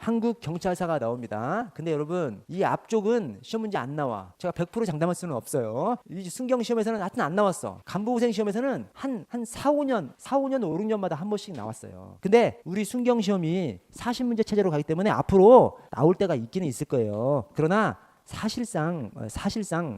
한국 경찰사가 나옵니다. 근데 여러분 이 앞쪽은 시험 문제 안 나와. 제가 100% 장담할 수는 없어요. 이 순경 시험에서는 하여튼 안 나왔어. 간부후생 시험에서는 한 4, 5년, 5, 6년마다 한 번씩 나왔어요. 근데 우리 순경 시험이 40문제 체제로 가기 때문에 앞으로 나올 때가 있기는 있을 거예요. 그러나 사실상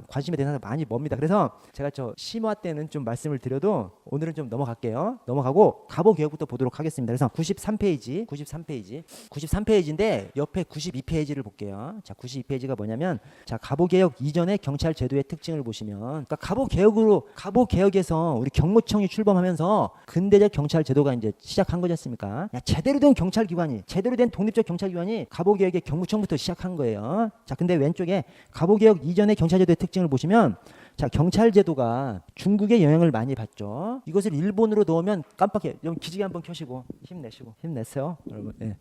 관심의 대상이 많이 멉니다. 그래서 제가 저 심화 때는 좀 말씀을 드려도 오늘은 좀 넘어가고 가보개혁부터 보도록 하겠습니다. 그래서 93페이지인데 옆에 92페이지를 볼게요. 자, 92페이지가 뭐냐면 자, 가보개혁 이전의 경찰 제도의 특징을 보시면 그러니까 가보개혁에서 우리 경무청이 출범하면서 근대적 경찰 제도가 이제 시작한 거지 않습니까? 제대로 된 경찰기관이 제대로 된 독립적 경찰기관이 가보개혁의 경무청부터 시작한 거예요. 자, 근데 왼쪽에 가보개혁 이전의 경찰제도의 특징을 보시면 자, 경찰제도가 중국의 영향을 많이 받죠. 이것을 일본으로 넣으면 깜빡해. 여러분 기지개 한번 켜시고 힘내세요 여러분. 네.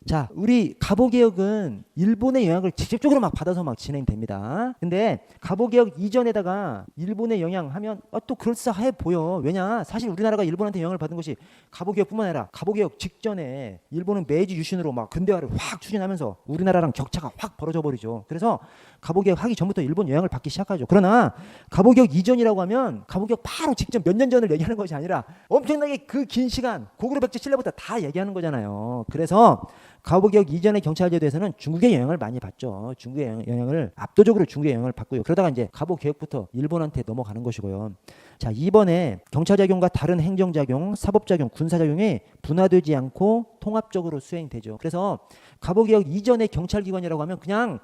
자, 우리 가보개혁은 일본의 영향을 직접적으로 막 받아서 막 진행됩니다. 근데 가보개혁 이전에다가 일본의 영향하면 또 그럴싸해 보여. 왜냐? 사실 우리나라가 일본한테 영향을 받은 것이 가보개혁뿐만 아니라 가보개혁 직전에 일본은 메이지 유신으로 막 근대화를 확 추진하면서 우리나라랑 격차가 확 벌어져 버리죠. 그래서 가보개혁 하기 전부터 일본 영향을 받기 시작하죠. 그러나 가보개혁 이전이라고 하면 가보개혁 바로 직전 몇 년 전을 얘기하는 것이 아니라 엄청나게 그 긴 시간 고구려백제 신라부터 다 얘기하는 거잖아요. 그래서 가보개혁 이전의 경찰제도에서는 중국의 영향을 많이 받죠. 중국의 영향을 압도적으로 중국의 영향을 받고요. 그러다가 이제 가보개혁부터 일본한테 넘어가는 것이고요. 자, 이번에 경찰작용과 다른 행정작용, 사법작용, 군사작용이 분화되지 않고 통합적으로 수행되죠. 그래서 가보개혁 이전의 경찰기관이라고 하면 그냥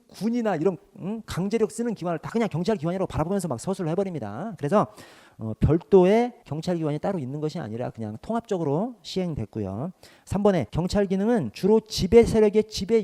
군이나 이런 강제력 쓰는 기관을 다 그냥 경찰기관이라고 바라보면서 막 서술을 해버립니다. 그래서 별도의 경찰기관이 따로 있는 것이 아니라 그냥 통합적으로 시행됐고요. 3번에 경찰 기능은 주로 지배 세력의 지배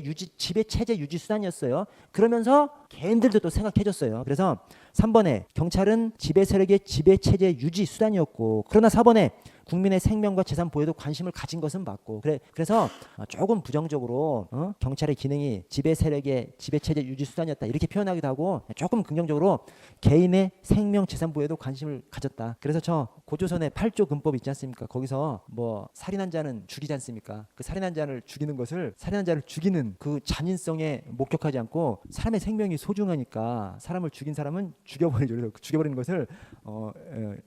체제 유지 수단이었어요. 그러면서 개인들도 또 생각해줬어요. 그래서 3번에 경찰은 지배 세력의 지배 체제 유지 수단이었고 그러나 4번에 국민의 생명과 재산 보호에도 관심을 가진 것은 맞고 그래서 조금 부정적으로 경찰의 기능이 지배 세력의 지배 체제 유지 수단이었다 이렇게 표현하기도 하고 조금 긍정적으로 개인의 생명 재산 보호에도 관심을 가졌다. 그래서 저 고조선의 8조 근법 있지 않습니까? 거기서 뭐 살인한 자는 죽이지 않습니까? 그 살인한 자를 죽이는 것을 살인한 자를 죽이는 그 잔인성에 목격하지 않고 사람의 생명이 소중하니까 사람을 죽인 사람은 죽여버리는 것을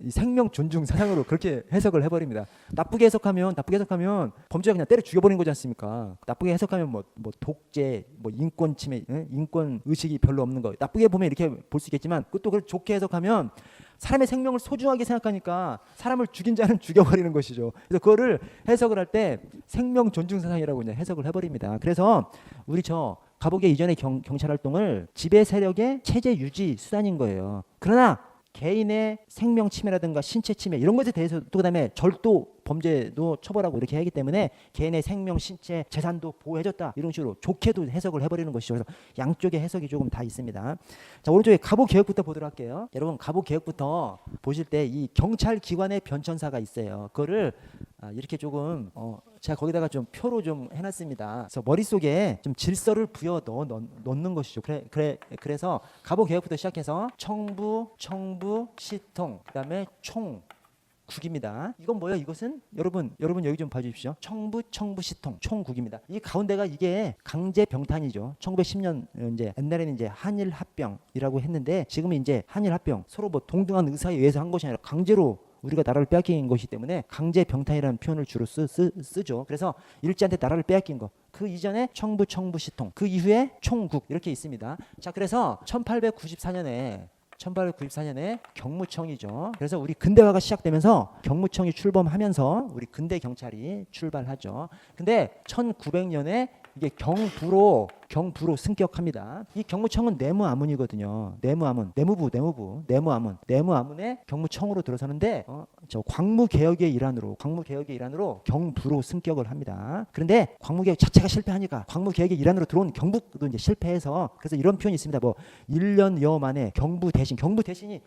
이 생명 존중 사상으로 그렇게 해석을 해버립니다. 나쁘게 해석하면 범죄가 그냥 때려 죽여버리는 거지 않습니까? 나쁘게 해석하면 뭐 독재, 뭐 인권 침해, 인권 의식이 별로 없는 거. 나쁘게 보면 이렇게 볼 수 있겠지만 그것도 그걸 좋게 해석하면 사람의 생명을 소중하게 생각하니까 사람을 죽인 자는 죽여버리는 것이죠. 그래서 그거를 해석을 할 때 생명 존중 사상이라고 그냥 해석을 해버립니다. 그래서 우리 저 가보개혁 이전의 경찰 활동을 지배 세력의 체제 유지 수단인 거예요. 그러나 개인의 생명 침해라든가 신체 침해 이런 것에 대해서 또 그다음에 절도 범죄도 처벌하고 이렇게 하기 때문에 개인의 생명, 신체, 재산도 보호해줬다 이런 식으로 좋게도 해석을 해버리는 것이죠. 그래서 양쪽의 해석이 조금 다 있습니다. 자, 오른쪽에 가보개혁부터 보도록 할게요. 여러분 가보개혁부터 보실 때 이 경찰 기관의 변천사가 있어요. 그거를 이렇게 조금 제가 거기다가 좀 표로 좀 해놨습니다. 그래서 머릿속에 좀 질서를 부여 넣는 것이죠. 그래서 가보개혁부터 시작해서 청부, 시통, 그다음에 국입니다. 이건 뭐예요? 이것은 여러분 여기 좀 봐주십시오. 청부, 시통, 총국입니다. 이 가운데가 이게 강제 병탄이죠. 1910년 이제 옛날에는 이제 한일 합병이라고 했는데 지금은 이제 한일 합병 서로 뭐 동등한 의사에 의해서 한 것이 아니라 강제로 우리가 나라를 빼앗긴 것이기 때문에 강제 병탄이라는 표현을 주로 쓰죠. 그래서 일제한테 나라를 빼앗긴 거. 그 이전에 청부, 시통. 그 이후에 총국 이렇게 있습니다. 자, 그래서 1894년에 경무청이죠. 그래서 우리 근대화가 시작되면서 경무청이 출범하면서 우리 근대 경찰이 출발하죠. 근데 1900년에 이게 경부로 승격합니다. 이 경무청은 내무암문이거든요. 내무암문의 경무청으로 들어서는데 저 광무개혁의 일환으로 경부로 승격을 합니다. 그런데 광무개혁 자체가 실패하니까 광무개혁의 일환으로 들어온 경북도 이제 실패해서 그래서 이런 표현이 있습니다. 뭐 1년여 만에 경부대신이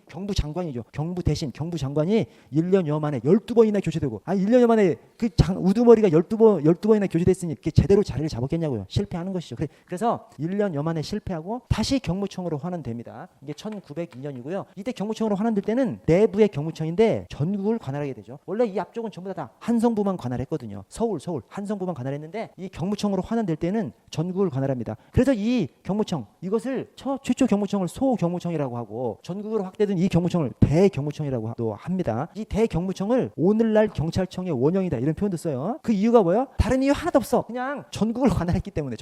경부장관이죠. 경부장관이 1년여 만에 12번이나 교체되고 1년여 만에 그 우두머리가 12번이나 교체됐으니 그게 제대로 자리를 잡았겠냐고요. 실패하는 것이죠. 그래서 1년 여만에 실패하고 다시 경무청으로 환원됩니다. 이게 1902년이고요. 이때 경무청으로 환원될 때는 내부의 경무청인데 전국을 관할하게 되죠. 원래 이 앞쪽은 전부 다 한성부만 관할했거든요. 서울 한성부만 관할했는데 이 경무청으로 환원될 때는 전국을 관할합니다. 그래서 이 경무청 이것을 최초 경무청을 소경무청이라고 하고 전국으로 확대된 이 경무청을 대경무청이라고 합니다. 이 대경무청을 오늘날 경찰청의 원형이다 이런 표현도 써요. 그 이유가 뭐예요? 다른 이유 하나도 없어. 그냥 전국을 관할했기 때문에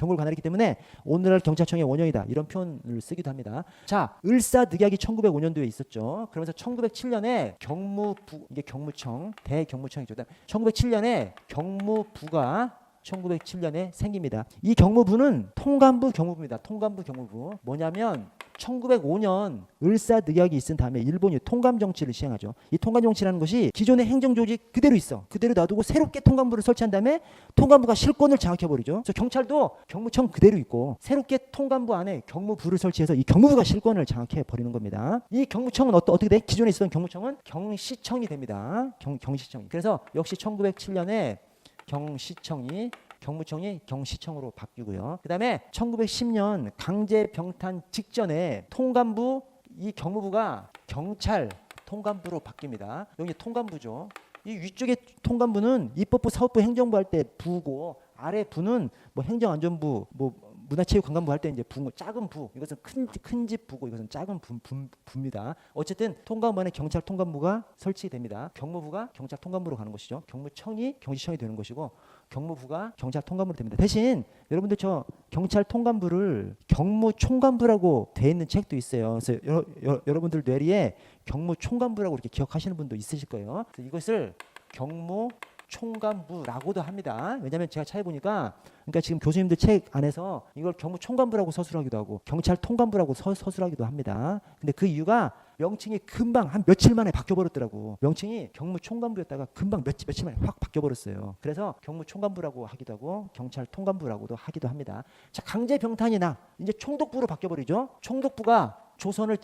오늘날 경찰청의 원형이다 이런 표현을 쓰기도 합니다. 자, 을사늑약이 1905년도에 있었죠. 그러면서 1907년에 경무부 이게 경무청 대경무청이죠. 1907년에 경무부가 1907년에 생깁니다. 이 경무부는 통감부 경무부입니다. 통감부 경무부. 뭐냐면 1905년 을사늑약이 있은 다음에 일본이 통감 정치를 시행하죠. 이 통감 정치라는 것이 기존의 행정 조직 그대로 있어. 그대로 놔두고 새롭게 통감부를 설치한 다음에 통감부가 실권을 장악해 버리죠. 그래서 경찰도 경무청 그대로 있고 새롭게 통감부 안에 경무부를 설치해서 이 경무부가 실권을 장악해 버리는 겁니다. 이 경무청은 어떻게 돼? 기존에 있었던 경무청은 경시청이 됩니다. 경시청이. 그래서 역시 1907년에 경무청이 경시청으로 바뀌고요. 그 다음에 1910년 강제병탄 직전에 통감부 이 경무부가 경찰 통감부로 바뀝니다. 여기 통감부죠. 이 위쪽에 통감부는 입법부, 사법부, 행정부 할 때 부고 아래 부는 뭐 행정안전부, 뭐 문화체육관광부 할 때 이제 작은 부, 이것은 큰 집 부고 이것은 작은 부입니다. 어쨌든 통감부 안에 경찰 통감부가 설치됩니다. 경무부가 경찰 통감부로 가는 것이죠. 경무청이 경시청이 되는 것이고 경무부가 경찰 통감부로 됩니다. 대신 여러분들 저 경찰 통감부를 경무총감부라고 돼 있는 책도 있어요. 그래서 여러분들 뇌리에 경무총감부라고 이렇게 기억하시는 분도 있으실 거예요. 그래서 이것을 경무총감부라고도 합니다. 왜냐하면 제가 찾아보니까 그러니까 지금 교수님들 책 안에서 이걸 경무총감부라고 서술하기도 하고 경찰 통감부라고 서술하기도 합니다. 근데 그 이유가 명칭이 금방 한 며칠 만에 바뀌어버렸더라고. 명칭이 경무총감부였다가 금방 며칠 만에 확 바뀌어버렸어요. 그래서 경무총감부라고 하기도 하고 경찰 통감부라고도 하기도 합니다. 자, 강제병탄이나 이제 총독부로 바뀌어버리죠. 총독부가 조선을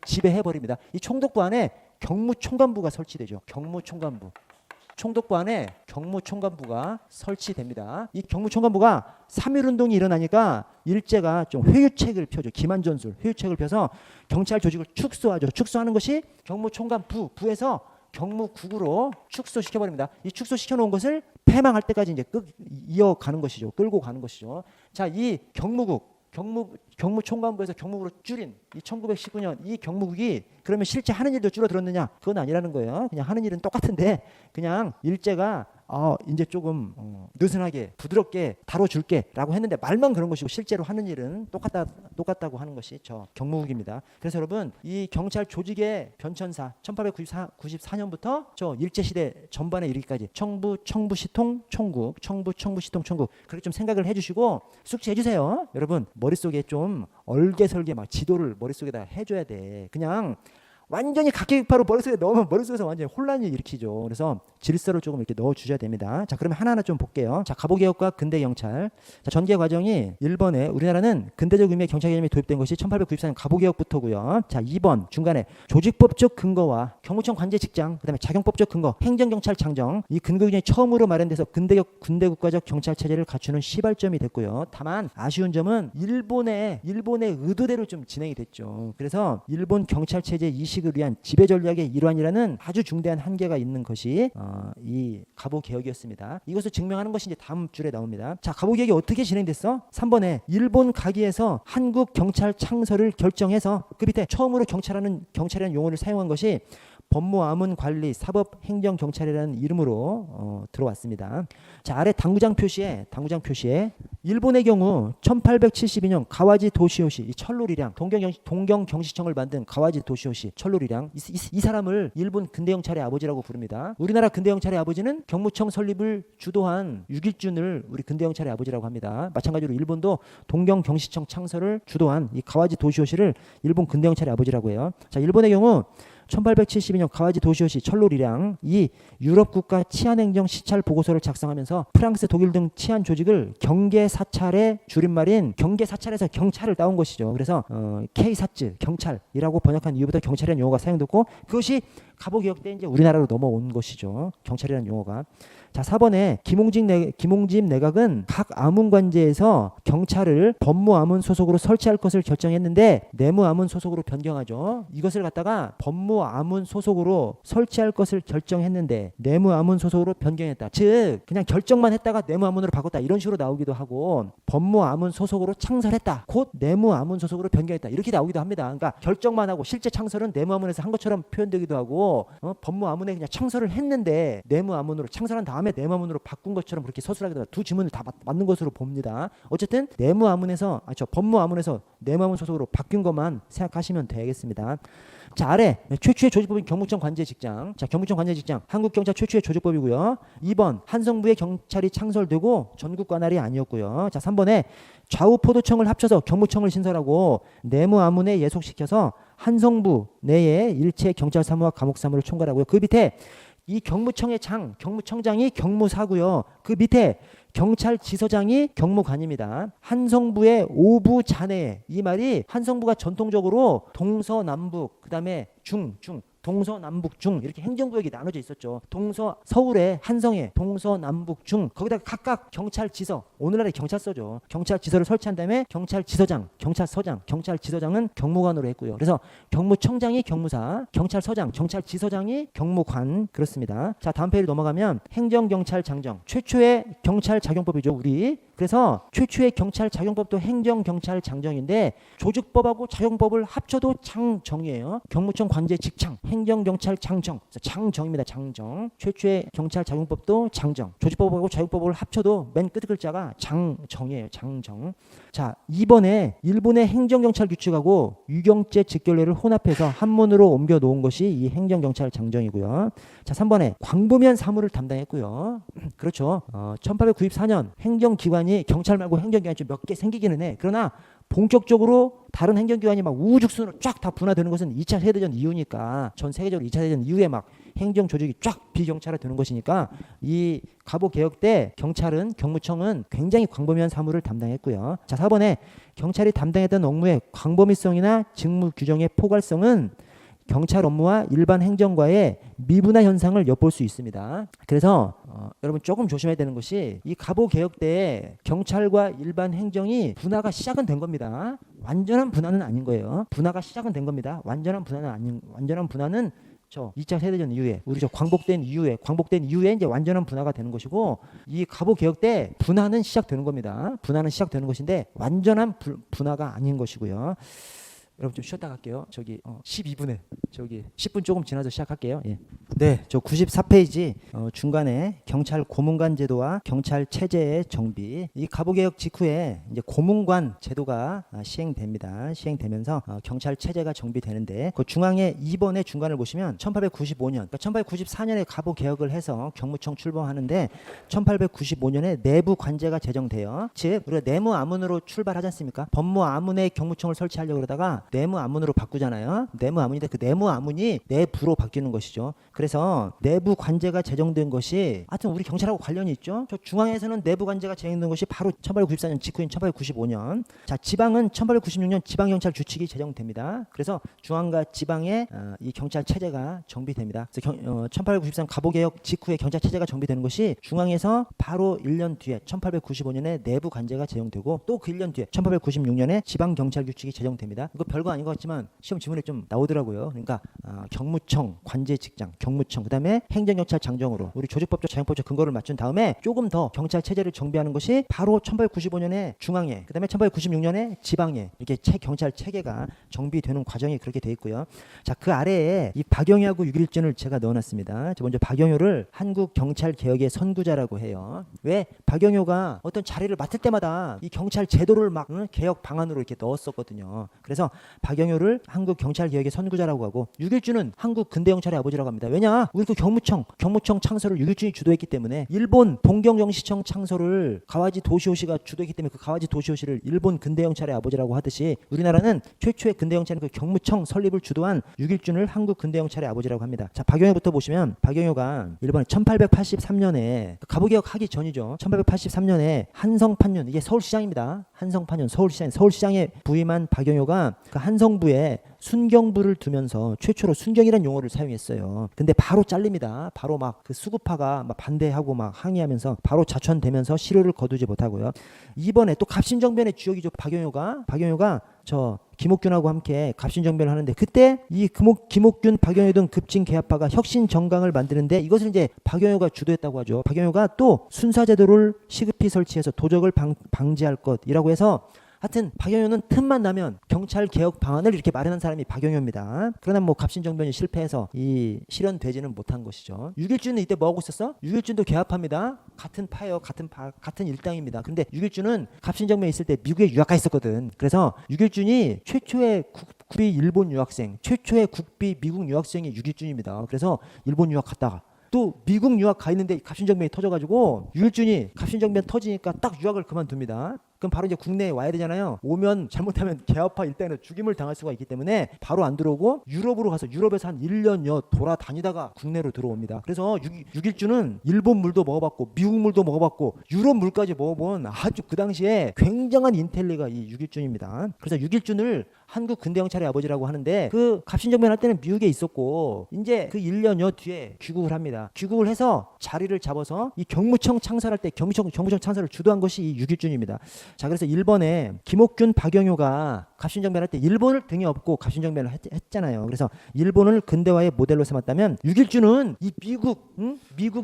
지배해버립니다. 이 총독부 안에 경무총감부가 설치되죠. 경무총감부. 총독부 안에 경무총감부가 설치됩니다. 이 경무총감부가 3.1운동이 일어나니까 일제가 좀 회유책을 펴죠. 기만전술 회유책을 펴서 경찰 조직을 축소하죠. 축소하는 것이 경무총감부에서 경무국으로 축소시켜버립니다. 이 축소시켜놓은 것을 폐망할 때까지 이제 이어가는 것이죠. 끌고 가는 것이죠. 자, 이 경무총감부에서 경무국으로 줄인 이 1919년 이 경무국이 그러면 실제 하는 일도 줄어들었느냐? 그건 아니라는 거예요. 그냥 하는 일은 똑같은데 그냥 일제가 이제 조금 느슨하게 부드럽게 다뤄줄게 라고 했는데 말만 그런 것이고 실제로 하는 일은 똑같다고 하는 것이 저 경무국입니다. 그래서 여러분 이 경찰 조직의 변천사 1894년부터 저 일제시대 전반에 이르기까지 청부시통 총국 청부시통 총국 그렇게 좀 생각을 해주시고 숙지해주세요. 여러분 머릿속에 좀 얼개설개 막 지도를 머릿속에다 해줘야 돼. 그냥 완전히 각계격파로 머릿속에 넣으면 머릿속에서 완전히 혼란을 일으키죠. 그래서 질서를 조금 이렇게 넣어주셔야 됩니다. 자, 그러면 하나하나 좀 볼게요. 자, 갑오개혁과 근대경찰. 자, 전개 과정이 1번에 우리나라는 근대적 의미의 경찰 개념이 도입된 것이 1894년 갑오개혁부터고요. 자, 2번 중간에 조직법적 근거와 경무청 관제 직장, 그다음에 작용법적 근거, 행정경찰 장정 이 근거 기준이 처음으로 마련돼서 근대국가적 경찰 체제를 갖추는 시발점이 됐고요. 다만 아쉬운 점은 일본의 의도대로 좀 진행이 됐죠. 그래서 일본 경찰 체제 이식을 위한 지배 전략의 일환이라는 아주 중대한 한계가 있는 것이 이 갑오개혁이었습니다. 이것을 증명하는 것이 이제 다음 줄에 나옵니다. 자, 갑오개혁이 어떻게 진행됐어? 3번에 일본 가기에서 한국 경찰 창설을 결정해서 그 밑에 처음으로 경찰이라는 용어를 사용한 것이 법무암은 관리 사법행정경찰이라는 이름으로 들어왔습니다. 자, 아래 당구장 표시에 일본의 경우 1872년 가와지 도시오시 이 철로리량 동경경시청을 만든 가와지 도시오시 철로리량 이 사람을 일본 근대경찰의 아버지라고 부릅니다. 우리나라 근대경찰의 아버지는 경무청 설립을 주도한 육일준을 우리 근대경찰의 아버지라고 합니다. 마찬가지로 일본도 동경경시청 창설을 주도한 이 가와지 도시오시를 일본 근대경찰의 아버지라고 해요. 자, 일본의 경우 1872년 가와지 도시오시 철로리량 이 유럽 국가 치안행정 시찰 보고서를 작성하면서 프랑스, 독일 등 치안 조직을 경계사찰의 줄임말인 경계사찰에서 경찰을 따온 것이죠. 그래서 K사츠 경찰이라고 번역한 이후부터 경찰이라는 용어가 사용됐고 그것이 갑오개혁 때 이제 우리나라로 넘어온 것이죠. 경찰이라는 용어가. 자, 4번에 김홍집 내각은 각 아문관제에서 경찰을 법무아문 소속으로 설치할 것을 결정했는데 내무아문 소속으로 변경하죠. 이것을 갖다가 법무아문 소속으로 설치할 것을 결정했는데 내무아문 소속으로 변경했다. 즉 그냥 결정만 했다가 내무아문으로 바꿨다. 이런 식으로 나오기도 하고 법무아문 소속으로 창설했다. 곧 내무아문 소속으로 변경했다. 이렇게 나오기도 합니다. 그러니까 결정만 하고 실제 창설은 내무아문에서 한 것처럼 표현되기도 하고 법무아문에 그냥 창설을 했는데 내무아문으로 창설한 다음에 내무아문으로 바꾼 것처럼 그렇게 서술하기도 합니다. 두 지문을 다 맞는 것으로 봅니다. 어쨌든 법무아문에서 내무아문 소속으로 바뀐 것만 생각하시면 되겠습니다. 자, 아래 최초의 조직법인 경무청 관제 직장. 자, 경무청 관제 직장 한국경찰 최초의 조직법이고요. 2번 한성부에 경찰이 창설되고 전국 관할이 아니었고요. 자, 3번에 좌우포도청을 합쳐서 경무청을 신설하고 내무아문에 예속시켜서 한성부 내에 일체 경찰 사무와 감옥 사무를 총괄하고요. 그 밑에 이 경무청의 경무청장이 경무사고요. 그 밑에 경찰지서장이 경무관입니다. 한성부의 오부 잔해, 이 말이 한성부가 전통적으로 동서남북 그다음에 중 동서남북중 이렇게 행정구역이 나눠져 있었죠. 서울의 한성에 동서남북중 거기다가 각각 경찰지서, 오늘날의 경찰서죠. 경찰지서를 설치한 다음에 경찰지서장, 경찰서장, 경찰지서장은 경무관으로 했고요. 그래서 경무청장이 경무사, 경찰서장, 경찰지서장이 경무관, 그렇습니다. 자, 다음 페이지 넘어가면 행정경찰장정, 최초의 경찰작용법이죠. 그래서 최초의 경찰작용법도 행정경찰장정인데 조직법하고 작용법을 합쳐도 장정이에요. 경무청 관제 직창, 행정경찰장정, 장정입니다. 장정. 최초의 경찰작용법도 장정. 조직법하고 작용법을 합쳐도 맨 끝 글자가 장정이에요. 장정. 자, 2번에 일본의 행정경찰 규칙하고 유경죄 직결례를 혼합해서 한문으로 옮겨 놓은 것이 이 행정경찰장정이고요. 자, 3번에 광범위한 사무를 담당했고요. 그렇죠. 1894년 행정기관이 경찰 말고 행정기관이 좀 몇 개 생기기는 해. 그러나 본격적으로 다른 행정기관이 막 우후죽순으로 쫙 다 분화되는 것은 2차 세계대전 이후니까, 전 세계적으로 2차 세계대전 이후에 막 행정조직이 쫙 비경찰화되는 것이니까 이 갑오개혁 때 경무청은 굉장히 광범위한 사무를 담당했고요. 자, 4번에 경찰이 담당했던 업무의 광범위성이나 직무 규정의 포괄성은 경찰 업무와 일반 행정과의 미분화 현상을 엿볼 수 있습니다. 그래서 여러분 조금 조심해야 되는 것이 이 갑오개혁 때 경찰과 일반 행정이 분화가 시작은 된 겁니다. 완전한 분화는 아닌 거예요. 분화가 시작은 된 겁니다. 완전한 분화는 저 2차 세대전 이후에 광복된 이후에 이제 완전한 분화가 되는 것이고, 이 갑오개혁 때 분화는 시작되는 겁니다. 분화는 시작되는 것인데 완전한 분화가 아닌 것이고요. 여러분 좀 쉬었다 갈게요. 12분에 10분 조금 지나서 시작할게요. 예. 네, 저 94페이지 중간에 경찰 고문관 제도와 경찰 체제의 정비. 이 갑오개혁 직후에 이제 고문관 제도가 시행되면서 경찰 체제가 정비되는데, 그 중앙에 2번의 중간을 보시면 1895년, 그러니까 1894년에 갑오개혁을 해서 경무청 출범하는데 1895년에 내부 관제가 제정돼요. 즉 우리가 내무아문으로 출발하지 않습니까? 법무아문에 경무청을 설치하려고 그러다가 내무아문으로 바꾸잖아요. 내무아문인데 그 내무아문이 내부로 바뀌는 것이죠. 그래서 내부 관제가 제정된 것이 하여튼 우리 경찰하고 관련이 있죠. 저 중앙에서는 내부 관제가 제정된 것이 바로 1894년 직후인 1895년. 자, 지방은 1896년 지방경찰 규칙이 제정됩니다. 그래서 중앙과 지방의 이 경찰 체제가 정비됩니다. 그래서 1893 갑오개혁 직후에 경찰 체제가 정비되는 것이 중앙에서 바로 1년 뒤에 1895년에 내부 관제가 제정되고, 또 그 1년 뒤에 1896년에 지방경찰 규칙이 제정됩니다. 이거 별거 아닌 것 같지만 시험 지문에 좀 나오더라고요. 그러니까 경무청 관제 직장, 경무청, 그다음에 행정경찰 장정으로 우리 조직법적 자연법적 근거를 맞춘 다음에 조금 더 경찰 체제를 정비하는 것이 바로 1895년에 중앙에, 그다음에 1896년에 지방에 이렇게 경찰 체계가 정비되는 과정이 그렇게 돼 있고요. 자, 그 아래에 이 박영효하고 6.1전을 제가 넣어놨습니다. 먼저 박영효를 한국 경찰 개혁의 선구자라고 해요. 왜? 박영효가 어떤 자리를 맡을 때마다 이 경찰 제도를 막 개혁 방안으로 이렇게 넣었었거든요. 그래서 박영효를 한국 경찰 개혁의 선구자라고 하고, 6.1주는 한국 근대 경찰의 아버지라고 합니다. 왜냐? 우리 그 경무청 창설을 6.1준이 주도했기 때문에, 일본 동경정시청 창설을 가와지 도시오시가 주도했기 때문에 그 가와지 도시오시를 일본 근대 경찰의 아버지라고 하듯이, 우리나라는 최초의 근대 경찰은 그 경무청 설립을 주도한 6.1준을 한국 근대 경찰의 아버지라고 합니다. 자, 박영효부터 보시면, 박영효가 일본에 1883년에 갑오개혁 하기 전이죠. 1883년에 한성판륜, 이게 서울시장입니다. 한성판윤 서울시장에 부임한 박영효가 그 한성부에 순경부를 두면서 최초로 순경이라는 용어를 사용했어요. 근데 바로 잘립니다. 바로 막 그 수구파가 막 반대하고 막 항의하면서 바로 자천되면서 실효를 거두지 못하고요. 이번에 또 갑신정변의 주역이죠. 박영효가 저 김옥균하고 함께 갑신정변을 하는데 그때 이 김옥균, 박영효 등 급진 개화파가 혁신정강을 만드는데 이것을 이제 박영효가 주도했다고 하죠. 박영효가 또 순사제도를 시급히 설치해서 도적을 방지할 것이라고 해서 하여튼 박영효는 틈만 나면 경찰 개혁 방안을 이렇게 마련한 사람이 박영효입니다. 그러나 뭐 갑신정변이 실패해서 이 실현되지는 못한 것이죠. 유길주는 이때 뭐 하고 있었어? 유길주도 개화파입니다. 같은 파예요. 같은 일당입니다. 근데 유길주는 갑신정변에 있을 때 미국에 유학가 있었거든. 그래서 유길준이 최초의 국비 일본 유학생, 최초의 국비 미국 유학생이 유길준입니다. 그래서 일본 유학 갔다가 또 미국 유학 가 있는데 갑신정변이 터져가지고 유길준이 갑신정변 터지니까 딱 유학을 그만둡니다. 그럼 바로 이제 국내에 와야 되잖아요. 오면 잘못하면 개화파 일당에서 죽임을 당할 수가 있기 때문에 바로 안 들어오고 유럽으로 가서 유럽에서 한 1년여 돌아다니다가 국내로 들어옵니다. 그래서 유길주는 일본 물도 먹어봤고 미국 물도 먹어봤고 유럽 물까지 먹어본 아주 그 당시에 굉장한 인텔리가 이 유길준입니다. 그래서 유길준을 한국 근대영찰의 아버지라고 하는데 그 갑신정변 할 때는 미국에 있었고 이제 그 1년여 뒤에 귀국을 합니다. 귀국을 해서 자리를 잡아서 이 경무청 창설할 때 경무청 창설을 주도한 것이 이 유길준입니다. 자, 그래서 일본에 김옥균, 박영효가 갑신정변 할 때 일본을 등에 업고 갑신정변을 했잖아요. 그래서 일본을 근대화의 모델로 삼았다면 유길주는 이 미국,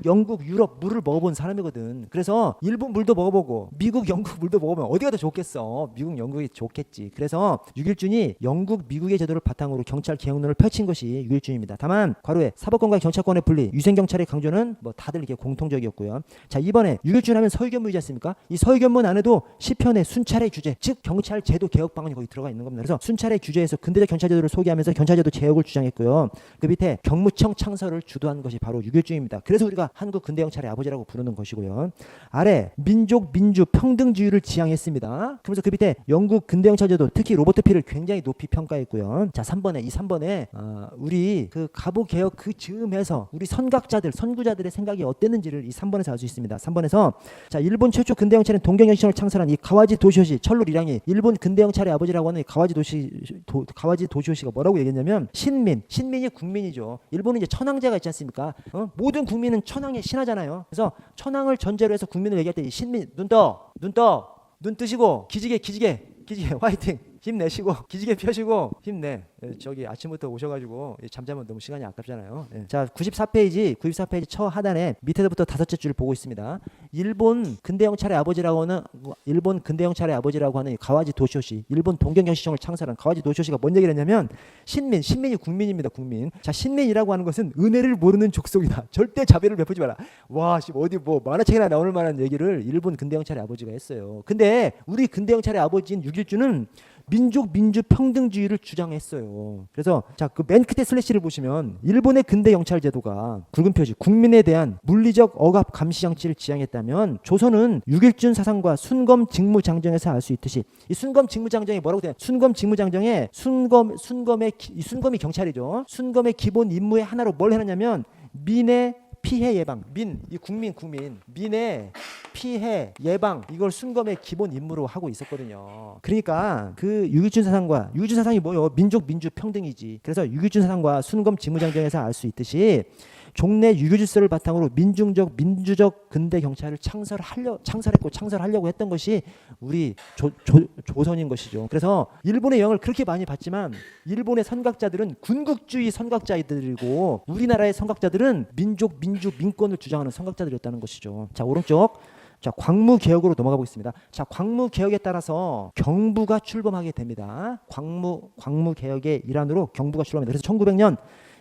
영국, 유럽 물을 먹어본 사람이거든. 그래서 일본 물도 먹어보고 미국, 영국 물도 먹어보면 어디가 더 좋겠어? 미국, 영국이 좋겠지. 그래서 유길준이 영국, 미국의 제도를 바탕으로 경찰 개혁론을 펼친 것이 유길준입니다. 다만 과로에 사법권과 경찰권의 분리, 위생경찰의 강조는 뭐 다들 이게 공통적이었고요. 자, 이번에 유길준 하면 서의견문이지 않습니까? 이 서의견문 안에도 시편의 순찰의 규제, 즉 경찰 제도 개혁 방안이 거기 들어가 있는 겁니다. 그래서 순찰의 규제에서 근대적 경찰제도를 소개하면서 경찰제도 제혁을 주장했고요. 그 밑에 경무청 창설을 주도한 것이 바로 유길준입니다. 그래서 우리가 한국 근대경찰의 아버지라고 부르는 것이고요. 아래 민족, 민주, 평등주의를 지향했습니다. 그러면서 그 밑에 영국 근대경찰제도 특히 로버트 필을 굉장히 높이 평가했고요. 자, 3번에 우리 그 갑오개혁 그 즈음에서 우리 선구자들의 생각이 어땠는지를 이 3번에서 알 수 있습니다. 3번에서 자, 일본 최초 근대경찰인 동경영신을 창설한 이 가와지 도시오시 철로 이랑이 일본 근대경찰의 아버지라고 하는 가와지 도시오시가 뭐라고 얘기했냐면 신민이 국민이죠. 일본은 이제 천황제가 있지 않습니까? 모든 국민은 천황의 신하잖아요. 그래서 천황을 전제로 해서 국민을 얘기할 때 이 신민 눈 뜨시고 기지개 화이팅 힘내시고 기지개 펴시고 힘내. 저기 아침부터 오셔가지고 잠자면 너무 시간이 아깝잖아요. 자, 94페이지 처 하단에 밑에서부터 5째 줄을 보고 있습니다. 일본 근대영찰의 아버지라고 하는 가와지 도시오시, 일본 동경영시청을 창설한 가와지 도시오시가 뭔 얘기를 했냐면 신민이 국민입니다. 국민. 자, 신민이라고 하는 것은 은혜를 모르는 족속이다. 절대 자비를 베푸지 마라. 와, 어디 뭐 만화책이나 나올 만한 얘기를 일본 근대영찰의 아버지가 했어요. 근데 우리 근대영찰의 아버지인 유길주는 민족, 민주, 평등주의를 주장했어요. 그래서 자, 그 맨 끝에 슬래시를 보시면 일본의 근대 경찰 제도가 굵은 표시 국민에 대한 물리적 억압 감시 장치를 지향했다면 조선은 유길준 사상과 순검 직무장정에서 알 수 있듯이 이 순검 직무장정이 뭐라고 돼요? 순검 직무장정에 순검이 경찰이죠. 순검의 기본 임무의 하나로 뭘 해놨냐면 민의 피해 예방, 민의 피해 예방, 이걸 순검의 기본 임무로 하고 있었거든요. 그러니까 그 유길준 사상이 뭐요? 민족, 민주, 평등이지. 그래서 유길준 사상과 순검 직무장정에서 알 수 있듯이 종래 유교 질서를 바탕으로 민주적 근대 경찰을 창설하려고 했던 것이 우리 조선인 것이죠. 그래서 일본의 영향을 그렇게 많이 받지만 일본의 선각자들은 군국주의 선각자들이고 우리나라의 선각자들은 민족, 민주, 민권을 주장하는 선각자들이었다는 것이죠. 자, 오른쪽. 자, 광무개혁으로 넘어가 보겠습니다. 자, 광무개혁에 따라서 경부가 출범하게 됩니다. 광무개혁의 일환으로 경부가 출범합니다. 그래서 1900년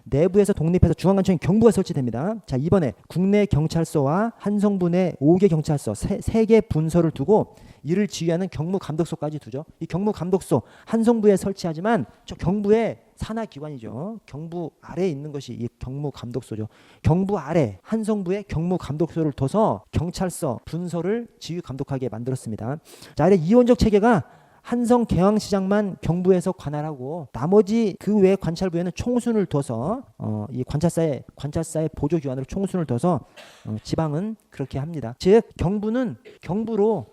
내부에서 독립해서 중앙관청인 경부가 설치됩니다. 자, 이번에 국내 경찰서와 한성부 내 5개 경찰서 3개 분서를 두고 이를 지휘하는 경무감독소까지 두죠. 이 경무감독소 한성부에 설치하지만 저 경부의 산하기관이죠. 경부 아래에 있는 것이 이 경무감독소죠. 경부 아래 한성부에 경무감독소를 둬서 경찰서 분서를 지휘 감독하게 만들었습니다. 자, 아래 이원적 체계가 한성 계양시장만 경부에서 관할하고 나머지 그 외 관찰부에는 총순을 둬서 이 관찰사의 보조 기관으로 총순을 둬서 지방은 그렇게 합니다. 즉 경부는 경부로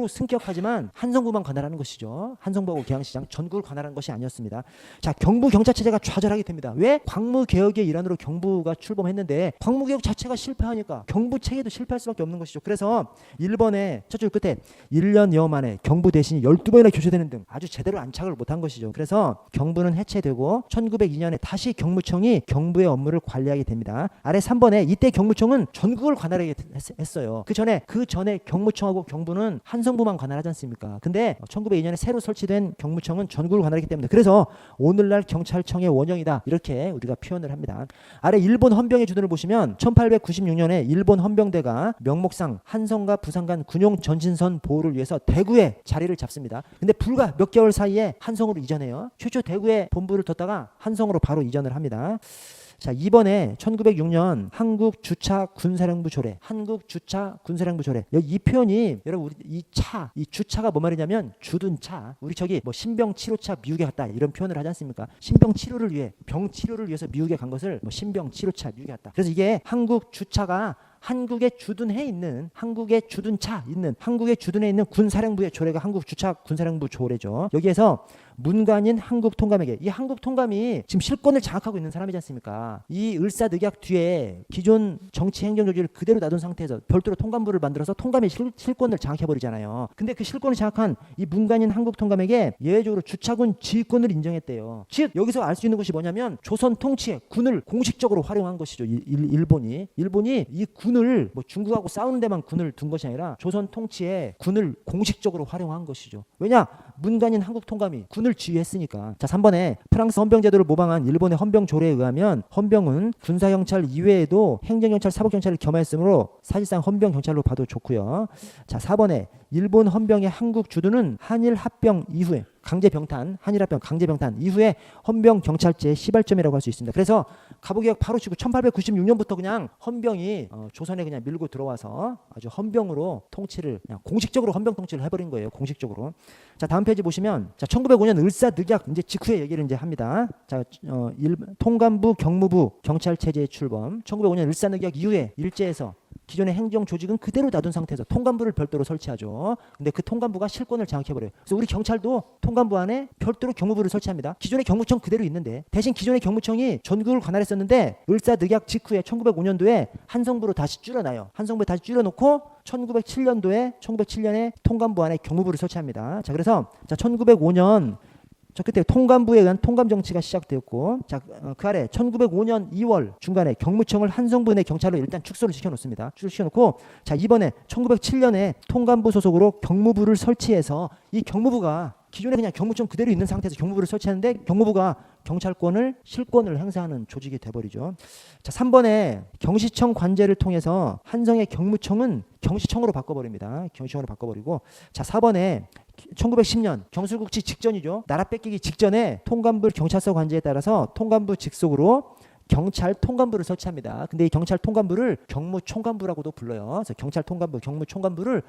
승격하지만 한성부만 관할하는 것이죠. 한성부하고 계양시장 전국을 관할하는 것이 아니었습니다. 자, 경부 경찰체제가 좌절하게 됩니다. 왜? 광무개혁의 일환으로 경부가 출범했는데 광무개혁 자체가 실패하니까 경부 체계도 실패할 수밖에 없는 것이죠. 그래서 일본의 저쪽 끝에 1년여 만에 경부 대신이 12번이나 교체되는 등 아주 제대로 안착을 못한 것이죠. 그래서 경부는 해체되고 1902년에 다시 경무청이 경부의 업무를 관리하게 됩니다. 아래 3번에 이때 경무청은 전국을 관할하게 했어요. 그 전에 경무청하고 경부는 한성부만 관할하지 않습니까? 근데 1902년에 새로 설치된 경무청은 전국을 관할하기 때문에 그래서 오늘날 경찰청의 원형이다 이렇게 우리가 표현을 합니다. 아래 일본 헌병의 주둔을 보시면 1896년에 일본 헌병대가 명목상 한성과 부산 간 군용 전진선 보호를 위해서 대구에 자리를 잡습니다. 근데 불과 몇 개월 사이에 한성으로 이전해요. 최초 대구에 본부를 뒀다가 한성으로 바로 이전을 합니다. 자, 이번에 1906년 한국주차군사령부 조례. 이 표현이 여러분 우리 이 주차가 뭐 말이냐면 주둔 차. 우리 저기 뭐 신병 치료차 미국에 갔다 이런 표현을 하지 않습니까? 신병 치료를 위해서 미국에 간 것을 뭐 신병 치료차 미국에 갔다. 그래서 이게 한국주차가 한국에 주둔해 있는 한국에 주둔해 있는 군사령부의 조례가 한국주차군사령부 조례죠. 여기에서 문관인 한국통감에게 이 한국통감이 지금 실권을 장악하고 있는 사람이지 않습니까? 이 을사늑약 뒤에 기존 정치행정조직을 그대로 놔둔 상태에서 별도로 통감부를 만들어서 통감의 실권을 장악해버리잖아요. 근데 그 실권을 장악한 이 문관인 한국통감에게 예외적으로 주차군 지휘권을 인정했대요. 즉 여기서 알 수 있는 것이 뭐냐면 조선 통치에 군을 공식적으로 활용한 것이죠. 일본이 이 군을 뭐 중국하고 싸우는 데만 군을 둔 것이 아니라 조선 통치에 군을 공식적으로 활용한 것이죠. 왜냐? 문관인 한국통감이 군을 지휘했으니까. 자, 3번에 프랑스 헌병제도를 모방한 일본의 헌병 조례에 의하면 헌병은 군사경찰 이외에도 행정경찰, 사법경찰을 겸하였으므로 사실상 헌병경찰로 봐도 좋고요. 자, 4번에 일본 헌병의 한국 주둔은 한일 합병 이후에 한일 합병 강제병탄 이후에 헌병 경찰제의 시발점이라고 할 수 있습니다. 그래서 갑오개혁 바로 치고 1896년부터 그냥 헌병이 조선에 그냥 밀고 들어와서 아주 헌병으로 통치를 그냥 공식적으로 헌병 통치를 해버린 거예요. 공식적으로. 자, 다음 페이지 보시면 자 1905년 을사늑약 이제 직후의 얘기를 이제 합니다. 자 통감부 경무부 경찰체제의 출범. 1905년 을사늑약 이후에 일제에서 기존의 행정 조직은 그대로 놔둔 상태에서 통감부를 별도로 설치하죠. 근데 그 통감부가 실권을 장악해버려요. 그래서 우리 경찰도 통감부 안에 별도로 경무부를 설치합니다. 기존의 경무청 그대로 있는데 대신 기존의 경무청이 전국을 관할했었는데 을사늑약 직후에 1905년도에 한성부로 다시 줄여놔요. 한성부에 다시 줄여놓고 1907년에 통감부 안에 경무부를 설치합니다. 자, 그래서 1905년 저 그때 통감부에 의한 통감 정치가 시작되었고, 자, 그 아래 1905년 2월 중간에 경무청을 한성부 내 경찰로 일단 축소를 시켜놓습니다. 시켜놓고, 자, 이번에 1907년에 통감부 소속으로 경무부를 설치해서 이 경무부가 기존에 그냥 경무청 그대로 있는 상태에서 경무부를 설치하는데 경무부가 경찰권을 실권을 행사하는 조직이 돼버리죠. 자, 3번에 경시청 관제를 통해서 한성의 경무청은 경시청으로 바꿔버립니다. 경시청으로 바꿔버리고, 자, 4번에 1910년 경술국치 직전이죠. 나라 뺏기기 직전에 통감부 경찰서 관제에 따라서 통감부 직속으로 경찰 통감부를 설치합니다. 근데 이 경찰 통감부를 경무총감부라고도 불러요. 그래서 경찰 통감부, 경무총감부를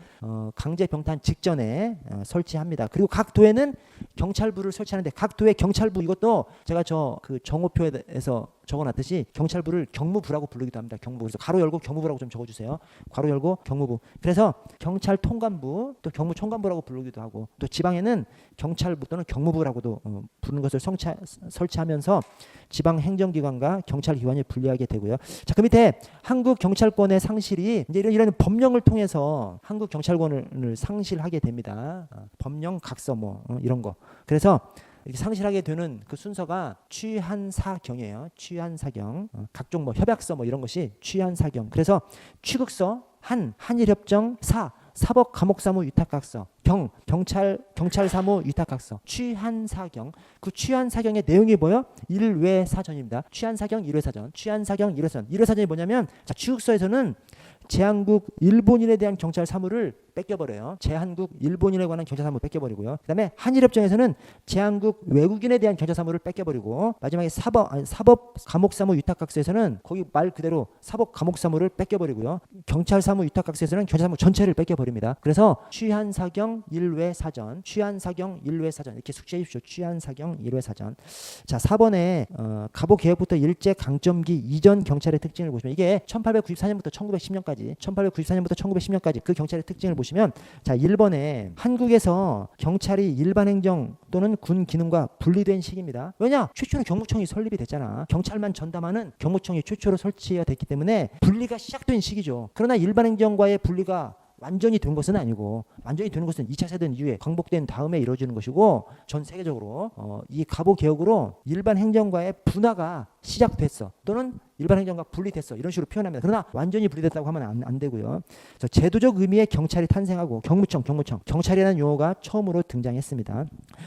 강제 병탄 직전에 설치합니다. 그리고 각 도에는 경찰부를 설치하는데 각 도의 경찰부 이것도 제가 그 정오표에서 적어놨듯이 경찰부를 경무부라고 부르기도 합니다. 경무부. 그래서 가로 열고 경무부라고 좀 적어주세요. 가로 열고 경무부. 그래서 경찰 통감부 또 경무총감부라고 부르기도 하고 또 지방에는 경찰부 또는 경무부라고도 부르는 것을 설치하면서 지방 행정기관과 경찰기관이 분리하게 되고요. 자, 그 밑에 한국 경찰권의 상실이 이제 이런 법령을 통해서 한국 경찰권을 상실하게 됩니다. 법령 각서 이런 거. 그래서 이렇게 상실하게 되는 그 순서가 취한사경이에요. 취한사경. 각종 협약서 이런 것이 취한사경. 그래서 취극서, 한일협정, 사법감옥사무 위탁각서, 경찰사무 위탁각서, 취한사경. 그 취한사경의 내용이 뭐예요? 일외사전입니다. 취한사경 일외사전. 일외사전이 뭐냐면, 자, 취극서에서는 제한국 일본인에 대한 경찰 사무를 뺏겨버려요. 제한국 일본인에 관한 경찰 사무 뺏겨버리고요. 그다음에 한일협정에서는 제한국 외국인에 대한 경찰 사무를 뺏겨버리고 마지막에 사법 감옥사무 위탁각서에서는 거기 말 그대로 사법 감옥사무를 뺏겨버리고요. 경찰 사무 위탁각서에서는 경찰 사무 전체를 뺏겨버립니다. 그래서 취한사경 일외사전, 취한사경 일외사전 이렇게 숙지해 주십시오. 취한사경 일외사전. 자, 4번에 갑오 개혁부터 일제 강점기 이전 경찰의 특징을 보시면 이게 1894년부터 1910년까지 1894년부터 1910년까지 그 경찰의 특징을 보시면 자, 1번에 한국에서 경찰이 일반 행정 또는 군 기능과 분리된 시기입니다. 왜냐? 최초로 경무청이 설립이 됐잖아. 경찰만 전담하는 경무청이 최초로 설치가 됐기 때문에 분리가 시작된 시기죠. 그러나 일반 행정과의 분리가 완전히 된 것은 아니고 완전히 되는 것은 2차 세대전 이후에 광복된 다음에 이루어지는 것이고 전 세계적으로 이 갑오 개혁으로 일반 행정과의 분화가 시작됐어 또는 일반 행정과 분리됐어 이런 식으로 표현합니다. 그러나 완전히 분리됐다고 하면 안 되고요. 그래서 제도적 의미의 경찰이 탄생하고 경찰이라는 용어가 처음으로 등장했습니다.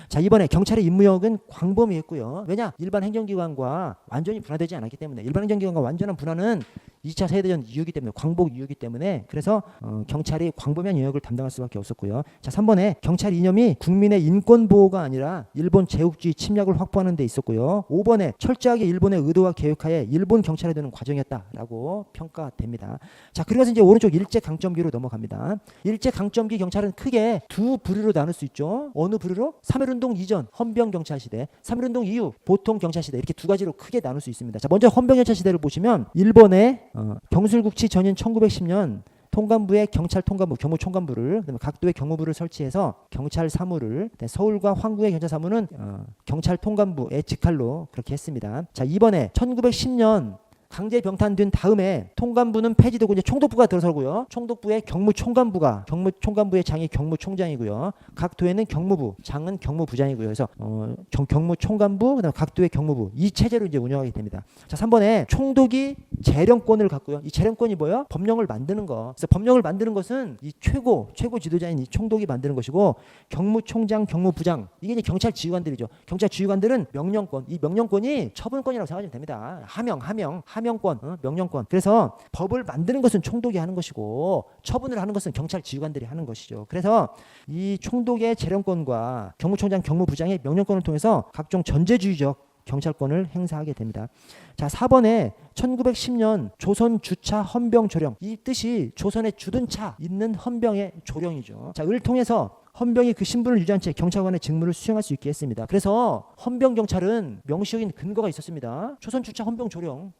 자, 이번에 경찰의 임무역은 광범위했고요. 왜냐? 일반 행정기관과 완전히 분화되지 않았기 때문에 일반 행정기관과 완전한 분화는 2차 세대전 이후이기 때문에 광복 이후이기 때문에 그래서 경찰이 광범위한 영역을 담당할 수밖에 없었고요. 자, 3번에 경찰 이념이 국민의 인권 보호가 아니라 일본 제국주의 침략을 확보하는 데 있었고요. 5번에 철저하게 일본의 의도와 계획하에 일본 경찰에 드는 과정이었다라고 평가됩니다. 자, 그리고 이제 오른쪽 일제 강점기로 넘어갑니다. 일제 강점기 경찰은 크게 두 부류로 나눌 수 있죠. 어느 부류로? 3.1운동 이전 헌병 경찰 시대, 3.1운동 이후 보통 경찰 시대 이렇게 두 가지로 크게 나눌 수 있습니다. 자, 먼저 헌병 경찰 시대를 보시면 1번에 경술국치 전인 1910년 통감부의 경찰 통감부, 경무총감부를 그다음에 각도의 경무부를 설치해서 경찰 사무를 서울과 황구의 경찰 사무는 경찰 통감부의 직할로 그렇게 했습니다. 자, 이번에 1910년 강제 병탄된 다음에 통감부는 폐지되고 이제 총독부가 들어서고요. 총독부의 경무총감부의 장이 경무총장이고요. 각 도에는 경무부, 장은 경무부장이고요. 그래서 경무총감부, 그다음 각도의 경무부 이 체제로 이제 운영하게 됩니다. 자, 3번에 총독이 재령권을 갖고요. 이 재령권이 뭐예요? 법령을 만드는 거. 그래서 법령을 만드는 것은 이 최고 지도자인 이 총독이 만드는 것이고 경무총장, 경무부장 이게 이제 경찰 지휘관들이죠. 경찰 지휘관들은 명령권, 이 명령권이 처분권이라고 생각하시면 됩니다. 하명권, 명령권. 그래서 법을 만드는 것은 총독이 하는 것이고 처분을 하는 것은 경찰 지휘관들이 하는 것이죠. 그래서 이 총독의 재령권과 경무총장, 경무부장의 명령권을 통해서 각종 전제주의적 경찰권을 행사하게 됩니다. 자, 4번에 1910년 조선 주차 헌병 조령. 이 뜻이 조선에 주둔 차 있는 헌병의 조령이죠. 자, 을 통해서 헌병이 그 신분을 유지한 채 경찰관의 직무를 수행할 수 있게 했습니다. 그래서 헌병 경찰은 명시적인 근거가 있었습니다. 조선 주차 헌병 조령.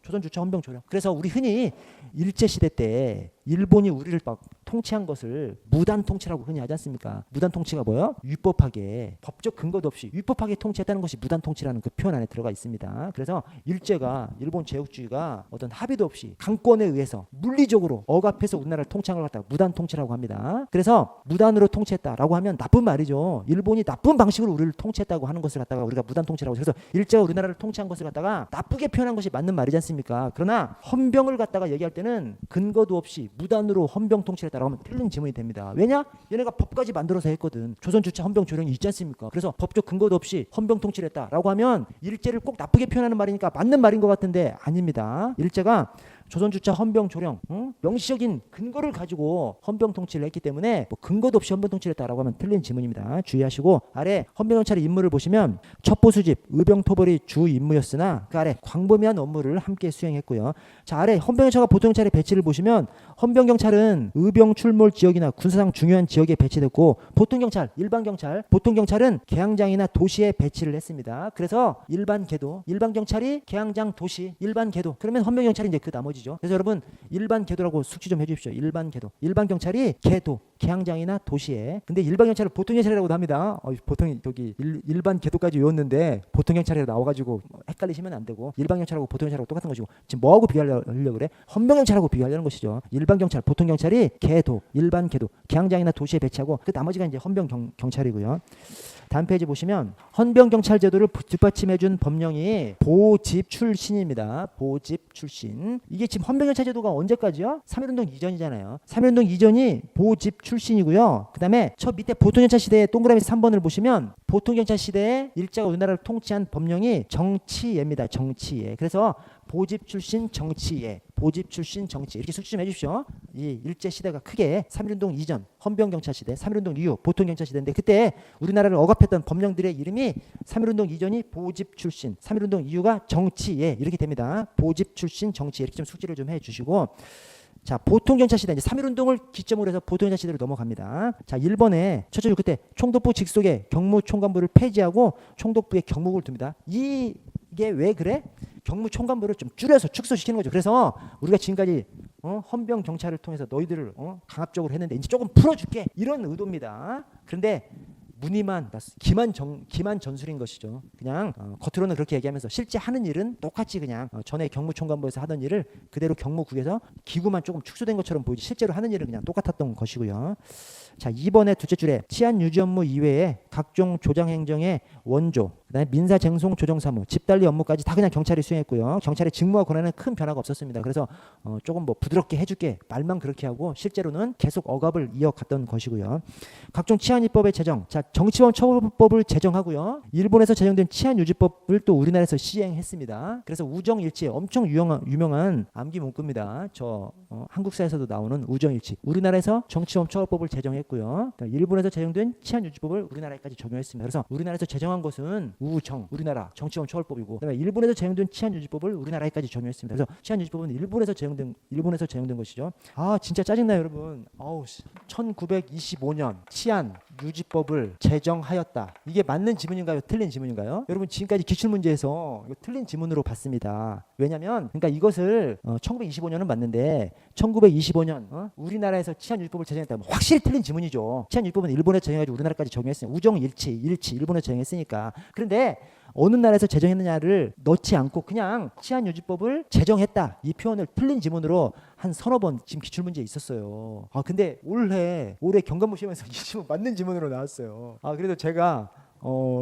그래서 우리 흔히 일제 시대 때 일본이 우리를 막 통치한 것을 무단 통치라고 흔히 하지 않습니까? 무단 통치가 뭐예요? 위법하게 법적 근거도 없이 위법하게 통치했다는 것이 무단 통치라는 그 표현 안에 들어가 있습니다. 그래서 일제가 일본 제국주의가 어떤 합의도 없이 강권에 의해서 물리적으로 억압해서 우리나라를 통치한 걸 갖다가 무단 통치라고 합니다. 그래서 무단으로 통치했다라고 하면 나쁜 말이죠. 일본이 나쁜 방식으로 우리를 통치했다고 하는 것을 갖다가 우리가 무단 통치라고 해서 일제가 우리나라를 통치한 것을 갖다가 나쁘게 표현한 것이 맞는 말이지 않습니까? 그러나 헌병을 갖다가 얘기할 때는 근거도 없이 무단으로 헌병 통치를 했다라고 하면 틀린 지문이 됩니다. 왜냐? 얘네가 법까지 만들어서 했거든. 조선 주차 헌병 조령이 있지 않습니까? 그래서 법적 근거도 없이 헌병 통치를 했다라고 하면 일제를 꼭 나쁘게 표현하는 말이니까 맞는 말인 것 같은데 아닙니다. 일제가 조선 주차 헌병 조령 명시적인 근거를 가지고 헌병 통치를 했기 때문에 뭐 근거도 없이 헌병 통치를 했다라고 하면 틀린 지문입니다. 주의하시고 아래 헌병 경찰의 임무를 보시면 첩보 수집, 의병 토벌이 주 임무였으나 그 아래 광범위한 업무를 함께 수행했고요. 자, 아래 헌병 경찰과 보통 경찰의 배치를 보시면 헌병 경찰은 의병 출몰 지역이나 군사상 중요한 지역에 배치됐고 보통 경찰, 일반 경찰, 보통 경찰은 개항장이나 도시에 배치를 했습니다. 그래서 일반 경찰이 개항장, 도시, 일반 궤도. 그러면 헌병 경찰이 이제 그 나머지 그래서 여러분 일반 궤도라고 숙지 좀 해주십시오. 일반 궤도. 일반 경찰이 궤도, 개항장이나 도시에. 근데 일반 경찰을 보통 경찰이라고도 합니다. 보통 여기 일반 궤도까지 외웠는데 보통 경찰이라고 나와가지고 헷갈리시면 안 되고 일반 경찰하고 보통 경찰하고 똑같은 것이고 지금 뭐하고 비교하려고 그래? 헌병 경찰하고 비교하려는 것이죠. 일반 경찰, 보통 경찰이 궤도, 일반 궤도, 개항장이나 도시에 배치하고 그 나머지가 이제 헌병 경찰이고요. 다음 페이지 보시면 헌병 경찰 제도를 뒷받침해준 법령이 보집 출신입니다. 보집 출신. 이게 지금 헌병 경찰 제도가 언제까지요? 3.1운동 이전이잖아요. 3.1운동 이전이 보집 출신이고요. 그 다음에 저 밑에 보통 경찰 시대의 동그라미 3번을 보시면 보통 경찰 시대에 일제가 우리나라를 통치한 법령이 정치예입니다. 정치예. 그래서 보집 출신 정치예. 보집 출신 정치 이렇게 숙지 좀 해주십시오. 이 일제 시대가 크게 3.1운동 이전 헌병 경찰 시대, 3.1운동 이후 보통 경찰 시대인데 그때 우리나라를 억압했던 법령들의 이름이 3.1운동 이전이 보집 출신, 3.1운동 이후가 정치예 이렇게 됩니다. 보집 출신 정치 이렇게 좀 숙지를 좀 해주시고. 자, 보통 경찰 시대 이제 3.1운동을 기점으로 해서 보통 경찰 시대로 넘어갑니다. 자, 1번에 첫째로 그때 총독부 직속의 경무총관부를 폐지하고 총독부에 경무국을 둡니다. 이게 왜 그래? 경무총관부를 좀 줄여서 축소시키는 거죠. 그래서 우리가 지금까지 헌병 경찰을 통해서 너희들을 강압적으로 했는데 이제 조금 풀어줄게 이런 의도입니다. 그런데 무늬만 기만 전술인 것이죠. 그냥 겉으로는 그렇게 얘기하면서 실제 하는 일은 똑같이 그냥 전에 경무총관부에서 하던 일을 그대로 경무국에서 기구만 조금 축소된 것처럼 보이지 실제로 하는 일은 그냥 똑같았던 것이고요. 자, 2번의 둘째 줄에 치안 유지 업무 이외에 각종 조장 행정의 원조, 그다음에 민사 쟁송 조정 사무, 집단리 업무까지 다 그냥 경찰이 수행했고요. 경찰의 직무와 권한은 큰 변화가 없었습니다. 그래서 조금 뭐 부드럽게 해줄게 말만 그렇게 하고 실제로는 계속 억압을 이어갔던 것이고요. 각종 치안입법의 제정, 자 정치범 처벌법을 제정하고요. 일본에서 제정된 치안유지법을 또 우리나라에서 시행했습니다. 그래서 우정일치 엄청 유명한 암기 문구입니다. 저 한국사에서도 나오는 우정일치. 우리나라에서 정치범 처벌법을 제정했고요. 일본에서 제정된 치안유지법을 우리나라에까지 적용했습니다. 그래서 우리나라에서 제정한 것은 우정, 우리나라 정치범 처벌법이고, 그다음에 일본에서 제정된 치안유지법을 우리나라에까지 적용했습니다. 그래서 치안유지법은 일본에서 제정된 것이죠. 아 진짜 짜증나요, 여러분. 1925년 치안유지법을 제정하였다. 이게 맞는 지문인가요? 틀린 지문인가요? 여러분 지금까지 기출문제에서 이거 틀린 지문으로 봤습니다. 왜냐면 그러니까 이것을 1925년은 맞는데 1925년 우리나라에서 치안유지법을 제정했다. 확실히 틀린 지문이죠. 치안유지법은 일본에서 제정해가지고 우리나라까지 적용했으니까 우정일치 일본에서 제정했으니까. 그런데 어느 나라에서 제정했느냐를 넣지 않고 그냥 치안유지법을 제정했다. 이 표현을 틀린 지문으로 한 서너 번 지금 기출문제에 있었어요. 근데 올해 경감부 시험에서 이 지문 맞는 지문으로 나왔어요. 그래도 제가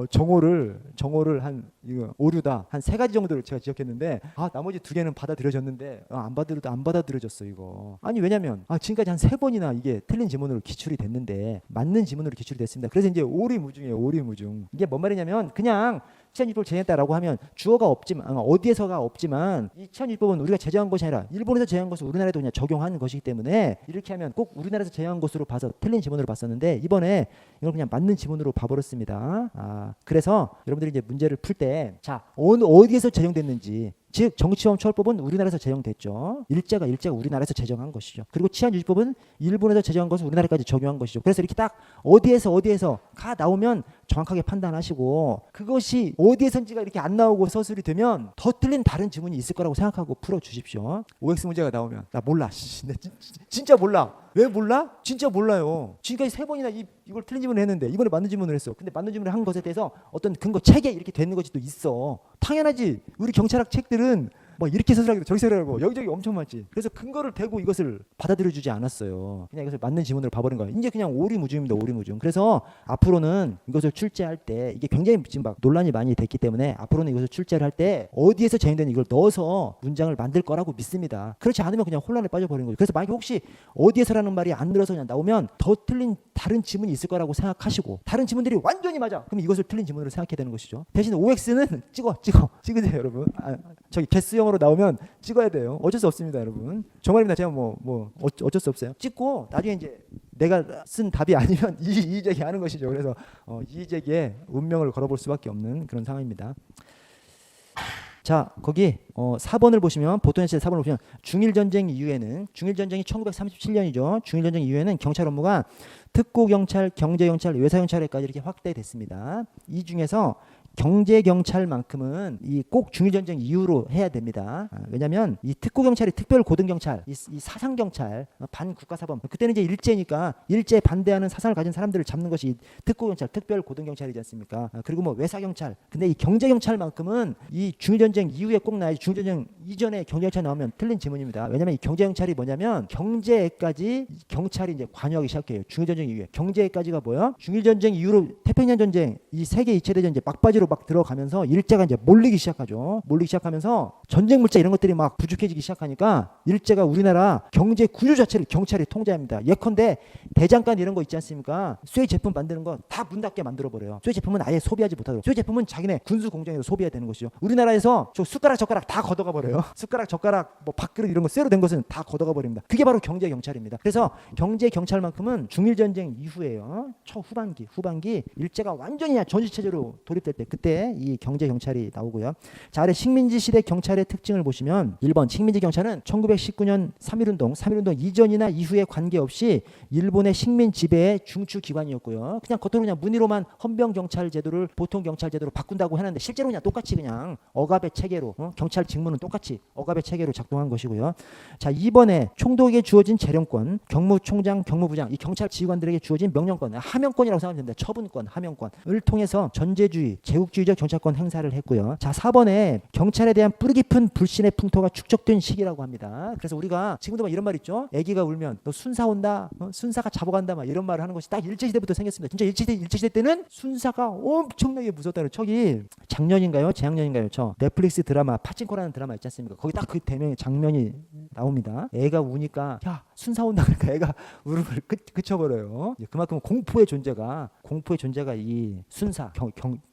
정오를 한 이거 오류다 한 3가지 정도를 제가 지적했는데 나머지 2개는 받아들여졌는데 안 받아들여졌어 이거. 아니 왜냐면 지금까지 한 3번이나 이게 틀린 지문으로 기출이 됐는데 맞는 지문으로 기출이 됐습니다. 그래서 이제 오리무중이에요. 오리무중. 이게 뭔 말이냐면 그냥 치안유지법을 제정했다라고 하면 주어가 없지만 어디에서가 없지만 이 치안유지법은 우리가 제정한 것이 아니라 일본에서 제정한 것을 우리나라에도 그냥 적용하는 것이기 때문에 이렇게 하면 꼭 우리나라에서 제정한 것으로 봐서 틀린 지문으로 봤었는데 이번에 이걸 그냥 맞는 지문으로 봐버렸습니다. 그래서 여러분들이 이제 문제를 풀 때 자 어디에서 제정됐는지, 즉 정치범 처벌법은 우리나라에서 제정됐죠. 일제가 우리나라에서 제정한 것이죠. 그리고 치안유지법은 일본에서 제정한 것을 우리나라까지 적용한 것이죠. 그래서 이렇게 딱 어디에서가 나오면 정확하게 판단하시고 그것이 어디에선지가 이렇게 안 나오고 서술이 되면 더 틀린 다른 지문이 있을 거라고 생각하고 풀어주십시오. OX 문제가 나오면 나 몰라. 진짜 몰라. 왜 몰라? 진짜 몰라요. 지금까지 3번이나 이걸 틀린 지문을 했는데 이번에 맞는 지문을 했어. 근데 맞는 지문을 한 것에 대해서 어떤 근거 체계 이렇게 되는 것이 또 있어. 당연하지. 우리 경찰학 책들은 뭐 이렇게 서술하기도 저기 서술하고 여기저기 엄청 많지. 그래서 근거를 대고 이것을 받아들여주지 않았어요. 그냥 이것을 맞는 지문으로 봐버린 거예요. 이제 그냥 오리무중입니다. 오리무중. 그래서 앞으로는 이것을 출제할 때 이게 굉장히 지금 막 논란이 많이 됐기 때문에 앞으로는 이것을 출제를 할 때 어디에서 제정된 이걸 넣어서 문장을 만들 거라고 믿습니다. 그렇지 않으면 그냥 혼란에 빠져버리는 거죠. 그래서 만약에 혹시 어디에서라는 말이 안 들어서 그냥 나오면 더 틀린 다른 지문이 있을 거라고 생각하시고 다른 지문들이 완전히 맞아. 그럼 이것을 틀린 지문으로 생각해야 되는 것이죠. 대신 OX는 찍으세요 여러분. 저기 개수형으로 나오면 찍어야 돼요. 어쩔 수 없습니다 여러분. 정말입니다. 제가 뭐 어쩔 수 없어요. 찍고 나중에 이제 내가 쓴 답이 아니면 이의제기하는 것이죠. 그래서 이의제기에 운명을 걸어볼 수밖에 없는 그런 상황입니다. 자 거기 4번을 보시면 보통 시대 4번을 보시면 중일전쟁 이후에는 중일전쟁이 1937년이죠. 중일전쟁 이후에는 경찰 업무가 특고경찰, 경제경찰, 외사경찰에까지 이렇게 확대됐습니다. 이 중에서 경제경찰만큼은 이 꼭 중일전쟁 이후로 해야 됩니다. 왜냐하면 이 특고경찰이 특별고등경찰, 이 사상경찰, 반국가사범 그때는 이제 일제니까 일제에 반대하는 사상을 가진 사람들을 잡는 것이 특고경찰, 특별고등경찰이지 않습니까? 그리고 뭐 외사경찰. 근데 이 경제경찰만큼은 이 중일전쟁 이후에 꼭 나야지. 중일전쟁 이전에 경제경찰 나오면 틀린 지문입니다. 왜냐하면 이 경제경찰이 뭐냐면 경제에까지 경찰이 이제 관여하기 시작해요. 중일전쟁 이후에 경제에까지가 뭐야? 중일전쟁 이후로 태평양 전쟁, 이 세계 2차 대전 이제 막바지로 사대로 막 들어가면서 일제가 이제 몰리기 시작하죠. 몰리기 시작하면서 전쟁 물자 이런 것들이 막 부족해지기 시작하니까 일제가 우리나라 경제 구조 자체를 경찰이 통제합니다. 예컨대 대장간 이런 거 있지 않습니까? 쇠 제품 만드는 거 다 문 닫게 만들어 버려요. 쇠 제품은 아예 소비하지 못하도록. 쇠 제품은 자기네 군수 공장에서 소비해야 되는 것이죠. 우리나라에서 저 숟가락 젓가락 다 걷어가 버려요. 숟가락 젓가락 뭐 밥그릇 이런 거 쇠로 된 것은 다 걷어가 버립니다. 그게 바로 경제 경찰입니다. 그래서 경제 경찰만큼은 중일 전쟁 이후에요. 후반기 일제가 완전히 전시 체제로 돌입될 때 그때 이 경제 경찰이 나오고요. 자, 아래 식민지 시대 경찰의 특징을 보시면 1번 식민지 경찰은 1919년 3.1운동 이전이나 이후에 관계없이 일본의 식민 지배의 중추 기관이었고요. 그냥 겉으로 그냥 문의로만 헌병 경찰 제도를 보통 경찰 제도로 바꾼다고 하는데 실제로 그냥 똑같이 그냥 억압의 체계로 경찰 직무는 똑같이 억압의 체계로 작동한 것이고요. 자, 2번에 총독에게 주어진 재령권, 경무총장, 경무부장 이 경찰 지휘관들에게 주어진 명령권, 하명권이라고 생각하면 됩니다. 처분권, 하명권을 통해서 전제주의, 제국주의적 경찰권 행사를 했고요. 자, 4번에 경찰에 대한 뿌리 깊은 불신의 풍토가 축적된 시기라고 합니다. 그래서 우리가 지금도 막 이런 말 있죠. 애기가 울면 너 순사 온다, 순사가 잡아간다, 막 이런 말을 하는 것이 딱 일제시대부터 생겼습니다. 진짜 일제시대 때는 순사가 엄청나게 무섭다는. 저기 작년인가요, 재작년인가요, 저 넷플릭스 드라마 파친코라는 드라마 있지 않습니까? 거기 딱 그 대명의 장면이 나옵니다. 애가 우니까 야 순사 온다 그러니까 애가 울음을 그쳐버려요. 그만큼 공포의 존재가 이 순사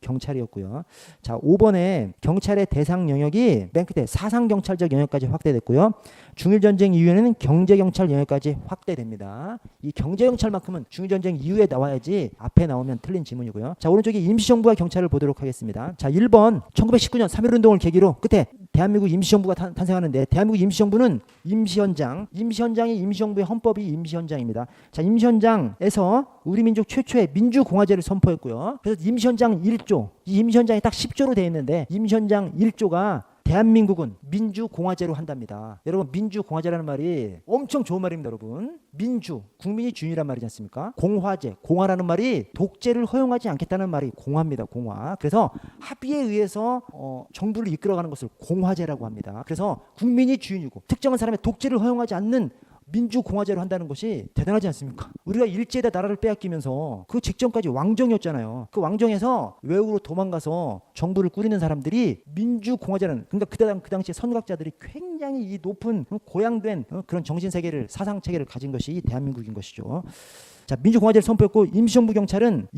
경찰이었고요. 자, 5번에 경찰의 대상 영역이 맨 끝에 사상 경찰적 영역까지 확대됐고요. 중일전쟁 이후에는 경제경찰 영역까지 확대됩니다. 이 경제경찰만큼은 중일전쟁 이후에 나와야지 앞에 나오면 틀린 지문이고요. 자, 오른쪽에 임시정부와 경찰을 보도록 하겠습니다. 자, 1번 1919년 3.1운동을 계기로 끝에 대한민국 임시정부가 탄생하는데 대한민국 임시정부는 임시현장이 임시정부의 헌법이 임시현장입니다. 자, 임시현장에서 우리 민족 최초의 민주공화제를 선포했고요. 그래서 임시현장 1조, 이 임시현장이 딱 10조로 되어 있는데 임시현장 1조가 대한민국은 민주공화제로 한답니다. 여러분 민주공화제라는 말이 엄청 좋은 말입니다. 여러분 민주, 국민이 주인이란 말이지 않습니까? 공화제, 공화라는 말이 독재를 허용하지 않겠다는 말이 공화입니다. 공화. 그래서 합의에 의해서 정부를 이끌어가는 것을 공화제라고 합니다. 그래서 국민이 주인이고 특정한 사람의 독재를 허용하지 않는 민주공화제로 한다는 것이 대단하지 않습니까? 우리가 일제에다 나라를 빼앗기면서 그 직전까지 왕정이었잖아요. 그 왕정에서 외국으로 도망가서 정부를 꾸리는 사람들이 민주공화제라는, 그러니까 그 당시에 선각자들이 굉장히 이 높은 고양된 그런 정신세계를, 사상체계를 가진 것이 대한민국인 것이죠. 자, 민주공화제를 선포했고 임시정부 경찰은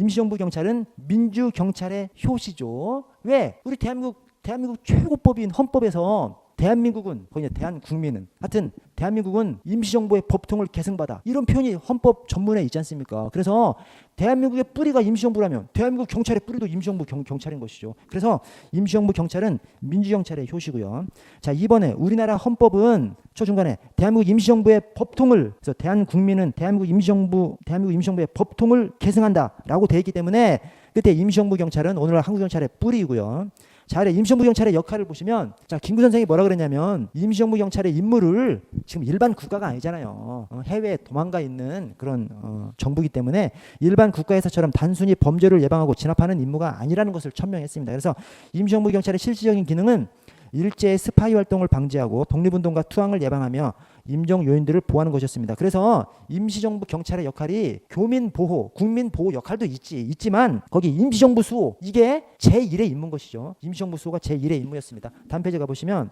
민주경찰의 효시죠. 왜? 우리 대한민국 최고법인 헌법에서 대한민국은 거기 대한국민은 하여튼 대한민국은 임시정부의 법통을 계승받아 이런 표현이 헌법 전문에 있지 않습니까? 그래서 대한민국의 뿌리가 임시정부라면 대한민국 경찰의 뿌리도 임시정부 경찰인 것이죠. 그래서 임시정부 경찰은 민주경찰의 효시고요. 자, 이번에 우리나라 헌법은 초중간에 대한민국 임시정부의 법통을, 그래서 대한국민은 대한민국 임시정부의 법통을 계승한다라고 되어 있기 때문에 그때 임시정부 경찰은 오늘날 한국 경찰의 뿌리이고요. 자, 임시정부 경찰의 역할을 보시면, 자, 김구 선생이 뭐라 그랬냐면 임시정부 경찰의 임무를 지금 일반 국가가 아니잖아요. 해외에 도망가 있는 그런 정부이기 때문에 일반 국가에서처럼 단순히 범죄를 예방하고 진압하는 임무가 아니라는 것을 천명했습니다. 그래서 임시정부 경찰의 실질적인 기능은 일제의 스파이 활동을 방지하고 독립운동과 투항을 예방하며 임정 요인들을 보호하는 것이었습니다. 그래서 임시정부 경찰의 역할이 교민 보호, 국민 보호 역할도 있지만 거기 임시정부 수호, 이게 제1의 임무인 것이죠. 임시정부 수호가 제1의 임무였습니다. 다음 페이지 가보시면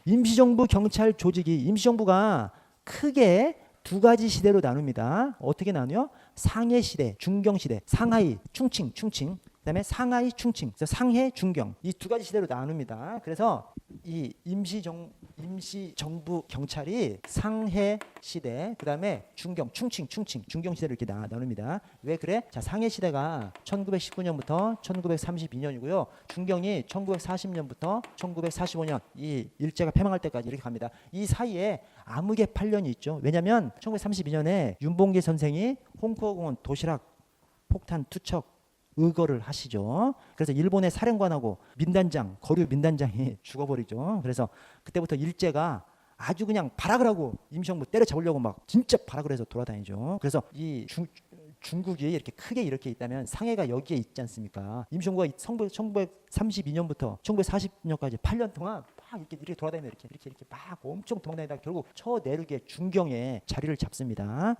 임시정부 경찰 조직이, 임시정부가 크게 두 가지 시대로 나눕니다. 어떻게 나누요? 상해 시대, 중경 시대, 상하이, 충칭. 그다음에 상하이, 충칭, 상해, 중경, 이 두 가지 시대로 나눕니다. 그래서 이 임시정부 경찰이 상해 시대, 그다음에 중경, 충칭, 중경 시대를 이렇게 나눕니다. 왜 그래? 자, 상해 시대가 1919년부터 1932년이고요. 중경이 1940년부터 1945년, 이 일제가 패망할 때까지 이렇게 갑니다. 이 사이에 암흑의 8년이 있죠. 왜냐하면 1932년에 윤봉길 선생이 홍콩공원 도시락 폭탄 투척 의거를 하시죠. 그래서 일본의 사령관하고 거류 민단장이 죽어버리죠. 그래서 그때부터 일제가 아주 그냥 발악을 하고 임시정부 때려잡으려고 막 진짜 발악을 해서 돌아다니죠. 그래서 이 중국이 이렇게 크게 이렇게 있다면 상해가 여기에 있지 않습니까? 임시정부가 1932년부터 1940년까지 8년 동안 막 이렇게 돌아다니면서 이렇게 막 엄청 도망다니다가 결국 저 내륙의 중경에 자리를 잡습니다.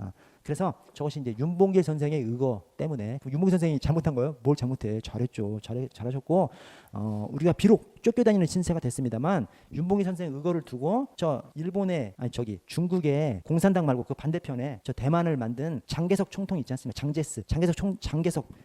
그래서 저것이 이제 윤봉길 선생의 의거 때문에 윤봉길 선생이 잘못한 거예요? 뭘 잘못해? 잘했죠. 잘하셨고 우리가 비록 쫓겨다니는 신세가 됐습니다만 윤봉길 선생의 의거를 두고 저 일본의 아니 저기 중국의 공산당 말고 그 반대편에 저 대만을 만든 장개석 총통 있지 않습니까?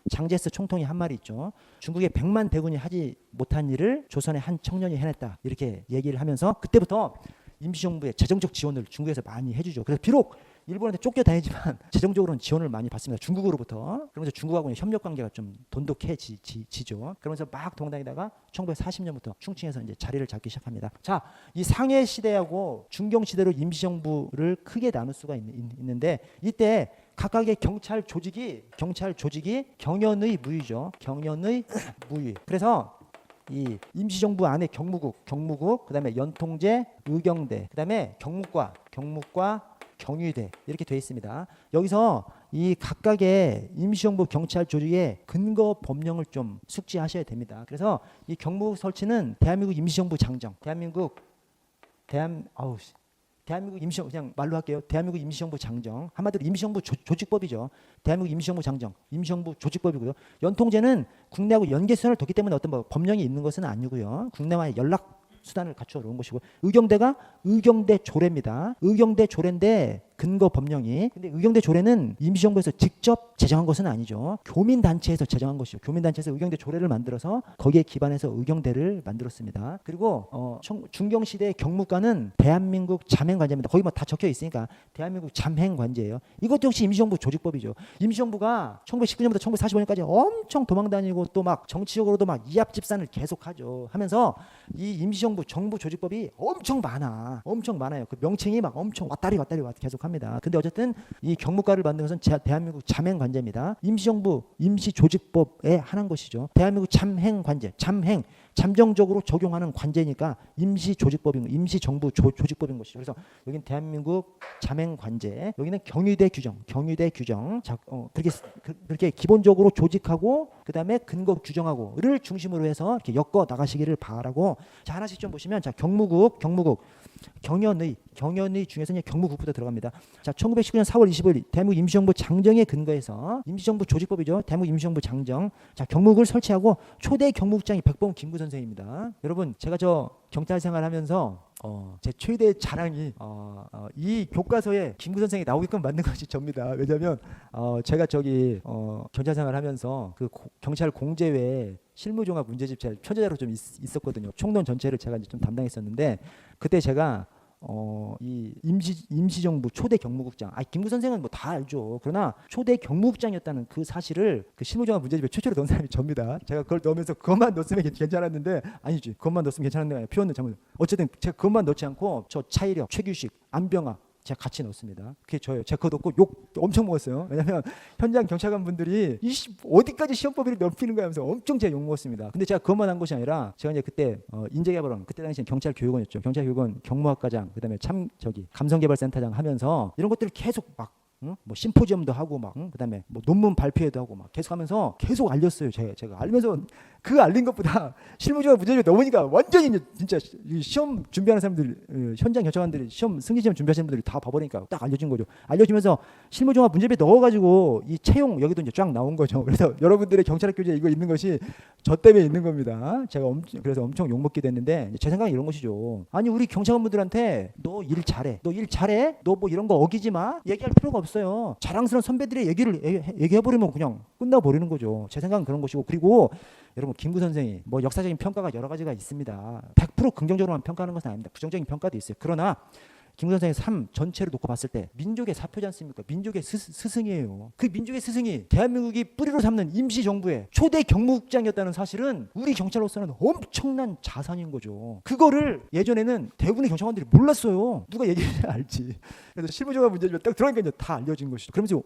장제스 총통이 한 말이 있죠. 중국의 100만 대군이 하지 못한 일을 조선의 한 청년이 해냈다. 이렇게 얘기를 하면서 그때부터 임시정부의 재정적 지원을 중국에서 많이 해주죠. 그래서 비록 일본한테 쫓겨다니지만 재정적으로는 지원을 많이 받습니다. 중국으로부터. 그러면서 중국하고는 협력 관계가 좀 돈독해지죠. 그러면서 막 동다니다가 1940년부터 충칭에서 이제 자리를 잡기 시작합니다. 자, 이 상해 시대하고 중경 시대로 임시정부를 크게 나눌 수가 있는데 이때 각각의 경찰 조직이 경연의 무위죠. 경연의 무위. 그래서 이 임시정부 안에 경무국, 그다음에 연통제, 의경대, 그다음에 경무과, 경위대 이렇게 되어 있습니다. 여기서 이 각각의 임시정부 경찰 조직의 근거 법령을 좀 숙지하셔야 됩니다. 그래서 이 경무국 설치는 대한민국 임시정부 장정, 대한민국 임시정부 그냥 말로 할게요. 대한민국 임시정부 장정 한마디로 임시정부 조직법이죠. 대한민국 임시정부 장정, 임시정부 조직법이고요. 연통제는 국내하고 연계선을 뒀기 때문에 어떤 법령이 있는 것은 아니고요. 국내와의 연락 수단을 갖추어 놓은 것이고 의경대가 의경대 조례입니다. 의경대 조례인데 근거 법령이 근데 의경대 조례는 임시정부에서 직접 제정한 것은 아니죠. 교민단체에서 제정한 것이죠. 교민단체에서 의경대 조례를 만들어서 거기에 기반해서 의경대를 만들었습니다. 그리고 중경시대 경무관은 대한민국 잠행관제입니다. 거기 뭐 다 적혀 있으니까 대한민국 잠행관제예요. 이것도 역시 임시정부 조직법이죠. 임시정부가 1919년부터 1945년까지 엄청 도망다니고 또 막 정치적으로도 막 이합집산을 계속하죠. 하면서 이 임시정부 정부 조직법이 엄청 많아요. 그 명칭이 막 엄청 왔다리 계속합니다. 근데 어쨌든 이 경무과를 만든 것은 대한민국 잠행관제입니다. 임시정부 임시조직법에 한한 것이죠. 대한민국 잠행관제, 잠정적으로 적용하는 관제니까 임시정부 조직법인 것이죠. 그래서 여기는 대한민국 잠행관제, 여기는 경위대 규정. 자, 그렇게 기본적으로 조직하고 그다음에 근거 규정하고를 중심으로 해서 이렇게 엮어 나가시기를 바라고. 자, 하나씩 좀 보시면 자, 경무국 경연의 중에서 이제 경무국부터 들어갑니다. 자, 1919년 4월 25일 대한민국 임시정부 장정에 근거해서 임시정부 조직법이죠. 대한민국 임시정부 장정. 자, 경무국을 설치하고 초대 경무국장이 백범 김구 선생입니다. 여러분, 제가 저 경찰 생활하면서 제 최대 자랑이 이 교과서에 김구 선생이 나오게끔 만든 것이 접니다. 왜냐하면 제가 저기 경찰 생활하면서 그 경찰 공제외에 실무종합 문제집 제가 표제자로 좀 있었거든요. 총론 전체를 제가 이제 좀 담당했었는데 그때 제가 이 임시정부 초대 경무국장, 김구 선생은 뭐 다 알죠. 그러나 초대 경무국장이었다는 그 사실을 그 실무종합 문제집에 최초로 넣은 사람이 접니다. 제가 그걸 넣으면서 그것만 넣었으면 괜찮았는데 아니지. 그것만 넣었으면 괜찮았는데 표현은 잘못. 어쨌든 제가 그것만 넣지 않고 저 차이력, 최규식, 안병아 제가 같이 넣었습니다. 그게 저예요. 제가 그거 넣고 욕 엄청 먹었어요. 왜냐하면 현장 경찰관 분들이 어디까지 시험법을 넓히는 거야 하면서 엄청 제가 욕 먹었습니다. 근데 제가 그것만 한 것이 아니라 제가 이제 그때 인재개발원, 그때 당시엔 경찰교육원이었죠. 경찰교육원 경무학과장, 그다음에 감성개발센터장 하면서 이런 것들을 계속 막 뭐 심포지엄도 하고 막 그다음에 뭐 논문 발표회도 하고 막 계속하면서 계속 알렸어요. 제가 알면서 그 알린 것보다 실무적으로 문제집이 넘으니까 완전히 이제 진짜 시험 준비하는 사람들, 현장 경찰관들이 승진 시험 준비하시는 분들이 다 봐버리니까 딱 알려진 거죠. 알려지면서 실무종합 문제집에 넣어가지고 이 채용 여기도 이제 쫙 나온 거죠. 그래서 여러분들의 경찰학 교재 이거 있는 것이 저 때문에 있는 겁니다. 제가 그래서 엄청 욕 먹게 됐는데 제 생각은 이런 것이죠. 아니 우리 경찰관분들한테 너 일 잘해, 너 뭐 이런 거 어기지 마 얘기할 필요가 없어요. 자랑스러운 선배들의 얘기를 얘기해버리면 그냥 끝나버리는 거죠. 제 생각은 그런 것이고. 그리고 여러분 김구 선생이 뭐 역사적인 평가가 여러 가지가 있습니다. 100% 긍정적으로만 평가하는 것은 아닙니다. 부정적인 평가도 있어요. 그러나 김구 선생의 삶 전체를 놓고 봤을 때 민족의 사표지 않습니까? 민족의 스승이에요. 그 민족의 스승이 대한민국이 뿌리로 삼는 임시정부의 초대 경무국장이었다는 사실은 우리 경찰로서는 엄청난 자산인 거죠. 그거를 예전에는 대부분의 경찰관들이 몰랐어요. 누가 얘기해야 알지. 그래서 실무적인 문제를 딱 들어가니까 이제 다 알려진 것이죠. 그러면서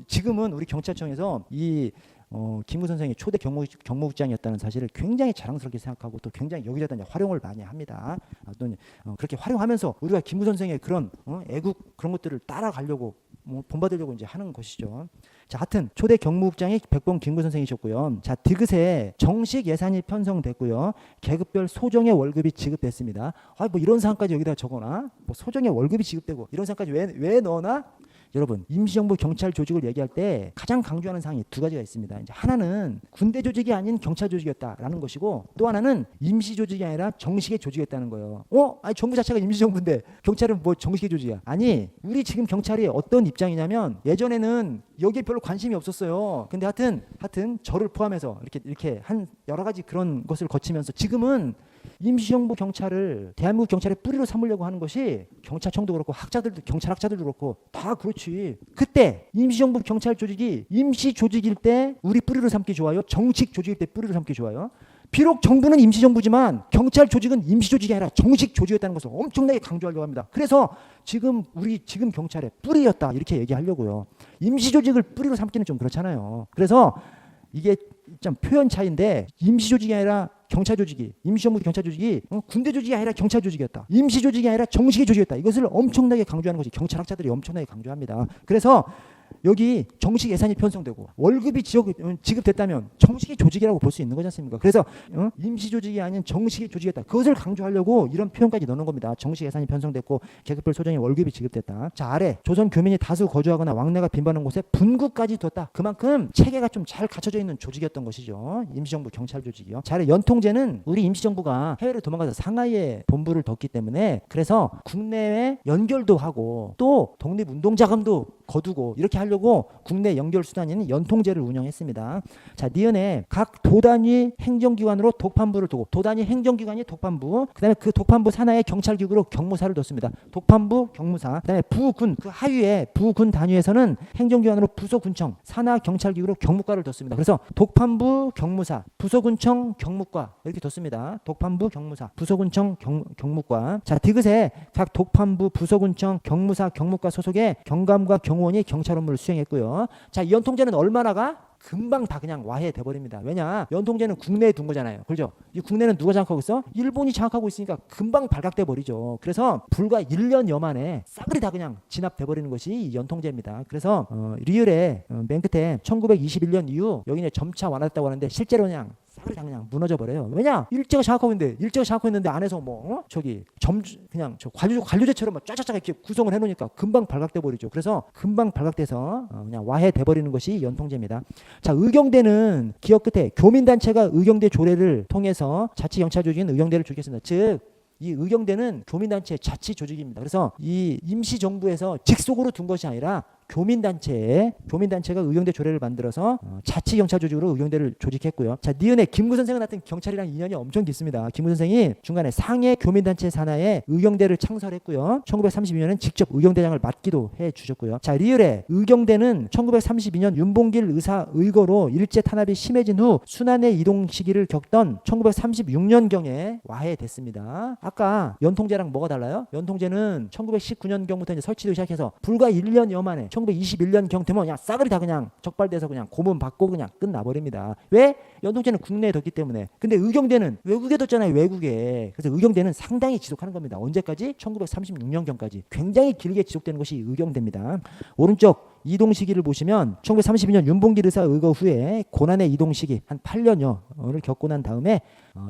지금은 우리 경찰청에서 이 김구 선생이 초대 경무국장이었다는 사실을 굉장히 자랑스럽게 생각하고 또 굉장히 여기저기다 활용을 많이 합니다. 또 그렇게 활용하면서 우리가 김구 선생의 그런 애국 그런 것들을 따라가려고 본받으려고 이제 하는 것이죠. 자, 하여튼 초대 경무국장이 백범 김구 선생이셨고요. 자, 디귿에 정식 예산이 편성됐고요. 계급별 소정의 월급이 지급됐습니다. 뭐 이런 사항까지 여기다 적어놔? 뭐 소정의 월급이 지급되고 이런 사항까지 왜 넣어놔? 여러분 임시정부 경찰 조직을 얘기할 때 가장 강조하는 사항이 두 가지가 있습니다. 이제 하나는 군대 조직이 아닌 경찰 조직이었다라는 것이고 또 하나는 임시 조직이 아니라 정식의 조직이었다는 거예요. 아니 정부 자체가 임시정부인데 경찰은 뭐 정식의 조직이야? 아니 우리 지금 경찰이 어떤 입장이냐면 예전에는 여기에 별로 관심이 없었어요. 근데 하여튼 저를 포함해서 이렇게 한 여러 가지 그런 것을 거치면서 지금은 임시정부 경찰을 대한민국 경찰의 뿌리로 삼으려고 하는 것이 경찰청도 그렇고 학자들도 경찰학자들도 그렇고 다 그렇지. 그때 임시정부 경찰 조직이 임시 조직일 때 우리 뿌리로 삼기 좋아요? 정식 조직일 때 뿌리로 삼기 좋아요? 비록 정부는 임시정부지만 경찰 조직은 임시 조직이 아니라 정식 조직이었다는 것을 엄청나게 강조하려고 합니다. 그래서 지금 경찰의 뿌리였다 이렇게 얘기하려고요. 임시 조직을 뿌리로 삼기는 좀 그렇잖아요. 그래서 이게 좀 표현 차이인데 임시 조직이 아니라 경찰 조직이 임시정부 경찰 조직이 군대 조직이 아니라 경찰 조직이었다. 임시 조직이 아니라 정식의 조직이었다. 이것을 엄청나게 강조하는 것이 경찰학자들이 엄청나게 강조합니다. 그래서 여기 정식 예산이 편성되고 월급이 지급됐다면 정식의 조직이라고 볼 수 있는 거지 않습니까? 그래서 임시 조직이 아닌 정식의 조직이었다. 그것을 강조하려고 이런 표현까지 넣는 겁니다. 정식 예산이 편성됐고 계급별 소정의 월급이 지급됐다. 자 아래 조선 교민이 다수 거주하거나 왕래가 빈번한 곳에 분구까지 뒀다. 그만큼 체계가 좀 잘 갖춰져 있는 조직이었던 것이죠. 임시정부 경찰 조직이요. 자 아래 연통제는 우리 임시정부가 해외를 도망가서 상하이에 본부를 뒀기 때문에 그래서 국내에 연결도 하고 또 독립운동자금도 거두고 이렇게 하려고 국내 연결 수단인 연통제를 운영했습니다. 자, 니은에 각 도단위 행정기관으로 독판부를 두고 도단위 행정기관이 독판부, 그다음에 그 독판부 산하에 경찰기구로 경무사를 뒀습니다. 독판부, 경무사. 그다음에 부군 그 하위에 부군 단위에서는 행정기관으로 부서군청, 산하 경찰기구로 경무과를 뒀습니다. 그래서 독판부, 경무사, 부서군청, 경무과 이렇게 뒀습니다. 독판부, 경무사, 부서군청, 경무과. 자, 디귿에 각 독판부, 부서군청, 경무사, 경무과 소속의 경감과 경호원이 경찰 업무를 수행했고요. 자, 이 연통제는 얼마나가? 금방 다 그냥 와해돼 버립니다. 왜냐? 연통제는 국내에 둔 거잖아요. 그렇죠? 이 국내는 누가 장악하고 있어? 일본이 장악하고 있으니까 금방 발각돼 버리죠. 그래서 불과 1년여 만에 싸그리 다 그냥 진압돼 버리는 것이 이 연통제입니다. 그래서 리을에 맨 끝에 1921년 이후 여기는 점차 완화됐다고 하는데 실제로 그냥 싸그리 다 그냥 무너져 버려요. 왜냐? 일제가 장악하고 있는데 안에서 그냥 저 관료제처럼 막 쫙쫙쫙 이렇게 구성을 해놓으니까 금방 발각돼 버리죠. 그래서 금방 발각돼서 그냥 와해돼 버리는 것이 연통제입니다. 자, 의경대는 기억 끝에 교민단체가 의경대 조례를 통해서 자치경찰조직인 의경대를 조직했습니다. 즉 이 의경대는 교민단체 자치 조직입니다. 그래서 이 임시정부에서 직속으로 둔 것이 아니라 교민단체가 의경대 조례를 만들어서 자치경찰조직으로 의경대를 조직했고요. 자, 니은에 김구 선생은 하여튼 경찰이랑 인연이 엄청 깊습니다. 김구 선생이 중간에 상해 교민단체 산하에 의경대를 창설했고요. 1932년엔 직접 의경대장을 맡기도 해주셨고요. 자, 리을에 의경대는 1932년 윤봉길 의사 의거로 일제 탄압이 심해진 후 순환의 이동 시기를 겪던 1936년경에 와해됐습니다. 아까 연통제랑 뭐가 달라요? 연통제는 1919년경부터 이제 설치되기 시작해서 불과 1년여 만에 1921년경 되면 그냥 싸그리 다 그냥 적발돼서 그냥 고문 받고 그냥 끝나버립니다. 왜? 연통제는 국내에 뒀기 때문에. 근데 의경대는 외국에 뒀잖아요. 외국에. 그래서 의경대는 상당히 지속하는 겁니다. 언제까지? 1936년경까지. 굉장히 길게 지속되는 것이 의경대입니다. 오른쪽 이동 시기를 보시면 1932년 윤봉길 의사 의거 후에 고난의 이동 시기 한 8년여를 겪고 난 다음에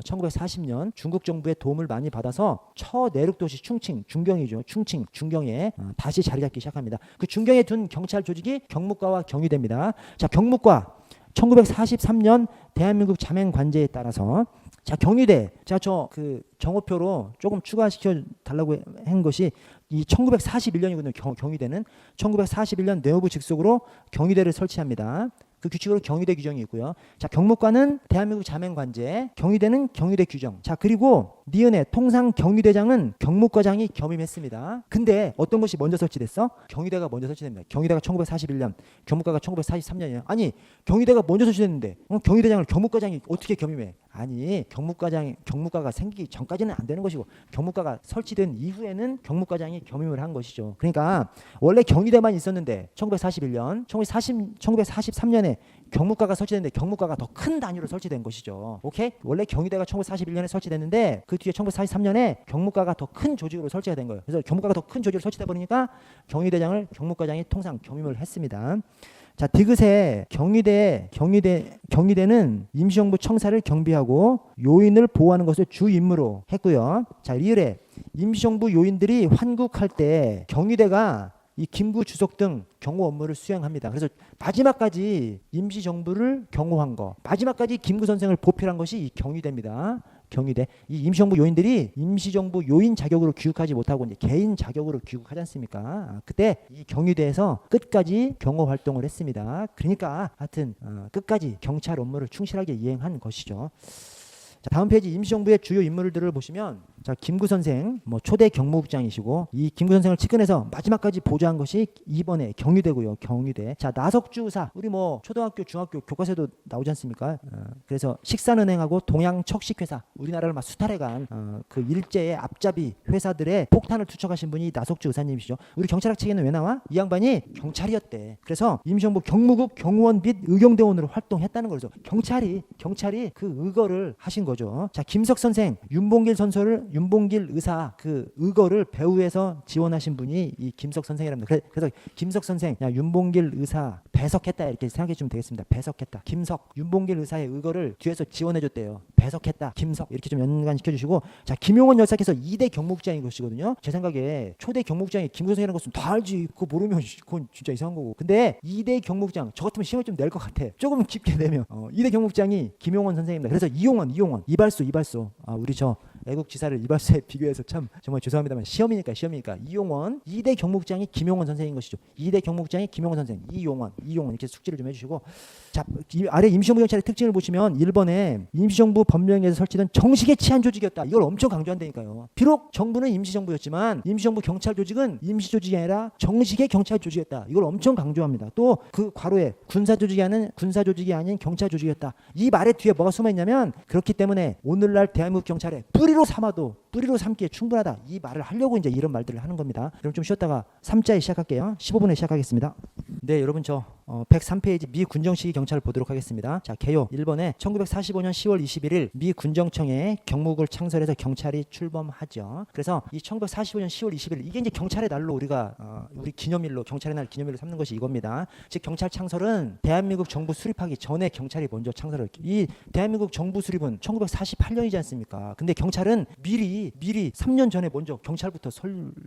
1940년 중국 정부의 도움을 많이 받아서 처내륙 도시 충칭, 중경이죠. 충칭, 중경에 다시 자리 잡기 시작합니다. 그 중경에 둔 경찰 조직이 경무과와 경위대입니다. 자, 경무과 1943년 대한민국 자맹 관제에 따라서 자, 경위대. 자, 저 그 정오표로 조금 추가시켜 달라고 한 것이 이 1941년이거든요. 경위대는 1941년 내무부 직속으로 경위대를 설치합니다. 그 규칙으로 경위대 규정이 있고요. 자, 경무과는 대한민국 자맹관제, 경위대는 경위대 규정. 자, 그리고 니은의 통상 경위대장은 경무과장이 겸임했습니다. 근데 어떤 것이 먼저 설치됐어? 경위대가 먼저 설치됩니다. 경위대가 1941년, 경무과가 1943년이에요. 아니, 경위대가 먼저 설치됐는데 경위대장을 경무과장이 어떻게 겸임해? 아니, 경무과가 생기기 전까지는 안 되는 것이고 경무과가 설치된 이후에는 경무과장이 겸임을 한 것이죠. 그러니까 원래 경위대만 있었는데 1941년, 1943년에 경무과가 설치됐는데 경무과가 더 큰 단위로 설치된 것이죠. 오케이? 원래 경위대가 1941년에 설치됐는데 그 뒤에 1943년에 경무과가 더 큰 조직으로 설치가 된 거예요. 그래서 경무과가 더 큰 조직으로 설치돼 버리니까 경위대장을 경무과장이 통상 겸임을 했습니다. 자, 디귿에 경위대는 임시정부 청사를 경비하고 요인을 보호하는 것을 주 임무로 했고요. 자, 리을에 임시정부 요인들이 환국할 때 경위대가 이 김구 주석 등 경호 업무를 수행합니다. 그래서 마지막까지 임시정부를 경호한 거, 마지막까지 김구 선생을 보필한 것이 이 경위대입니다. 경위대. 이 임시정부 요인들이 임시정부 요인 자격으로 귀국하지 못하고 이제 개인 자격으로 귀국하지 않습니까? 그때 이 경위대에서 끝까지 경호 활동을 했습니다. 그러니까 하여튼 끝까지 경찰 업무를 충실하게 이행한 것이죠. 자, 다음 페이지 임시정부의 주요 인물들을 보시면 자, 김구 선생 초대 경무국장이시고 이 김구 선생을 측근해서 마지막까지 보좌한 것이 이번에 경위대고요. 경위대. 자, 나석주 의사 우리 초등학교 중학교 교과서에도 나오지 않습니까? 그래서 식산은행하고 동양척식회사 우리나라를 막 수탈해간 그 일제의 앞잡이 회사들의 폭탄을 투척하신 분이 나석주 의사님이시죠. 우리 경찰학 책에는 왜 나와? 이 양반이 경찰이었대. 그래서 임시정부 경무국 경호원 및 의경대원으로 활동했다는 거죠. 경찰이 그 의거를 하신 거죠. 자, 김석 선생 윤봉길 의사 그 의거를 배후에서 지원하신 분이 이 김석 선생이랍니다. 그래서 김석 선생, 윤봉길 의사 배석했다 이렇게 생각해 주면 되겠습니다. 배석했다. 김석, 윤봉길 의사의 의거를 뒤에서 지원해줬대요. 배석했다. 김석 이렇게 좀 연관시켜 주시고 자, 김용원 열사께서 2대 경무국장인 것이거든요. 제 생각에 초대 경무국장이 김구 선생이라는 것은 다 알지. 그거 모르면 그건 진짜 이상한 거고. 근데 2대 경무국장 저 같으면 시험을 좀 낼 것 같아. 조금 깊게 내면 2대 경무국장이 김용원 선생입니다. 그래서 이용원 이발소 우리 저 애국지사를 이발소에 비교해서 참 정말 죄송합니다만 시험이니까 이용원 2대 경무국장이 김용원 선생인 것이죠. 2대 경무국장이 김용원 선생 이용원 이렇게 숙지를 좀 해주시고 자, 아래 임시정부 경찰의 특징을 보시면 1번에 임시정부 법령에서 설치된 정식의 치안 조직이었다. 이걸 엄청 강조한다니까요. 비록 정부는 임시정부였지만 임시정부 경찰 조직은 임시조직이 아니라 정식의 경찰 조직이었다. 이걸 엄청 강조합니다. 또 그 괄호에 군사 조직이 아닌 경찰 조직이었다. 이 말의 뒤에 뭐가 숨어있냐면 그렇기 때문에 오늘날 대한민국 경찰에 뿌리로 삼기에 충분하다. 이 말을 하려고 이제 이런 말들을 하는 겁니다. 그럼 좀 쉬었다가 3자에 시작할게요. 15분에 시작하겠습니다. 네, 여러분 저 103페이지 미 군정시기 경찰을 보도록 하겠습니다. 자, 개요 1번에 1945년 10월 21일 미 군정청에 경무국을 창설해서 경찰이 출범하죠. 그래서 이 1945년 10월 21일 이게 이제 경찰의 날로 우리가 우리 기념일로 경찰의 날 기념일로 삼는 것이 이겁니다. 즉 경찰 창설은 대한민국 정부 수립하기 전에 경찰이 먼저 창설을 이 대한민국 정부 수립은 1948년이지 않습니까? 근데 경찰은 미리 3년 전에 먼저 경찰부터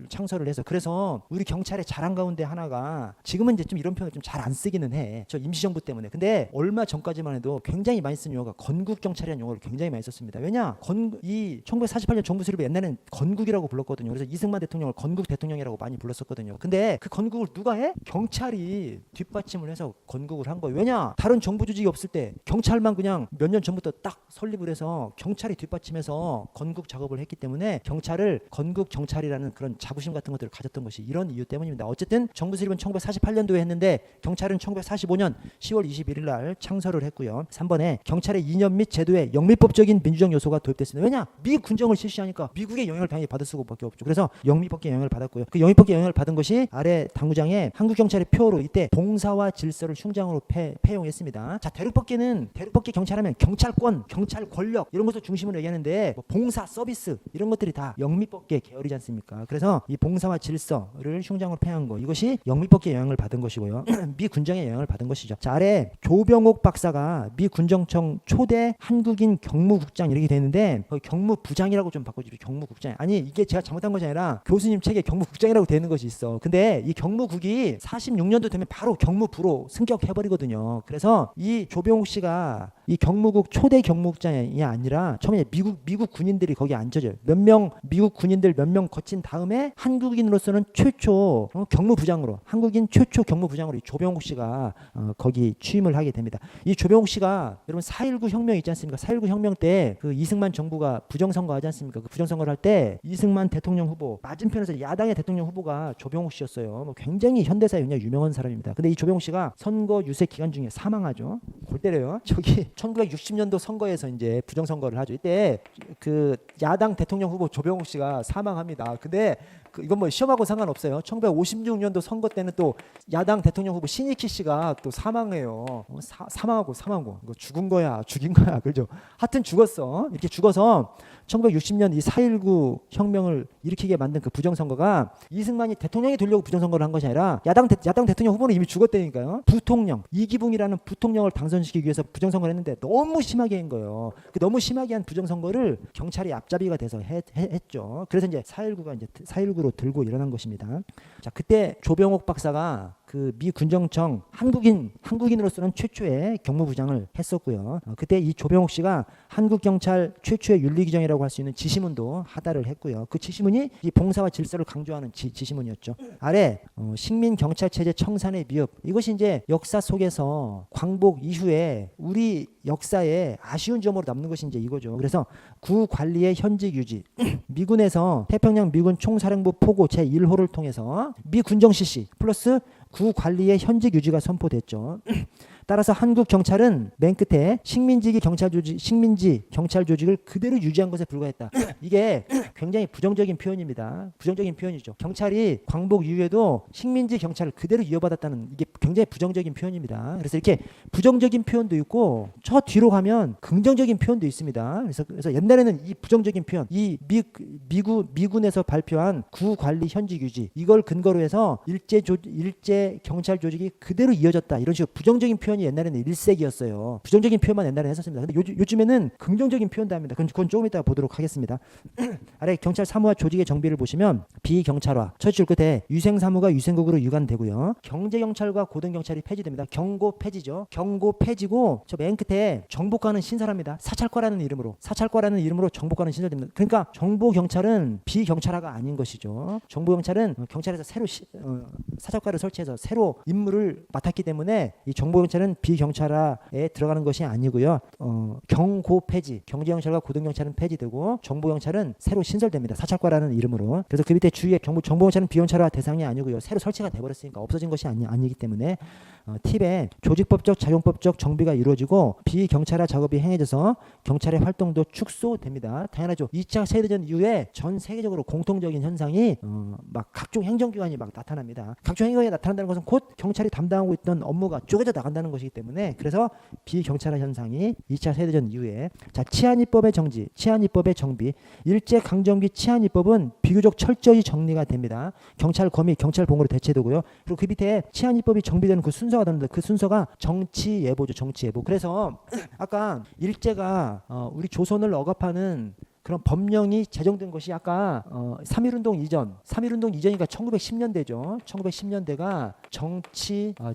창설을 해서 그래서 우리 경찰의 자랑 가운데 하나가 지금은 이제 좀 이런 표현을 좀 잘 안 쓰기는 해. 저 임시정부 때문에. 근데 얼마 전까지만 해도 굉장히 많이 쓴 용어가 건국경찰이라는 용어를 굉장히 많이 썼습니다. 왜냐? 이 1948년 정부 수립을 옛날에는 건국이라고 불렀거든요. 그래서 이승만 대통령을 건국 대통령이라고 많이 불렀었거든요. 근데 그 건국을 누가 해? 경찰이 뒷받침을 해서 건국을 한 거예요. 왜냐? 다른 정부 조직이 없을 때 경찰만 그냥 몇 년 전부터 딱 설립을 해서 경찰이 뒷받침해서 건국 작업을 했기 때문에 경찰을 건국 경찰이라는 그런 자부심 같은 것들을 가졌던 것이 이런 이유 때문입니다. 어쨌든 정부 수립은 1948년도에 했는데 경찰은 1945년 10월 21일 날 창설을 했고요. 3번에 경찰의 이념 및 제도에 영미법적인 민주적 요소가 도입됐습니다. 왜냐? 미 군정을 실시하니까 미국의 영향을 당연히 받을 수밖에 없죠. 그래서 영미법계 영향을 받았고요. 그 영미법계 영향을 받은 것이 아래 당구장에 한국 경찰의 표어로 이때 봉사와 질서를 흉장으로 폐용했습니다. 자, 대륙법계 경찰하면 경찰권, 경찰 권력 이런 것을 중심으로 얘기하는데 봉사, 서비스 이런 것들이 다 영미법계 계열이지 않습니까? 그래서 이 봉사와 질서를 흉장으로 폐한 거 이것이 영미법계 영향을 받은 것이고요. 미 군정의 영향을 받은 것이죠. 자, 아래 조병옥 박사가 미 군정청 초대 한국인 경무국장 이렇게 되는데 경무부장이라고 좀 바꿔주세요. 경무국장. 아니 이게 제가 잘못한 것이 아니라 교수님 책에 경무국장이라고 되는 것이 있어. 근데 이 경무국이 46년도 되면 바로 경무부로 승격해버리거든요. 그래서 이 조병옥 씨가 이 경무국 초대 경무국장이 아니라 처음에 미국 군인들이 거기 앉혀져요. 몇 명 미국 군인들 몇 명 거친 다음에 한국인으로서는 최초 경무부장으로 한국인 최초 경무부장으로 이 조병옥 씨가 거기 취임을 하게 됩니다. 이 조병옥 씨가 여러분 4.19 혁명 있지 않습니까? 4.19 혁명 때 그 이승만 정부가 부정선거 하지 않습니까? 그 부정선거를 할 때 이승만 대통령 후보 맞은편에서 야당의 대통령 후보가 조병옥 씨였어요. 굉장히 현대사에 굉장히 유명한 사람입니다. 근데 이 조병옥 씨가 선거 유세 기간 중에 사망하죠. 골 때려요. 저기 1960년도 선거에서 이제 부정선거를 하죠. 이때 그 야당 대통령 후보 조병옥 씨가 사망합니다. 근데 이건 뭐 시험하고 상관없어요. 1956년도 선거 때는 또 야당 대통령 후보 신익희 씨가 또 사망해요. 사망하고 이거 죽은 거야, 죽인 거야, 그죠? 하여튼 죽었어. 이렇게 죽어서 1960년 이 4.19 혁명을 일으키게 만든 그 부정선거가 이승만이 대통령이 되려고 부정선거를 한 것이 아니라 야당 대통령 후보는 이미 죽었다니까요. 부통령 이기붕이라는 부통령을 당선시키기 위해서 부정선거를 했는데 너무 심하게 한 거예요. 그 너무 심하게 한 부정선거를 경찰이 앞잡이가 돼서 했죠. 그래서 이제 4.19가 이제 4.19로 들고 일어난 것입니다. 자, 그때 조병옥 박사가 그 미 군정청 한국인으로서는 최초의 경무부장을 했었고요. 그때 이 조병옥 씨가 한국 경찰 최초의 윤리 규정이라고 할 수 있는 지시문도 하달을 했고요. 그 지시문이 이 봉사와 질서를 강조하는 지시문이었죠. 아래 식민 경찰 체제 청산의 미흡, 이것이 이제 역사 속에서 광복 이후에 우리 역사에 아쉬운 점으로 남는 것이 이제 이거죠. 그래서 구 관리의 현직 유지, 미군에서 태평양 미군 총사령부 포고 제1호를 통해서 미 군정 실시 플러스 구 관리의 현직 유지가 선포됐죠. 따라서 한국 경찰은 맨 끝에 식민지 경찰 조직을 그대로 유지한 것에 불과했다. 이게 굉장히 부정적인 표현입니다. 부정적인 표현이죠. 경찰이 광복 이후에도 식민지 경찰을 그대로 이어받았다는, 이게 굉장히 부정적인 표현입니다. 그래서 이렇게 부정적인 표현도 있고 저 뒤로 가면 긍정적인 표현도 있습니다. 그래서 옛날에는 이 부정적인 표현, 이 미군에서 발표한 구 관리 현직 유지, 이걸 근거로 해서 일제 경찰 조직이 그대로 이어졌다, 이런 식으로 부정적인 표현이 옛날에는 일색이었어요. 부정적인 표현만 옛날에 했었습니다. 근데 요즘에는 긍정적인 표현도 합니다. 그건 조금 이따 보도록 하겠습니다. 아래 경찰 사무와 조직의 정비를 보시면 비경찰화, 첫 줄 끝에 위생사무가 위생국으로 유관되고요. 경제경찰과 고등경찰이 폐지됩니다. 경고 폐지죠. 경고 폐지고 저 맨 끝에 정보과는 신설합니다. 사찰과라는 이름으로 정보과는 신설됩니다. 그러니까 정보경찰은 비경찰화가 아닌 것이죠. 정보경찰은 경찰에서 새로 사찰과를 설치해서 새로 임무를 맡았기 때문에 이 정보경찰은 비경찰화에 들어가는 것이 아니고요. 경고 폐지, 경제경찰과 고등경찰은 폐지되고 정보경찰은 새로 신설됩니다. 사찰과라는 이름으로. 그래서 그 밑에 주위에 정보경찰은 비경찰화 대상이 아니고요. 새로 설치가 돼버렸으니까 없어진 것이 아니기 때문에 팁에 조직법적 작용법적 정비가 이루어지고 비경찰화 작업이 행해져서 경찰의 활동도 축소됩니다. 당연하죠. 2차 세계대전 이후에 전 세계적으로 공통적인 현상이 막 각종 행정기관이 막 나타납니다. 각종 행정기관이 나타난다는 것은 곧 경찰이 담당하고 있던 업무가 쪼개져 나간다는 것이기 때문에, 그래서 비경찰화 현상이 2차 세계대전 이후에. 자, 치안입법의 정비. 일제강점기 치안입법은 비교적 철저히 정리가 됩니다. 경찰 검이 경찰봉으로 대체되고요. 그리고 그 밑에 치안입법이 정비되는 그 순서가 다릅니다. 그 순서가 정치예보죠. 정치예보. 그래서 아까 일제가 우리 조선을 억압하는 그런 법령이 제정된 것이 아까 3.1운동 이전이니까 1910년대죠. 1910년대가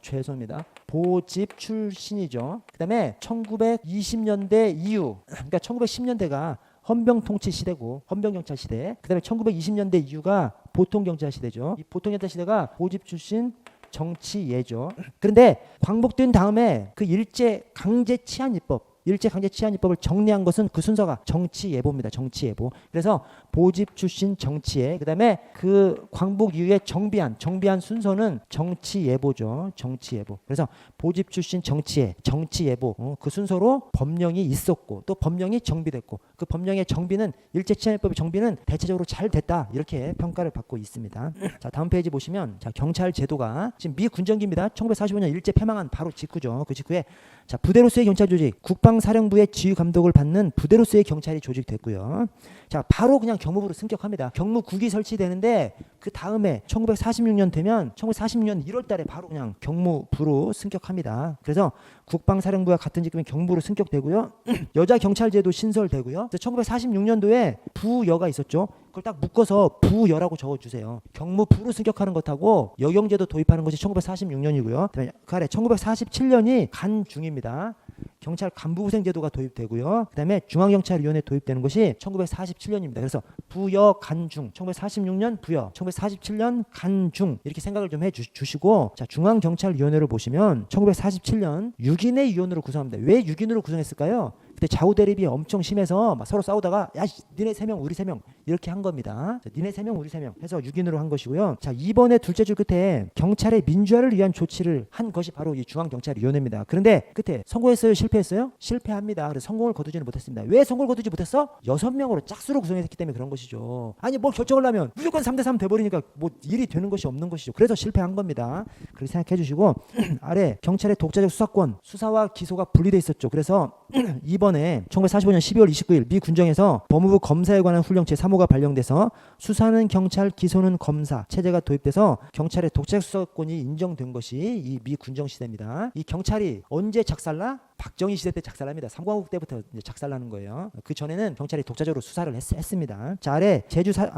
죄송합니다. 보집 출신이죠. 그 다음에 1920년대 이후, 그러니까 1910년대가 헌병통치 시대고 헌병경찰 시대, 그 다음에 1920년대 이후가 보통경찰 시대죠. 이 보통경찰 시대가 보집 출신 정치예죠. 그런데 광복된 다음에 그 일제 강제 치안입법을 정리한 것은 그 순서가 정치예보입니다. 정치예보. 그래서 보집 출신 정치예, 그 다음에 그 광복 이후에 정비한 순서는 정치예보죠. 정치예보. 그래서 보집 출신 정치예, 정치예보, 그 순서로 법령이 있었고 또 법령이 정비됐고, 그 법령의 정비는 일제 치안입법의 정비는 대체적으로 잘 됐다, 이렇게 평가를 받고 있습니다. 자, 다음 페이지 보시면, 자, 경찰 제도가 지금 미 군정기입니다. 1945년 일제 패망한 바로 직후죠. 그 직후에 자, 부대로서의 경찰 조직, 국방사령부의 지휘 감독을 받는 부대로서의 경찰이 조직됐고요. 자, 바로 그냥 경무부로 승격합니다. 경무국이 설치되는데 그 다음에 1946년 되면 1946년 1월 달에 바로 그냥 경무부로 승격합니다. 그래서 국방사령부와 같은 직급인 경무부로 승격되고요. 여자 경찰제도 신설되고요. 1946년도에 부여가 있었죠. 그걸 딱 묶어서 부여라고 적어주세요. 경무부로 승격하는 것하고 여경제도 도입하는 것이 1946년이고요. 그 아래 1947년이 간중입니다. 경찰 간부후생 제도가 도입되고요. 그 다음에 중앙경찰위원회 도입되는 것이 1947년입니다. 그래서 부여 간중, 1946년 부여, 1947년 간중, 이렇게 생각을 좀 해주시고, 자, 중앙경찰위원회를 보시면 1947년 6인의 위원으로 구성합니다. 왜 6인으로 구성했을까요? 그때 좌우 대립이 엄청 심해서 막 서로 싸우다가 야, 니네 3명 우리 3명 이렇게 한 겁니다. 자, 니네 3명 우리 3명 해서 6인으로 한 것이고요. 자, 이번에 둘째 줄 끝에 경찰의 민주화를 위한 조치를 한 것이 바로 이 중앙경찰위원회입니다. 그런데 끝에 성공했어요? 실패했어요? 실패합니다. 그래서 성공을 거두지는 못했습니다. 왜 성공을 거두지 못했어? 6명으로 짝수로 구성했기 때문에 그런 것이죠. 아니 뭘 결정을 하면 무조건 3대3 돼버리니까 뭐 일이 되는 것이 없는 것이죠. 그래서 실패한 겁니다. 그렇게 생각해 주시고, 아래 경찰의 독자적 수사권, 수사와 기소가 분리돼 있었죠. 그래서 이번에 1945년 12월 29일 미 군정에서 법무부 검사에 관한 훈령 제3호가 발령돼서 수사는 경찰, 기소는 검사 체제가 도입돼서 경찰의 독자적 수사권이 인정된 것이 이 미 군정 시대입니다. 이 경찰이 언제 작살나? 박정희 시대 때 작살납니다. 삼공화국 때부터 이제 작살나는 거예요. 그 전에는 경찰이 독자적으로 수사를 했습니다. 자, 아래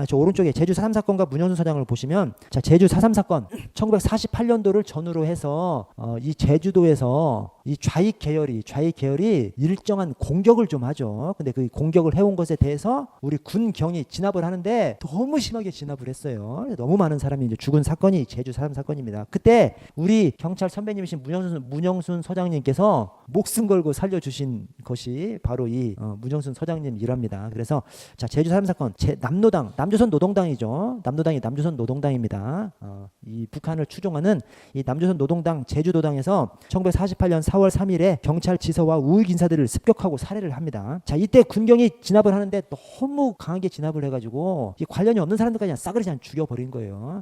저 오른쪽에 제주 4.3 사건과 문영순 서장을 보시면, 자, 제주 4.3 사건 1948년도를 전후로 해서 이 제주도에서 이 좌익 계열이 일정한 공격을 좀 하죠. 근데 그 공격을 해온 것에 대해서 우리 군경이 진압을 하는데 너무 심하게 진압을 했어요. 너무 많은 사람이 이제 죽은 사건이 제주 4.3 사건입니다. 그때 우리 경찰 선배님이신 문영순 서장님께서 목숨 걸고 살려주신 것이 바로 이 문영순 서장님 일화입니다. 그래서 자, 제주 4.3 사건, 남조선 노동당이죠. 남조선 노동당입니다. 이 북한을 추종하는 이 남조선 노동당 제주도당에서 1948년 4월 3일에 경찰 지서와 우익 인사들을 습격하고 살해를 합니다. 자, 이때 군경이 진압을 하는데 너무 강하게 진압을 해가지고 이 관련이 없는 사람들까지 그냥 싸그리 그냥 죽여버린 거예요.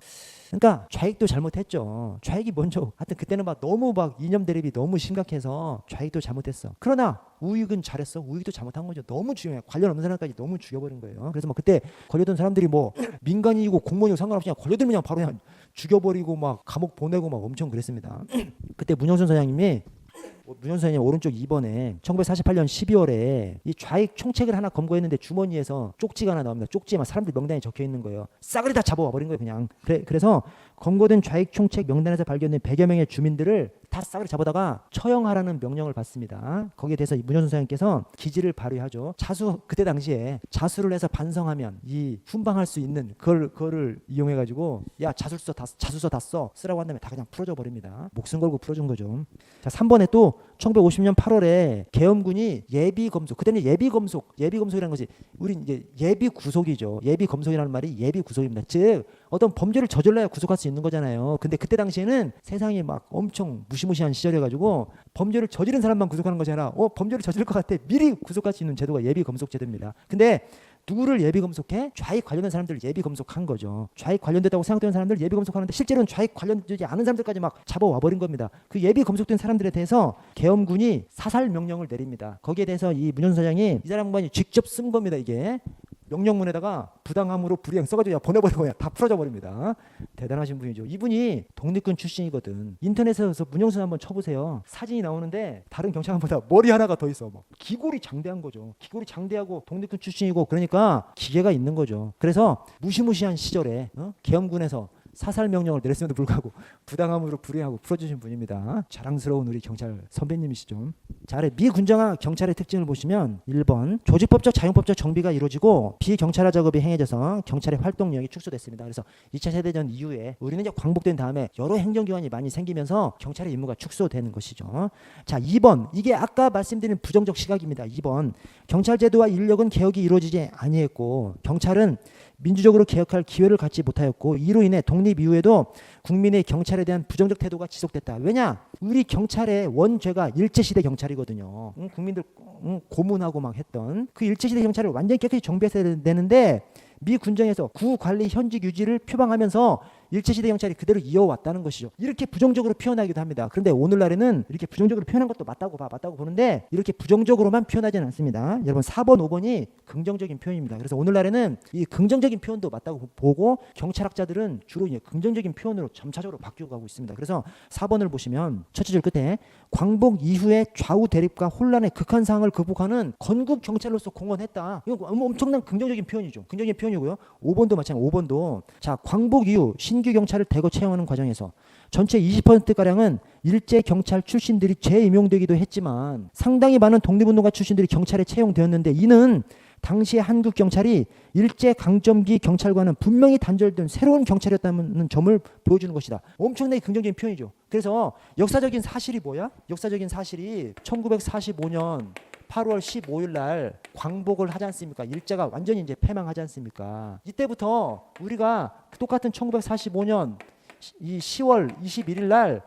그러니까 좌익도 잘못했죠. 좌익이 먼저, 하여튼 그때는 너무 이념 대립이 너무 심각해서 좌익도 잘못했어. 그러나 우익은 잘했어. 우익도 잘못한 거죠. 너무 중요해. 관련 없는 사람까지 너무 죽여버린 거예요. 그래서 그때 걸려든 사람들이 민간인이고 공무원이고 상관없이 그냥 걸려들면 그냥 바로 그냥 죽여버리고 감옥 보내고 엄청 그랬습니다. 그때 문영순 선생님 오른쪽 2번에 1948년 12월에 이 좌익 총책을 하나 검거했는데 주머니에서 쪽지가 하나 나옵니다. 쪽지에 사람들 명단이 적혀 있는 거예요. 싸그리 다 잡아와 버린 거예요, 그냥. 그래서 검거된 좌익 총책 명단에서 발견된 100여 명의 주민들을 다 싸그리 잡아다가 처형하라는 명령을 받습니다. 거기에 대해서 문영순 선생님께서 기지를 발휘하죠. 그때 당시에 자수를 해서 반성하면 이 훈방할 수 있는 그거를 이용해가지고, 야, 자술서 다 쓰라고 한 다음에 다 그냥 풀어줘 버립니다. 목숨 걸고 풀어준 거죠. 자, 3번에 또 1950년 8월에 계엄군이 예비검속, 그때는 예비검속이라는 것이 우리 이제 예비구속이죠. 예비검속이라는 말이 예비구속입니다. 즉 어떤 범죄를 저질러야 구속할 수 있는 거잖아요. 근데 그때 당시에는 세상이 엄청 무시무시한 시절이어가지고 범죄를 저지른 사람만 구속하는 것이 아니라 범죄를 저지를 것 같아 미리 구속할 수 있는 제도가 예비검속 제도입니다. 근데 누구를 예비검속해? 좌익 관련된 사람들을 예비검속한 거죠. 좌익 관련됐다고 생각되는 사람들 예비검속하는데 실제로는 좌익 관련되지 않은 사람들까지 잡아와 버린 겁니다. 그 예비검속된 사람들에 대해서 계엄군이 사살 명령을 내립니다. 거기에 대해서 이 문영순 사장이 이 사람만이 직접 쓴 겁니다. 이게 명령문에다가 부당함으로 불이행 써가지고 보내버리고 그냥 다 풀어져 버립니다. 대단하신 분이죠. 이분이 독립군 출신이거든. 인터넷에서 문영순 한번 쳐보세요. 사진이 나오는데 다른 경찰관보다 머리 하나가 더 있어. 기골이 장대한 거죠. 기골이 장대하고 독립군 출신이고, 그러니까 기계가 있는 거죠. 그래서 무시무시한 시절에 계엄군에서 사살 명령을 내렸음에도 불구하고 부당함으로 불이행하고 풀어주신 분입니다. 자랑스러운 우리 경찰 선배님이시죠. 자, 아래 미군정화 경찰의 특징을 보시면 1번 조직법적 자율법적 정비가 이루어지고 비경찰화 작업이 행해져서 경찰의 활동력이 축소됐습니다. 그래서 2차 세대전 이후에 우리는 이제 광복된 다음에 여러 행정기관이 많이 생기면서 경찰의 임무가 축소되는 것이죠. 자, 2번 이게 아까 말씀드린 부정적 시각입니다. 2번 경찰 제도와 인력은 개혁이 이루어지지 아니했고 경찰은 민주적으로 개혁할 기회를 갖지 못하였고 이로 인해 독립 이후에도 국민의 경찰에 대한 부정적 태도가 지속됐다. 왜냐? 우리 경찰의 원죄가 일제시대 경찰이거든요. 국민들 고문하고 했던 그 일제시대 경찰을 완전히 깨끗이 정비했어야 되는데 미 군정에서 구 관리 현직 유지를 표방하면서 일제시대 경찰이 그대로 이어왔다는 것이죠. 이렇게 부정적으로 표현하기도 합니다. 그런데 오늘날에는 이렇게 부정적으로 표현한 것도 맞다고 보는데 이렇게 부정적으로만 표현하지는 않습니다. 여러분 4번 5번이 긍정적인 표현입니다. 그래서 오늘날에는 이 긍정적인 표현도 맞다고 보고 경찰학자들은 주로 이제 긍정적인 표현으로 점차적으로 바뀌어 가고 있습니다. 그래서 4번을 보시면 첫째 줄 끝에 광복 이후의 좌우 대립과 혼란의 극한 상황을 극복하는 건국 경찰로서 공헌했다. 이거 엄청난 긍정적인 표현이죠. 긍정적인 표현이고요. 5번도 마찬가지. 5번도 자, 광복 이후 신규 경찰을 대거 채용하는 과정에서 전체 20%가량은 일제 경찰 출신들이 재임용되기도 했지만 상당히 많은 독립운동가 출신들이 경찰에 채용되었는데 이는 당시의 한국 경찰이 일제 강점기 경찰과는 분명히 단절된 새로운 경찰이었다는 점을 보여주는 것이다. 엄청나게 긍정적인 표현이죠. 그래서 역사적인 사실이 뭐야? 역사적인 사실이 1945년 8월 15일 날 광복을 하지 않습니까? 일제가 완전히 이제 패망하지 않습니까? 이때부터 우리가 똑같은 1945년 이 10월 21일 날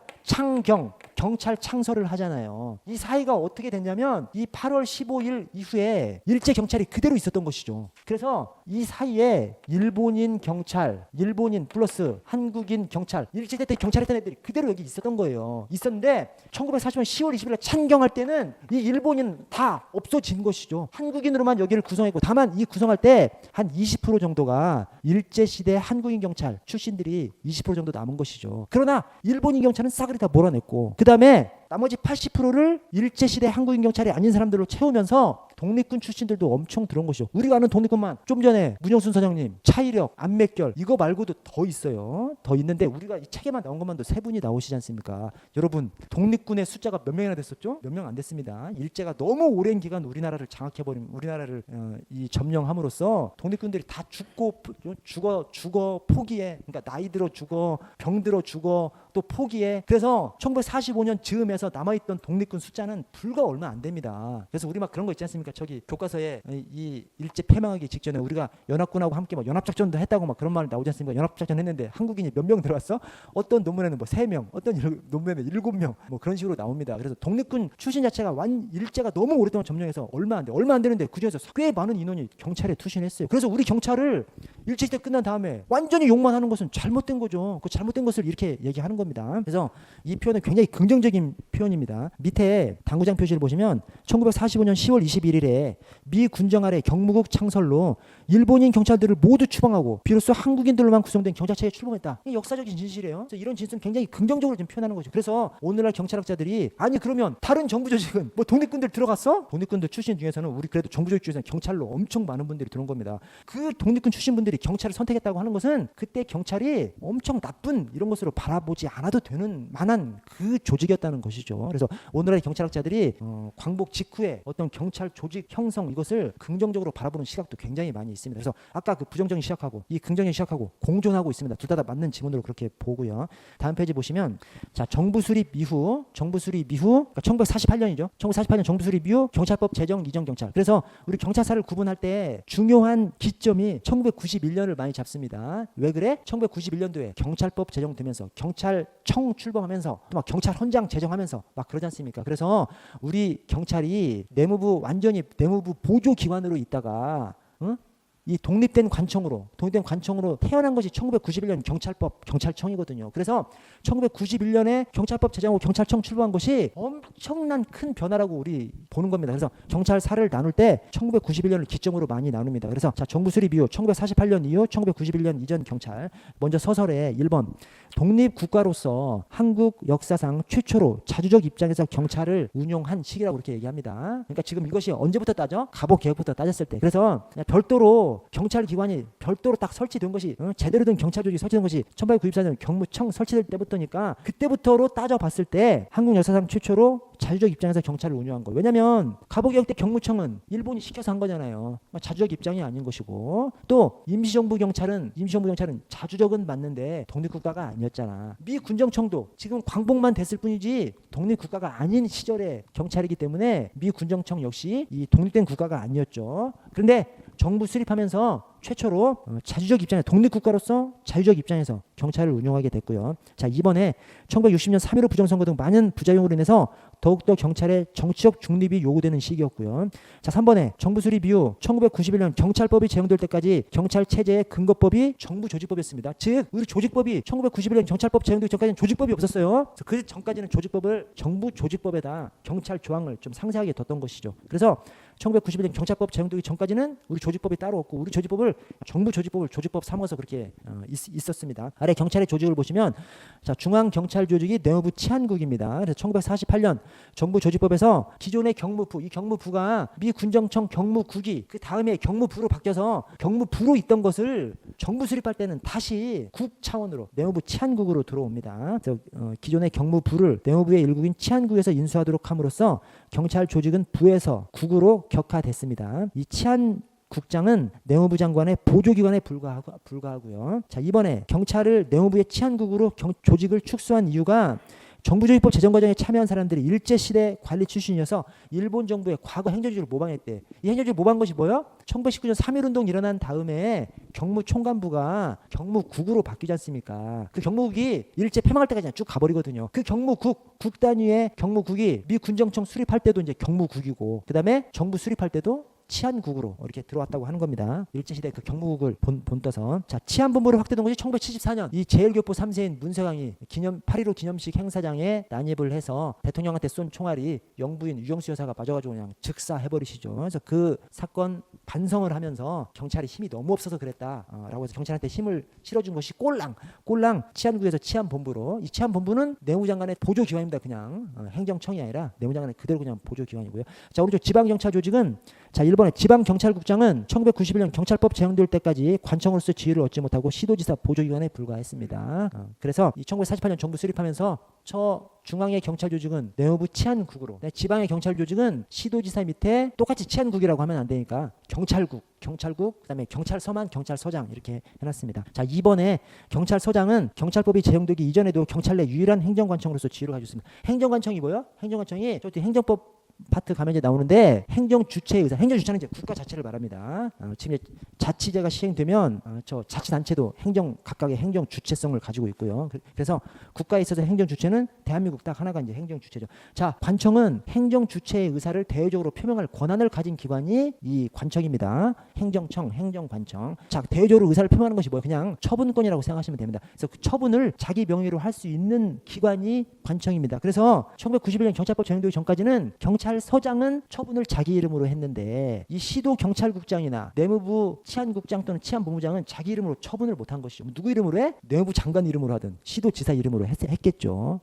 경찰 창설을 하잖아요. 이 사이가 어떻게 됐냐면 이 8월 15일 이후에 일제 경찰이 그대로 있었던 것이죠. 그래서 이 사이에 일본인 경찰, 일본인 플러스 한국인 경찰, 일제 때 경찰했던 애들이 그대로 여기 있었던 거예요. 있었는데 1940년 10월 20일 날 창경할 때는 이 일본인 다 없어진 것이죠. 한국인으로만 여기를 구성했고 다만 이 구성할 때 한 20% 정도가 일제시대 한국인 경찰 출신들이 20% 정도 남은 것이죠. 그러나 일본인 경찰은 싸그리 다 몰아냈고 그 다음에 나머지 80%를 일제시대 한국인 경찰이 아닌 사람들로 채우면서 독립군 출신들도 엄청 들어온 것이죠. 우리가 아는 독립군만 좀 전에 문영순 사장님, 차이력, 안맥결 이거 말고도 더 있어요. 더 있는데 우리가 이 책에만 나온 것만도 3분이 나오시지 않습니까? 여러분 독립군의 숫자가 몇 명이나 됐었죠? 몇 명 안 됐습니다. 일제가 너무 오랜 기간 우리나라를 장악해버린 우리나라를 이 점령함으로써 독립군들이 다 죽어 포기해. 그러니까 나이 들어 죽어, 병 들어 죽어, 또 포기해. 그래서 1945년 즈음에서 남아있던 독립군 숫자는 불과 얼마 안 됩니다. 그래서 우리 막 그런 거 있지 않습니까? 저기 교과서에 이 일제 패망하기 직전에 우리가 연합군하고 함께 막 연합작전도 했다고 막 그런 말 나오지 않습니까? 연합작전 했는데 한국인이 몇 명 들어왔어? 어떤 논문에는 뭐 3명, 어떤 논문에는 7명 뭐 그런 식으로 나옵니다. 그래서 독립군 출신 자체가 일제가 너무 오랫동안 점령해서 얼마 안 되는데 그중에서 꽤 많은 인원이 경찰에 투신했어요. 그래서 우리 경찰을 일제시대 끝난 다음에 완전히 욕만 하는 것은 잘못된 거죠. 그 잘못된 것을 이렇게 얘기하는 겁니다. 그래서 이 표현은 굉장히 긍정적인 표현입니다. 밑에 당구장 표시를 보시면 1945년 10월 21일에 미 군정 아래 경무국 창설로 일본인 경찰들을 모두 추방하고 비로소 한국인들로만 구성된 경찰체에 출범했다. 이게 역사적인 진실이에요. 이런 진술은 굉장히 긍정적으로 좀 표현하는 거죠. 그래서 오늘날 경찰학자들이 아니 그러면 다른 정부 조직은 뭐 독립군들 들어갔어? 독립군들 출신 중에서는 우리 그래도 정부 조직 중에서는 경찰로 엄청 많은 분들이 들어온 겁니다. 그 독립군 출신 분들이 경찰을 선택했다고 하는 것은 그때 경찰이 엄청 나쁜 이런 것으로 바라보지 않아도 되는 만한 그 조직이었다는 것이죠. 그래서 오늘날 경찰학자들이 광복 직후에 어떤 경찰 조직 형성 이것을 긍정적으로 바라보는 시각도 굉장히 많이 있습니다. 그래서 아까 그 부정적인 시각하고 이 긍정적인 시각하고 공존하고 있습니다. 둘 다 맞는 지문으로 그렇게 보고요. 다음 페이지 보시면 자 정부 수립 이후 그러니까 1948년이죠. 1948년 정부 수립 이후 경찰법 제정 이전 경찰. 그래서 우리 경찰사를 구분할 때 중요한 기점이 1991년을 많이 잡습니다. 왜 그래? 1991년도에 경찰법 제정되면서 경찰청 출범하면서 또 막 경찰 헌장 제정하면서 막 그러지 않습니까? 그래서 우리 경찰이 완전히 내무부 보조 기관으로 있다가 이 독립된 관청으로 태어난 것이 1991년 경찰청이거든요. 그래서 1991년에 경찰법 제정하고 경찰청 출범한 것이 엄청난 큰 변화라고 우리 보는 겁니다. 그래서 경찰사를 나눌 때 1991년을 기점으로 많이 나눕니다. 그래서 자 정부 수립 이후 1948년 이후 1991년 이전 경찰. 먼저 서설에 1번 독립국가로서 한국 역사상 최초로 자주적 입장에서 경찰을 운용한 시기라고 이렇게 얘기합니다. 그러니까 지금 이것이 언제부터 따져? 갑오개혁부터 따졌을 때. 그래서 별도로 경찰 기관이 별도로 딱 설치된 것이 제대로 된 경찰 조직이 설치된 것이 1894년 경무청 설치될 때부터니까 그때부터로 따져봤을 때 한국 역사상 최초로 자주적 입장에서 경찰을 운영한 거예요. 왜냐하면 갑오개혁 때 경무청은 일본이 시켜서 한 거잖아요. 자주적 입장이 아닌 것이고 또 임시정부 경찰은 자주적은 맞는데 독립국가가 아니었잖아. 미 군정청도 지금 광복만 됐을 뿐이지 독립국가가 아닌 시절의 경찰이기 때문에 미 군정청 역시 이 독립된 국가가 아니었죠. 그런데 정부 수립하면서 최초로 자주적 입장에 독립국가로서 자주적 입장에서 경찰을 운영하게 됐고요. 자 이번에 1960년 3.15 부정선거 등 많은 부작용으로 인해서 더욱더 경찰의 정치적 중립이 요구되는 시기였고요. 자 3번에 정부 수립 이후 1991년 경찰법이 제정될 때까지 경찰 체제의 근거법이 정부 조직법이었습니다. 즉 우리 조직법이 1991년 경찰법 제정되기 전까지는 조직법이 없었어요. 그 전까지는 조직법을 정부 조직법에다 경찰 조항을 좀 상세하게 뒀던 것이죠. 그래서 1991년 경찰법 제정되기 전까지는 우리 조직법이 따로 없고 우리 조직법을 정부 조직법을 조직법 삼아서 그렇게 있었습니다. 아래 경찰의 조직을 보시면 자 중앙경찰 조직이 내무부 치안국입니다. 그래서 1948년 정부 조직법에서 기존의 경무부 이 경무부가 미 군정청 경무국이 그 다음에 경무부로 바뀌어서 경무부로 있던 것을 정부 수립할 때는 다시 국 차원으로 내무부 치안국으로 들어옵니다. 그래서 기존의 경무부를 내무부의 일국인 치안국에서 인수하도록 함으로써 경찰 조직은 부에서 국으로 격화됐습니다. 이 치안국장은 내무부 장관의 보조기관에 불과하고요. 자 이번에 경찰을 내무부의 치안국으로 조직을 축소한 이유가 정부조직법 제정 과정에 참여한 사람들이 일제시대 관리 출신이어서 일본 정부의 과거 행정조직을 모방했대. 이 행정조직을 모방한 것이 뭐예요? 1919년 3.1운동 일어난 다음에 경무총관부가 경무국으로 바뀌지 않습니까? 그 경무국이 일제 패망할 때까지 쭉 가버리거든요. 그 국 단위의 경무국이 미 군정청 수립할 때도 이제 경무국이고 그 다음에 정부 수립할 때도 치안국으로 이렇게 들어왔다고 하는 겁니다. 일제시대 그 경무국을 본떠서. 자, 치안본부로 확대된 것이 1974년 이 제1교포 3세인 문세광이 8.15 기념식 행사장에 난입을 해서 대통령한테 쏜 총알이 영부인 유경수 여사가 맞아가지고 그냥 즉사해버리시죠. 그래서 그 사건 반성을 하면서 경찰이 힘이 너무 없어서 그랬다라고 해서 경찰한테 힘을 실어준 것이 꼴랑 치안국에서 치안본부로. 이 치안본부는 내무장관의 보조기관입니다. 그냥 행정청이 아니라 내무장관의 그대로 그냥 보조기관이고요. 자, 오른쪽 지방경찰 조직은 자, 일본의 지방경찰국장은 1991년 경찰법 제정될 때까지 관청으로서 지위를 얻지 못하고 시도지사 보조기관에 불과했습니다. 그래서 1948년 정부 수립하면서 중앙의 경찰 조직은 내무부 치안국으로, 지방의 경찰 조직은 시도지사 밑에 똑같이 치안국이라고 하면 안 되니까 경찰국, 그다음에 경찰서만 경찰서장 이렇게 해놨습니다. 자, 이번에 경찰서장은 경찰법이 제정되기 이전에도 경찰 내 유일한 행정관청으로서 지위를 가지고 있습니다. 행정관청이 뭐예요? 행정관청이 저 뒤에 행정법 파트 가면 이제 나오는데 행정 주체의 의사, 행정 주체는 이제 국가 자체를 말합니다. 지금 이제 자치제가 시행되면 저 자치단체도 각각의 행정 주체성을 가지고 있고요. 그래서 국가에 있어서 행정 주체는 대한민국 딱 하나가 이제 행정 주체죠. 자, 관청은 행정 주체의 의사를 대외적으로 표명할 권한을 가진 기관이 이 관청입니다. 행정청, 행정관청. 자, 대외적으로 의사를 표명하는 것이 뭐예요? 그냥 처분권이라고 생각하시면 됩니다. 그래서 그 처분을 자기 명의로 할 수 있는 기관이 관청입니다. 그래서 1991년 경찰법 제정되기 전까지는 경찰서장은 처분을 자기 이름으로 했는데 이 시도 경찰국장이나 내무부 치안국장 또는 치안본부장은 자기 이름으로 처분을 못한 것이죠. 누구 이름으로 해? 내무부 장관 이름으로 하든 시도지사 이름으로 했겠죠.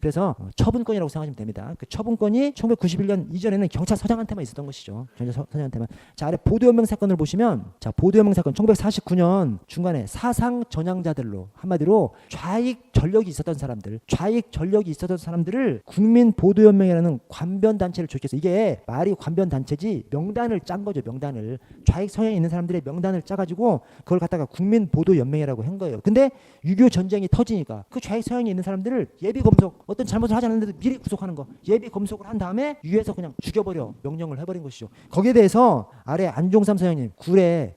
그래서 처분권이라고 생각하시면 됩니다. 그 처분권이 1991년 이전에는 경찰서장한테만 있었던 것이죠. 경찰서장한테만. 자, 아래 보도연맹 사건을 보시면, 자, 보도연맹 사건 1949년 중간에 사상 전향자들로, 한마디로 좌익 전력이 있었던 사람들을 국민보도연맹이라는 관변단체를 조직해서, 이게 말이 관변단체지 명단을 짠 거죠. 명단을 좌익 성향이 있는 사람들의 명단을 짜가지고 그걸 갖다가 국민보도연맹이라고 한 거예요. 근데 6.25 전쟁이 터지니까 그 좌익 성향이 있는 사람들을 예비 검속, 어떤 잘못을 하지 않았는데도 미리 구속하는 거, 예비 검속을 한 다음에 위에서 그냥 죽여버려 명령을 해버린 것이죠. 거기에 대해서 아래 안종삼 소장님 구례,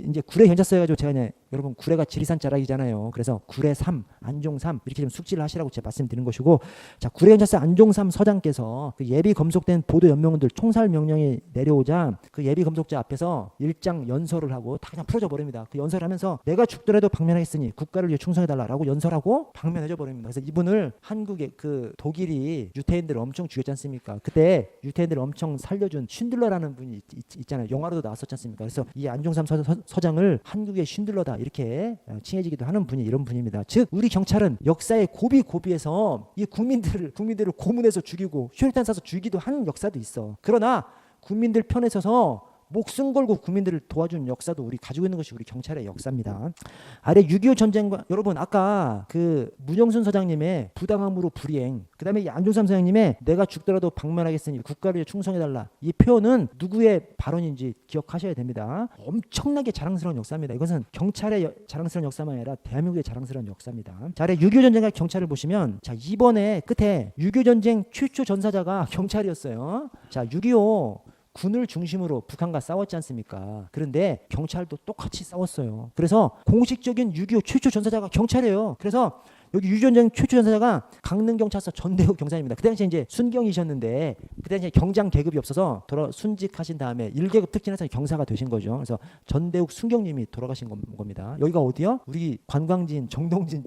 이제 구례 현자서 해가지고 제가 그냥 여러분 구례가 지리산 자락이잖아요. 그래서 구례 3, 안종 3 이렇게 좀 숙지를 하시라고 제가 말씀드리는 것이고, 자, 구례 현자서 안종 3 서장께서 그 예비 검속된 보도 연명원들 총살 명령이 내려오자 그 예비 검속자 앞에서 일장 연설을 하고 다 그냥 풀어져 버립니다. 그 연설하면서 내가 죽더라도 방면하겠으니 국가를 위해 충성해달라고 연설하고 방면해져 버립니다. 그래서 이분을 한국의 그 독일이 유태인들을 엄청 죽였지 않습니까? 그때 유태인들을 엄청 살려준 쉰들러라는 분이 있잖아요. 영화로도 나왔었지 않습니까? 그래서 이 안종삼 서장을 한국의 쉰들러다 이렇게 칭해지기도 하는 분이 이런 분입니다. 즉 우리 경찰은 역사의 고비에서 이 국민들을 고문해서 죽이고 혈탄 쏴서 죽이기도 하는 역사도 있어. 그러나 국민들 편에 서서 목숨 걸고 국민들을 도와준 역사도 우리 가지고 있는 것이 우리 경찰의 역사입니다. 아래 6.25 전쟁과, 여러분 아까 그 문영순 서장님의 부당함으로 불이행, 그 다음에 이 안종삼 서장님의 내가 죽더라도 방면하겠으니 국가를 위해 충성해달라, 이 표현은 누구의 발언인지 기억하셔야 됩니다. 엄청나게 자랑스러운 역사입니다. 이것은 경찰의 자랑스러운 역사만 아니라 대한민국의 자랑스러운 역사입니다. 자, 아래 6.25 전쟁과 경찰을 보시면, 자, 이번에 끝에 6.25 전쟁 최초 전사자가 경찰이었어요. 자, 6.25 군을 중심으로 북한과 싸웠지 않습니까? 그런데 경찰도 똑같이 싸웠어요. 그래서 공식적인 6.25 최초 전사자가 경찰이에요. 그래서 여기 6.25 전쟁 최초 전사자가 강릉경찰서 전대욱 경사입니다. 그 당시에 이제 순경이셨는데 그 당시에 경장 계급이 없어서 순직하신 다음에 1계급 특진해서 경사가 되신 거죠. 그래서 전대욱 순경님이 돌아가신 겁니다. 여기가 어디요? 우리 관광진 정동진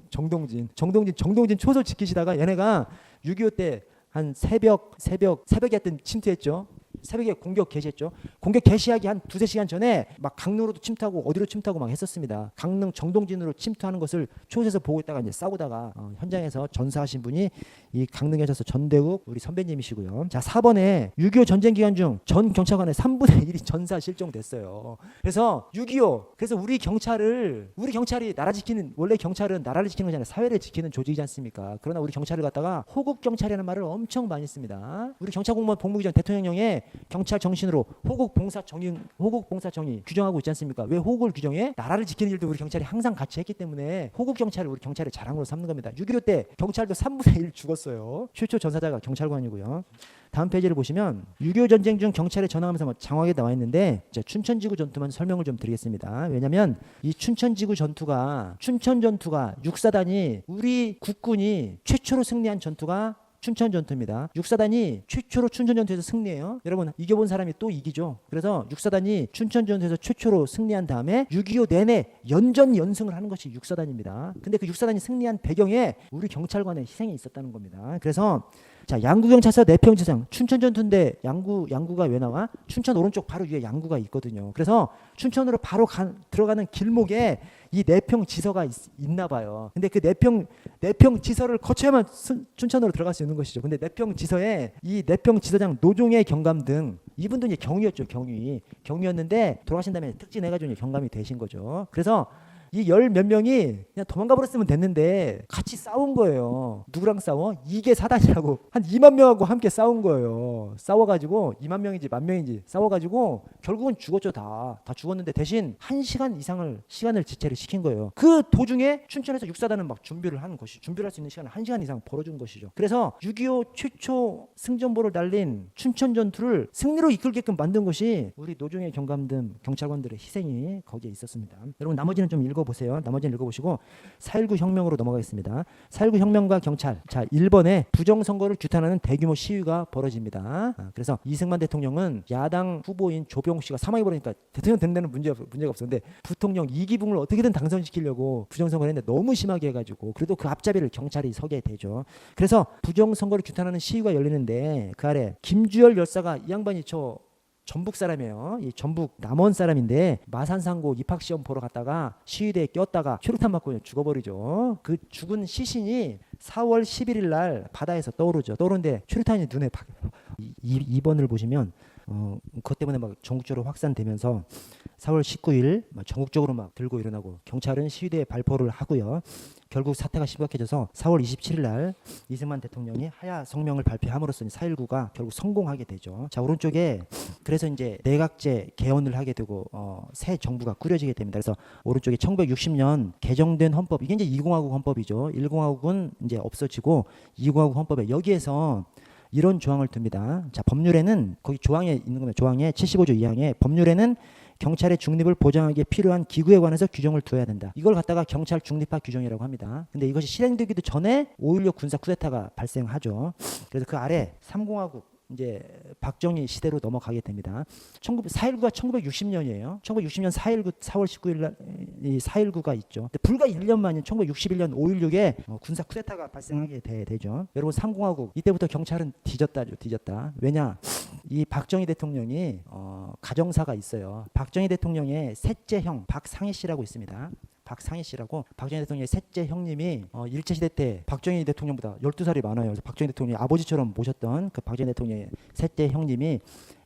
초소 지키시다가 얘네가 6.25 때 한 새벽에 하여튼 침투했죠. 새벽에 공격 개시했죠. 공격 개시하기 한 2-3시간 전에 막 강릉으로도 침투하고 어디로 침투하고 막 했었습니다. 강릉 정동진으로 침투하는 것을 초소에서 보고 있다가 이제 싸우다가 현장에서 전사하신 분이 이 강릉에서 전대국 우리 선배님이시고요. 자, 4번에 6.25 전쟁 기간 중 전 경찰관의 3분의 1이 전사 실종됐어요. 그래서 6.25, 그래서 우리 경찰이 나라 지키는, 원래 경찰은 나라를 지키는 거잖아요. 사회를 지키는 조직이지 않습니까? 그러나 우리 경찰을 갖다가 호국 경찰이라는 말을 엄청 많이 씁니다. 우리 경찰 공무원 복무기 전 대통령령에 경찰 정신으로 호국 봉사 정의 규정하고 있지 않습니까? 왜 호국을 규정해? 나라를 지키는 일도 우리 경찰이 항상 같이 했기 때문에 호국 경찰을 우리 경찰의 자랑으로 삼는 겁니다. 6.25 때 경찰도 3분의 1 죽었어요. 최초 전사자가 경찰관이고요. 다음 페이지를 보시면 6.25 전쟁 중 경찰에 전화하면서 장황하게 나와 있는데, 이제 춘천지구 전투만 설명을 좀 드리겠습니다. 왜냐하면 이 춘천지구 전투가 춘천 전투가 육사단이 우리 국군이 최초로 승리한 전투가 춘천 전투입니다. 육사단이 최초로 춘천 전투에서 승리해요. 여러분 이겨본 사람이 또 이기죠. 그래서 육사단이 춘천 전투에서 최초로 승리한 다음에 6.25 내내 연전 연승을 하는 것이 육사단입니다. 근데 그 육사단이 승리한 배경에 우리 경찰관의 희생이 있었다는 겁니다. 그래서 자, 양구경찰서 내평지상 춘천 전투인데 양구가 왜 나와? 춘천 오른쪽 바로 위에 양구가 있거든요. 그래서 춘천으로 바로 들어가는 길목에 이 내평 지서가 있나 봐요. 근데 그 내평 지서를 거쳐야만 춘천으로 들어갈 수 있는 것이죠. 근데 내평 지서에 이 내평 지서장 노종의 경감 등 이분도 이제 경위였죠. 경위였는데 돌아가신 다음에 특진해가지고 경감이 되신 거죠. 그래서 이 열 몇 명이 그냥 도망가 버렸으면 됐는데 같이 싸운 거예요. 누구랑 싸워? 이계 사단이라고 한 2만 명하고 함께 싸운 거예요. 싸워가지고 2만 명인지 1만 명인지 싸워가지고 결국은 죽었죠. 다 죽었는데 대신 1시간 이상을 시간을 지체를 시킨 거예요. 그 도중에 춘천에서 육사단은 막 준비를 하는 것이 준비를 할 수 있는 시간을 1시간 이상 벌어준 것이죠. 그래서 6.25 최초 승전보를 달린 춘천 전투를 승리로 이끌게끔 만든 것이 우리 노종의 경감등 경찰관들의 희생이 거기에 있었습니다. 여러분 나머지는 좀 읽어보세요. 나머지는 읽어보시고 4.19 혁명으로 넘어가겠습니다. 4.19 혁명과 경찰. 자, 1번에 부정선거를 규탄하는 대규모 시위가 벌어집니다. 그래서 이승만 대통령은 야당 후보인 조병옥 씨가 사망해버리니까 대통령 되는 데는 문제가 없었는데 부통령 이기붕을 어떻게든 당선시키려고 부정선거를 했는데 너무 심하게 해가지고 그래도 그 앞자리를 경찰이 서게 되죠. 그래서 부정선거를 규탄하는 시위가 열리는데 그 아래 김주열 열사가 이 양반이 전북 사람이에요. 이 전북 남원 사람인데 마산상고 입학시험 보러 갔다가 시위대에 꼈다가 최루탄 맞고 죽어버리죠. 그 죽은 시신이 4월 11일 날 바다에서 떠오르는데 최루탄이 눈에 박. 2번을 보시면 그것 때문에 막 전국적으로 확산되면서 4월 19일 막 전국적으로 막 들고 일어나고 경찰은 시위대에 발포를 하고요. 결국 사태가 심각해져서 4월 27일 날 이승만 대통령이 하야 성명을 발표함으로써 4.19가 결국 성공하게 되죠. 자, 오른쪽에 그래서 이제 내각제 개헌을 하게 되고 새 정부가 꾸려지게 됩니다. 그래서 오른쪽에 1960년 개정된 헌법, 이게 이제 2공화국 헌법이죠. 1공화국은 이제 없어지고 2공화국 헌법에 여기에서 이런 조항을 둡니다. 자, 법률에는 거기 조항에 있는 겁니다. 조항에 75조 2항에 법률에는 경찰의 중립을 보장하기에 필요한 기구에 관해서 규정을 두어야 된다. 이걸 갖다가 경찰 중립화 규정이라고 합니다. 근데 이것이 실행되기도 전에 5.16 군사 쿠데타가 발생하죠. 그래서 그 아래 3공화국 이제 박정희 시대로 넘어가게 됩니다. 4.19가 1960년이에요. 1960년 4.19 4월 19일 날 이 4.19가 있죠. 근데 불과 1년 만인 1961년 5.16에 군사 쿠데타가 발생하게 되죠. 여러분 3공화국 이때부터 경찰은 뒤졌다. 왜냐? 이 박정희 대통령이 가정사가 있어요. 박정희 대통령의 셋째 형 박상희 씨라고 있습니다. 박상희 씨라고 박정희 대통령의 셋째 형님이 일제시대 때 박정희 대통령보다 12살이 많아요. 그래서 박정희 대통령이 아버지처럼 모셨던 그 박정희 대통령의 셋째 형님이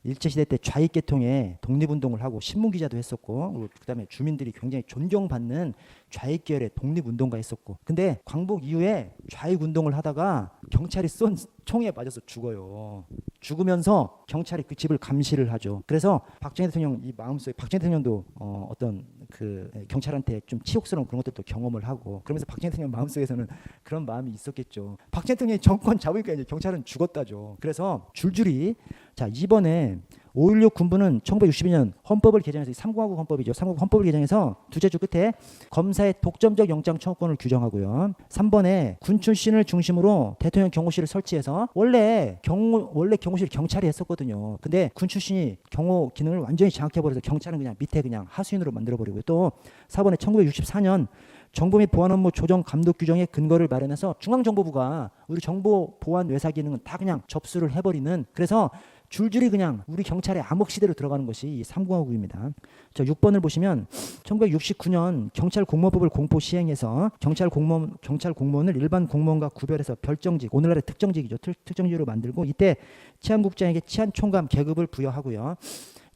일제시대 때 좌익계통의 독립운동을 하고 신문기자도 했었고 그다음에 주민들이 굉장히 존경받는 좌익계열의 독립운동가 했었고 근데 광복 이후에 좌익운동을 하다가 경찰이 쏜 총에 맞아서 죽어요. 죽으면서 경찰이 그 집을 감시를 하죠. 그래서 박정희 대통령 이 마음속에 박정희 대통령도 어떤 그 경찰한테 좀 치욕스러운 그런 것들도 경험을 하고 그러면서 박정희 대통령 마음속에서는 그런 마음이 있었겠죠. 박정희 대통령이 정권 잡으니까 이제 경찰은 죽었다죠. 그래서 줄줄이 자, 이번에 5.16 군부는 1962년 헌법을 개정해서 3공화국 헌법이죠. 3공화국 헌법을 개정해서 두째 줄 끝에 검사의 독점적 영장 청구권을 규정하고요. 3번에 군 출신을 중심으로 대통령 경호실을 설치해서 원래 경호실 경찰이 했었거든요. 근데 군 출신이 경호 기능을 완전히 장악해버려서 경찰은 그냥 밑에 그냥 하수인으로 만들어버리고요. 또 4번에 1964년 정보 및 보안 업무 조정 감독 규정의 근거를 마련해서 중앙정보부가 우리 정보 보안 외사 기능은 다 그냥 접수를 해버리는 그래서 줄줄이 그냥 우리 경찰의 암흑시대로 들어가는 것이 이 3공화국입니다. 자, 6번을 보시면 1969년 경찰공무원법을 공포 시행해서 경찰 공무원을 일반 공무원과 구별해서 별정직, 오늘날의 특정직이죠. 특정직으로 만들고 이때 치안국장에게 치안총감 계급을 부여하고요.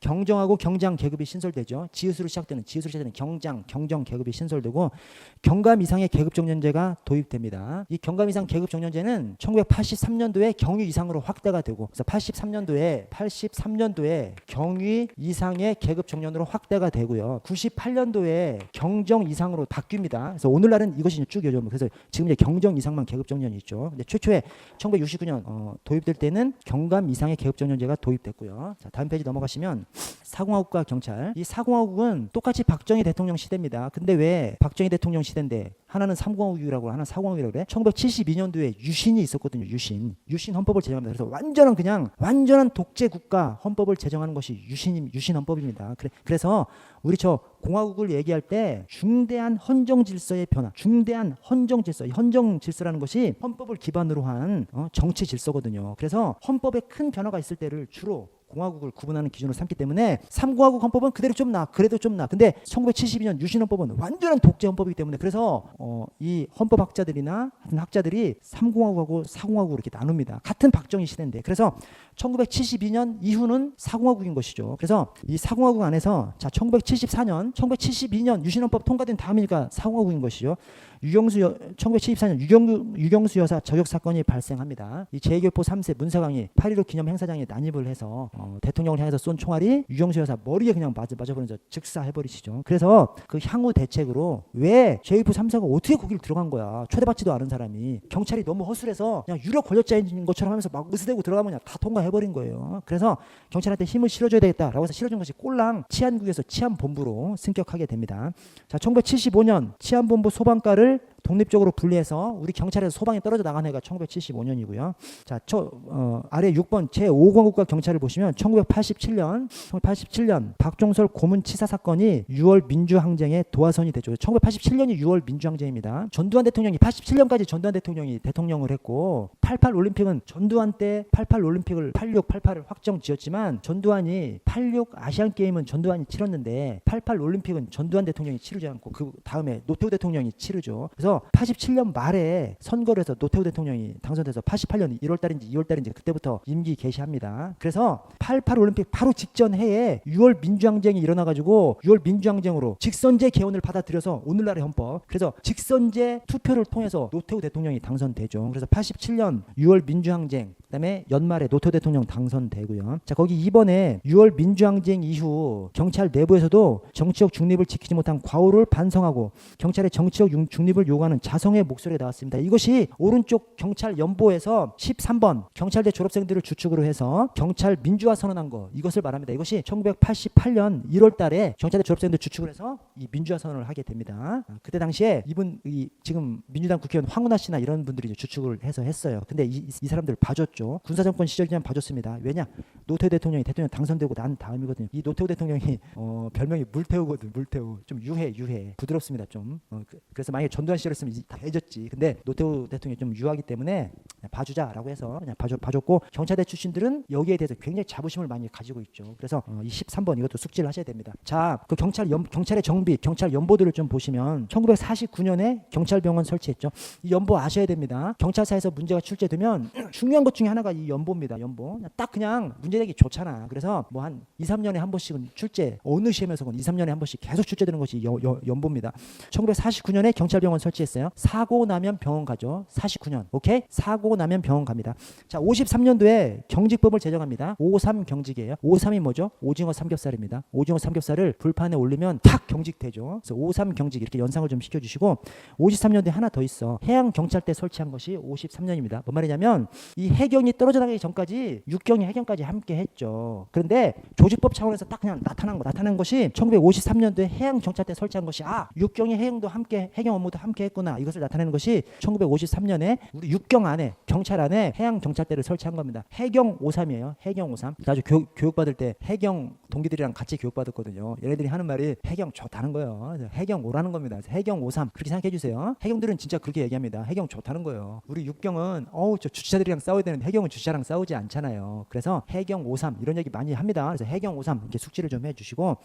경정하고 경장 계급이 신설되죠. 지읒으로 시작되는 경정 계급이 신설되고 경감 이상의 계급 정년제가 도입됩니다. 이 경감 이상 계급 정년제는 1983년도에 경위 이상으로 확대가 되고 그래서 83년도에 경위 이상의 계급 정년으로 확대가 되고요. 98년도에 경정 이상으로 바뀝니다. 그래서 오늘날은 이것이 쭉 이어져. 그래서 지금 이제 경정 이상만 계급 정년이 있죠. 근데 최초에 1969년 도입될 때는 경감 이상의 계급 정년제가 도입됐고요. 자, 다음 페이지 넘어가시면 사공화국과 경찰. 이 사공화국은 똑같이 박정희 대통령 시대입니다. 근데 왜 박정희 대통령 시대인데 하나는 삼공화국이라고 하나는 사공화국이라고 그래? 1972년도에 유신이 있었거든요. 유신 헌법을 제정합니다. 그래서 완전한 독재 국가 헌법을 제정하는 것이 유신 헌법입니다. 그래서 우리 저 공화국을 얘기할 때 중대한 헌정 질서의 변화, 헌정 질서라는 것이 헌법을 기반으로 한 정치 질서거든요. 그래서 헌법에 큰 변화가 있을 때를 주로 공화국을 구분하는 기준으로 삼기 때문에 3공화국 헌법은 그래도 좀 나. 근데 1972년 유신 헌법은 완전한 독재 헌법이기 때문에 그래서 이 헌법학자들이나 학자들이 3공화국하고 4공화국으로 이렇게 나눕니다. 같은 박정희 시대인데. 그래서 1972년 이후는 4공화국인 것이죠. 그래서 이 4공화국 안에서 자 1972년 유신 헌법 통과된 다음이니까 4공화국인 것이죠. 1974년 유경수 여사 저격 사건이 발생합니다. 이 제2교포 3세 문사강이 8.15 기념 행사장에 난입을 해서 대통령을 향해서 쏜 총알이 유경수 여사 머리에 그냥 맞아버리면서 즉사해버리시죠. 그래서 그 향후 대책으로 왜 제2교포 3사가 어떻게 거기를 들어간 거야. 초대받지도 않은 사람이. 경찰이 너무 허술해서 그냥 유력 권력자인 것처럼 하면서 막 으스대고 들어가면 그냥 다 통과해버린 거예요. 그래서 경찰한테 힘을 실어줘야 되겠다라고 해서 실어준 것이 꼴랑 치안국에서 치안본부로 승격하게 됩니다. 자, 1975년 치안본부 소방과를 독립적으로 분리해서 우리 경찰에서 소방에 떨어져 나간 해가 1975년이고요. 자, 아래 6번 제5공화국과 경찰을 보시면 1987년 박종설 고문치사 사건이 6월 민주항쟁의 도화선이 되죠. 1987년이 6월 민주항쟁입니다. 전두환 대통령이 87년까지 전두환 대통령이 대통령을 했고 88 올림픽은 전두환 때 88 올림픽을 86, 88을 확정 지었지만 전두환이 86 아시안 게임은 전두환이 치렀는데 88 올림픽은 전두환 대통령이 치르지 않고 그 다음에 노태우 대통령이 치르죠. 그래서 87년 말에 선거를 해서 노태우 대통령이 당선돼서 88년 1월달인지 2월달인지 그때부터 임기 개시합니다. 그래서 88 올림픽 바로 직전 해에 6월 민주항쟁이 일어나가지고 6월 민주항쟁으로 직선제 개헌을 받아들여서 오늘날의 헌법. 그래서 직선제 투표를 통해서 노태우 대통령이 당선되죠. 그래서 87년 6월 민주항쟁 그다음에 연말에 노태우 대통령 당선되고요. 자, 거기 이번에 6월 민주항쟁 이후 경찰 내부에서도 정치적 중립을 지키지 못한 과오를 반성하고 경찰의 정치적 중립을 요구하는 자성의 목소리가 나왔습니다. 이것이 오른쪽 경찰 연보에서 13번 경찰대 졸업생들을 주축으로 해서 경찰 민주화 선언한 거 이것을 말합니다. 이것이 1988년 1월 달에 경찰대 졸업생들 주축을 해서 이 민주화 선언을 하게 됩니다. 그때 당시에 지금 민주당 국회의원 황운하 씨나 이런 분들이 주축을 해서 했어요. 근데 이 사람들 봐줬죠. 군사정권 시절이지만 봐줬습니다. 왜냐? 노태우 대통령이 대통령 당선되고 난 다음이거든요. 이 노태우 대통령이 별명이 물태우거든. 물태우. 좀 유해. 부드럽습니다. 좀. 그래서 만약에 전두환 시절이었으면 다 해줬지. 근데 노태우 대통령이 좀 유하기 때문에 봐주자라고 해서 그냥 봐줬고 경찰대 출신들은 여기에 대해서 굉장히 자부심을 많이 가지고 있죠. 그래서 이 13번 이것도 숙지를 하셔야 됩니다. 자, 그 경찰의 정비, 경찰 연보들을 좀 보시면 1949년에 경찰병원 설치했죠. 이 연보 아셔야 됩니다. 경찰사에서 문제가 출제되면 중요한 것 중에 하나가 이 연보입니다. 연보. 그냥 문제되기 좋잖아. 그래서 뭐 한 2, 3년에 한 번씩은 출제, 어느 시험에서건 2, 3년에 한 번씩 계속 출제되는 것이 연보입니다. 1949년에 경찰병원 설치했어요. 사고 나면 병원 가죠. 49년. 오케이? 사고 나면 병원 갑니다. 자, 53년도에 경직법을 제정합니다. 53 경직이에요. 53이 뭐죠? 오징어 삼겹살입니다. 오징어 삼겹살을 불판에 올리면 탁 경직되죠. 그래서 53 경직 이렇게 연상을 좀 시켜주시고 53년도에 하나 더 있어. 해양경찰대 설치한 것이 53년입니다. 뭔 말이냐면 이 해경이 떨어져 나가기 전까지 육경이 해경까지 함께 했죠. 그런데 조직법 차원에서 딱 그냥 나타난 것이 1953년도에 해양경찰대 설치한 것이 육경이 해경도 함께 해경 업무도 함께 했구나. 이것을 나타내는 것이 1953년에 우리 육경 안에 경찰 안에 해양경찰대를 설치한 겁니다. 해경 53이에요. 해경 53. 나중에 교육받을 때 해경 동기들이랑 같이 교육받았거든요. 얘네들이 하는 말이 해경 좋다는 거예요. 해경 오라는 겁니다. 해경 53 그렇게 생각해 주세요. 해경들은 진짜 그렇게 얘기합니다. 해경 좋다는 거예요. 우리 육경은 저 주치자들이랑 싸워야 되는데 해경은 주치자랑 싸우지 않잖아요. 그래서 해경 53 이런 얘기 많이 합니다. 그래서 해경 53 이렇게 숙지를 좀 해주시고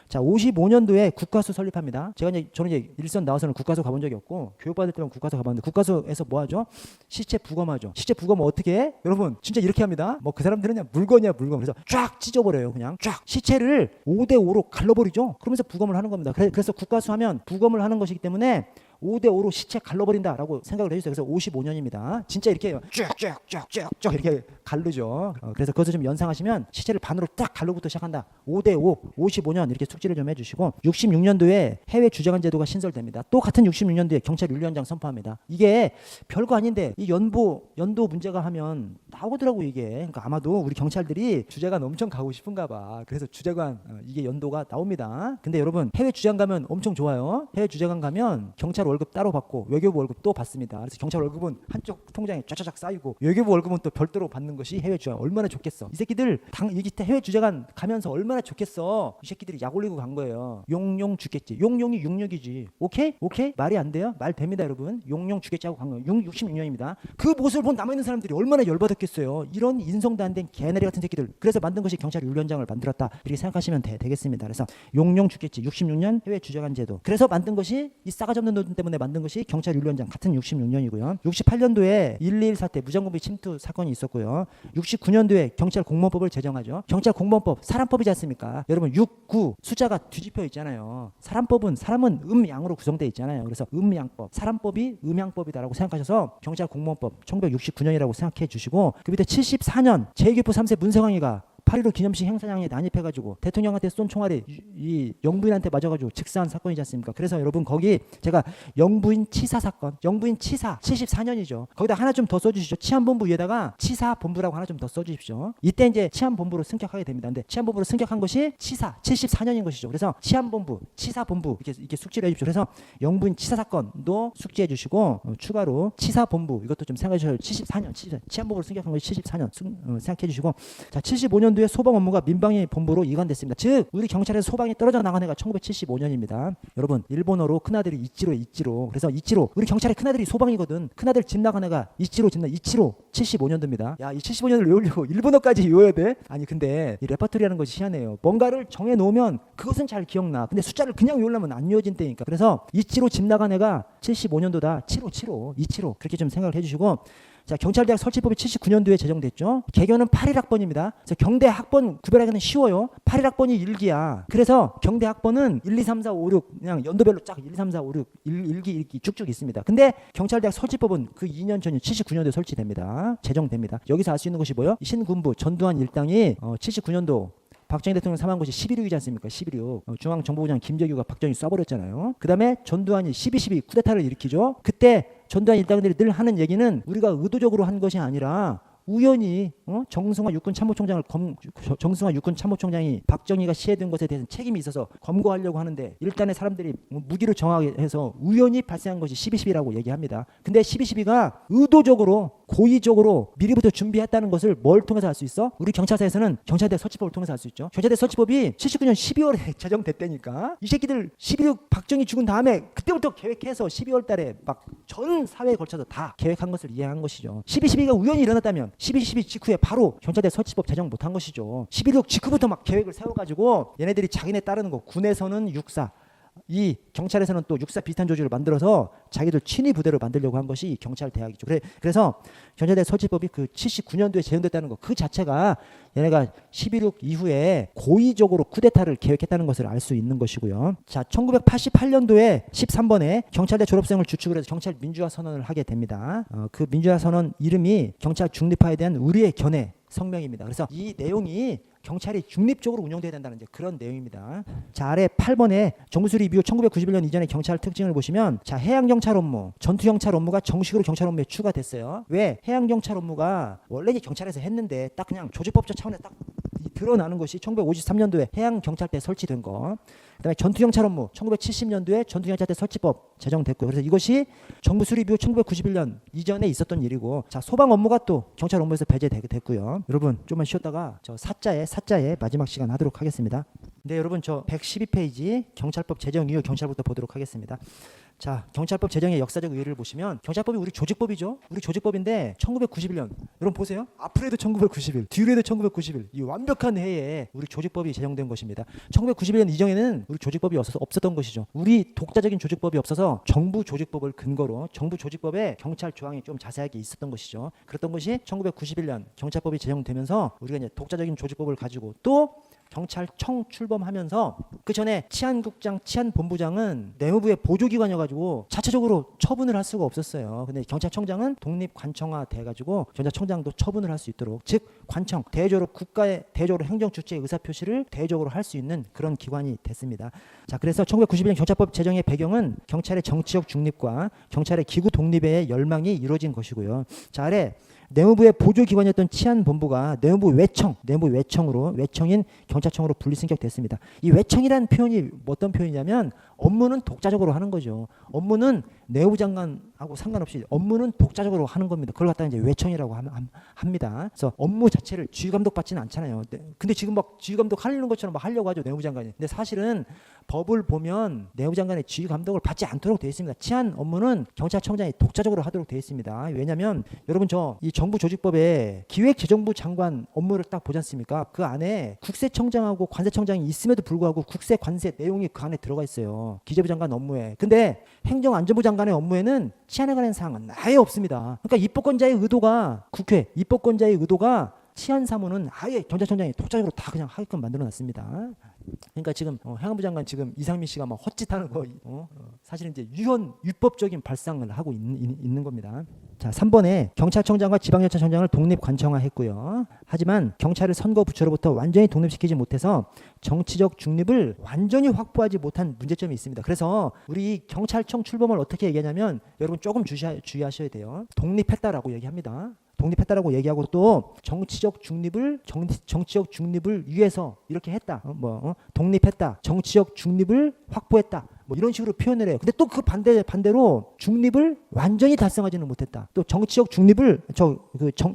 자 55년도에 국가수 설립합니다. 저는 이제 일선 나와서는 국가수 가본 적이 없고 교육받을 때만 국가수 가봤는데 국가수에서 뭐 하죠? 시체 부검하죠. 시체 부검 어떻게 해? 여러분 진짜 이렇게 합니다. 뭐 그 사람들은 그냥 물건이야 물건. 그래서 쫙 찢어버려요. 그냥 쫙 시체를 5대5로 갈라버리죠. 그러면서 부검을 하는 겁니다. 그래서 국가수 하면 부검을 하는 것이기 때문에 5대5로 시체 갈라버린다라고 생각을 해주세요. 그래서 55년입니다. 진짜 이렇게 쭉쭉쭉쭉쭉 이렇게 갈르죠. 그래서 그것을 좀 연상하시면 시체를 반으로 딱 갈르고부터 시작한다. 5대5 55년 이렇게 숙지를 좀 해주시고 66년도에 해외 주재관 제도가 신설됩니다. 또 같은 66년도에 경찰 윤리원장 선포합니다. 이게 별거 아닌데 이 연도 문제가 하면 나오더라고 이게. 그러니까 아마도 우리 경찰들이 주재관 엄청 가고 싶은가 봐. 그래서 주재관 이게 연도가 나옵니다. 근데 여러분 해외 주재관 가면 엄청 좋아요. 해외 주재관 가면 경찰 월급 따로 받고 외교부 월급 또 받습니다. 그래서 경찰 월급은 한쪽 통장에 쫙쫙 쌓이고 외교부 월급은 또 별도로 받는 것이 해외 주재관. 얼마나 좋겠어. 이 새끼들 이게 해외 주재관 가면서 얼마나 좋겠어. 이 새끼들이 약 올리고 간 거예요. 용용 죽겠지. 용용이 육력이지. 오케이? 말이 안 돼요? 말 됩니다 여러분. 용용 죽겠지 하고 간 거예요. 66년입니다. 그 모습을 본 남아있는 사람들이 얼마나 열받았겠어요. 이런 인성도 안 된 개나리 같은 새끼들. 그래서 만든 것이 경찰 윤리원장을 만들었다. 이렇게 생각하시면 되겠습니다. 그래서 용용 죽겠지. 66년 해외 주재관 제도. 그래서 만든 것이 이 싸가지 없는 놈 때문에 만든 것이 경찰 윤리원장 같은 66년이고요. 68년도에 1.21 사태 무장공비 침투 사건이 있었고요. 69년도에 경찰 공무원법을 제정하죠. 경찰 공무원법 사람법이지 않습니까? 여러분 6, 9 숫자가 뒤집혀 있잖아요. 사람은 음양으로 구성되어 있잖아요. 그래서 음양법, 사람법이 음양법이다라고 생각하셔서 경찰 공무원법 1969년이라고 생각해 주시고 그 밑에 74년 제2교포 3세 문세광이가 8.15 기념식 행사장에 난입해가지고 대통령한테 쏜 총알이 이 영부인한테 맞아가지고 즉사한 사건이지 않습니까? 그래서 여러분 거기 제가 영부인 치사 사건, 영부인 치사 74년이죠. 거기다 하나 좀 더 써주시죠. 치안본부 위에다가 치사본부라고 하나 좀 더 써주십시오. 이때 이제 치안본부로 승격하게 됩니다. 근데 치안본부로 승격한 것이 치사 74년인 것이죠. 그래서 치안본부, 치사본부 이렇게 숙지를 해주십시오. 그래서 영부인 치사 사건도 숙지해 주시고 추가로 치사본부 이것도 좀 생각해 주셔요. 74년 치안본부로 승격한 것이 74년 생각해 주시고 자 75년도에 소방 업무가 민방위 본부로 이관됐습니다. 즉 우리 경찰에서 소방이 떨어져 나간 해가 1975년입니다. 여러분 일본어로 큰아들이 이치로 그래서 이치로 우리 경찰의 큰아들이 소방이거든. 큰아들 집 나간 해가 이치로 75년도입니다. 야 이 75년을 외우려고 일본어까지 외워야 돼? 아니 근데 이 레퍼토리라는 것이 희한해요. 뭔가를 정해 놓으면 그것은 잘 기억나. 근데 숫자를 그냥 외우려면 안 외워진 때니까. 그래서 이치로 집 나간 해가 75년도다. 75 그렇게 좀 생각을 해주시고 자 경찰대학 설치법이 79년도에 제정됐죠. 개교는 81학번입니다. 그래서 경대 학번 구별하기는 쉬워요. 81학번이 1기야. 그래서 경대 학번은 1, 2, 3, 4, 5, 6 그냥 연도별로 쫙 1, 2, 3, 4, 5, 6 1기 쭉쭉 있습니다. 근데 경찰대학 설치법은 그 2년 전인 79년도에 설치됩니다. 제정됩니다. 여기서 알 수 있는 것이 뭐예요? 신군부 전두환 일당이 79년도 박정희 대통령 사망한 것이 11.6이지 않습니까? 11.6. 중앙정보부장 김재규가 박정희 쏴버렸잖아요. 그 다음에 전두환이 12.12 쿠데타를 일으키죠. 그때 전두환 일당들이 늘 하는 얘기는 우리가 의도적으로 한 것이 아니라 우연히 정승화 육군 참모총장이 박정희가 시해된 것에 대해서 책임이 있어서 검거하려고 하는데 일단의 사람들이 무기를 정하게 해서 우연히 발생한 것이 12.12라고 얘기합니다. 근데 12.12가 의도적으로 고의적으로 미리부터 준비했다는 것을 뭘 통해서 알 수 있어? 우리 경찰서에서는 경찰대학 설치법을 통해서 알 수 있죠. 경찰대학 설치법이 79년 12월에 제정됐다니까. 이 새끼들 11.6 박정희 죽은 다음에 그때부터 계획해서 12월 달에 막 전 사회에 걸쳐서 다 계획한 것을 이해한 것이죠. 12.12가 우연히 일어났다면 12.12 직후에 바로 경찰대 설치법 제정 못한 것이죠. 11.6 직후부터 막 계획을 세워가지고 얘네들이 자기네 따르는 거 군에서는 육사 이 경찰에서는 또 육사 비슷한 조직을 만들어서 자기들 친위 부대를 만들려고 한 것이 경찰대학이죠. 그래서 경찰대 설치법이 그 79년도에 제정됐다는 거 그 자체가 얘네가 11.6 이후에 고의적으로 쿠데타를 계획했다는 것을 알 수 있는 것이고요. 자, 1988년도에 13번에 경찰대 졸업생을 주축을 해서 경찰 민주화 선언을 하게 됩니다. 그 민주화 선언 이름이 경찰 중립화에 대한 우리의 견해 성명입니다. 그래서 이 내용이 경찰이 중립적으로 운영돼야 된다는 이제 그런 내용입니다. 자, 아래 8번에 정부수립 이후 1991년 이전의 경찰 특징을 보시면 자, 해양경찰 업무, 전투경찰 업무가 정식으로 경찰 업무에 추가됐어요. 왜? 해양경찰 업무가 원래 경찰에서 했는데 딱 그냥 조직법적 차원에서 딱 드러나는 것이 1953년도에 해양경찰대 설치된 거. 그다음에 전투경찰 업무 1970년도에 전투경찰대 설치법 제정됐고요. 그래서 이것이 정부 수립 이후 1991년 이전에 있었던 일이고 자 소방 업무가 또 경찰 업무에서 배제됐고요. 여러분 좀만 쉬었다가 저 사자의 마지막 시간 하도록 하겠습니다. 네 여러분 저 112페이지 경찰법 제정 이후 경찰부터 보도록 하겠습니다. 자 경찰법 제정의 역사적 의의를 보시면 경찰법이 우리 조직법이죠. 우리 조직법인데 1991년 여러분 보세요. 앞으로도 1991 뒤로도 1991 이 완벽한 해에 우리 조직법이 제정된 것입니다. 1991년 이전에는 우리 조직법이 없었던 것이죠. 우리 독자적인 조직법이 없어서 정부 조직법을 근거로 정부 조직법에 경찰 조항이 좀 자세하게 있었던 것이죠. 그랬던 것이 1991년 경찰법이 제정되면서 우리가 이제 독자적인 조직법을 가지고 또 경찰청 출범하면서 그 전에 치안국장, 치안본부장은 내무부의 보조기관이어가지고 자체적으로 처분을 할 수가 없었어요. 근데 경찰청장은 독립관청화 돼가지고 경찰청장도 처분을 할 수 있도록, 즉 관청, 대외적으로 국가의 대외적으로 행정 주체의 의사표시를 대외적으로 할 수 있는 그런 기관이 됐습니다. 자, 그래서 1991년 경찰법 제정의 배경은 경찰의 정치적 중립과 경찰의 기구 독립의 열망이 이루어진 것이고요. 자, 아래 내무부의 보조기관이었던 치안본부가 내무부 외청으로, 외청인 경찰청으로 분리승격됐습니다. 이 외청이라는 표현이 어떤 표현이냐면 업무는 독자적으로 하는 거죠. 업무는 내무부 장관하고 상관없이 업무는 독자적으로 하는 겁니다. 그걸 갖다가 이제 외청이라고 합니다. 그래서 업무 자체를 지휘감독 받지는 않잖아요. 근데 지금 막 지휘감독 하려는 것처럼 막 하려고 하죠, 내무부 장관이. 근데 사실은 법을 보면 내무부 장관의 지휘감독을 받지 않도록 되어 있습니다. 치안 업무는 경찰청장이 독자적으로 하도록 되어 있습니다. 왜냐하면 여러분 이 정부조직법에 기획재정부 장관 업무를 딱 보지 않습니까? 그 안에 국세청장하고 관세청장이 있음에도 불구하고 국세 관세 내용이 그 안에 들어가 있어요. 기재부 장관 업무에. 근데 행정안전부 장관의 업무에는 치안에 관한 사항은 아예 없습니다. 그러니까 입법권자의 의도가 국회, 입법권자의 의도가 치안 사무는 아예 경찰청장이 독자적으로 다 그냥 하게끔 만들어놨습니다. 그러니까 지금 행안부 장관 지금 이상민 씨가 막 헛짓하는 거 사실은 이제 위법적인 발상을 하고 있는 겁니다. 자, 3번에 경찰청장과 지방경찰청장을 독립관청화했고요. 하지만 경찰을 선거 부처로부터 완전히 독립시키지 못해서 정치적 중립을 완전히 확보하지 못한 문제점이 있습니다. 그래서 우리 경찰청 출범을 어떻게 얘기하냐면 여러분 조금 주의하셔야 돼요. 독립했다라고 얘기합니다. 독립했다라고 얘기하고 또 정치적 중립을 위해서 이렇게 했다. 독립했다. 정치적 중립을 확보했다. 뭐 이런 식으로 표현을 해요. 근데 또 그 반대로 중립을 완전히 달성하지는 못했다. 또 정치적 중립을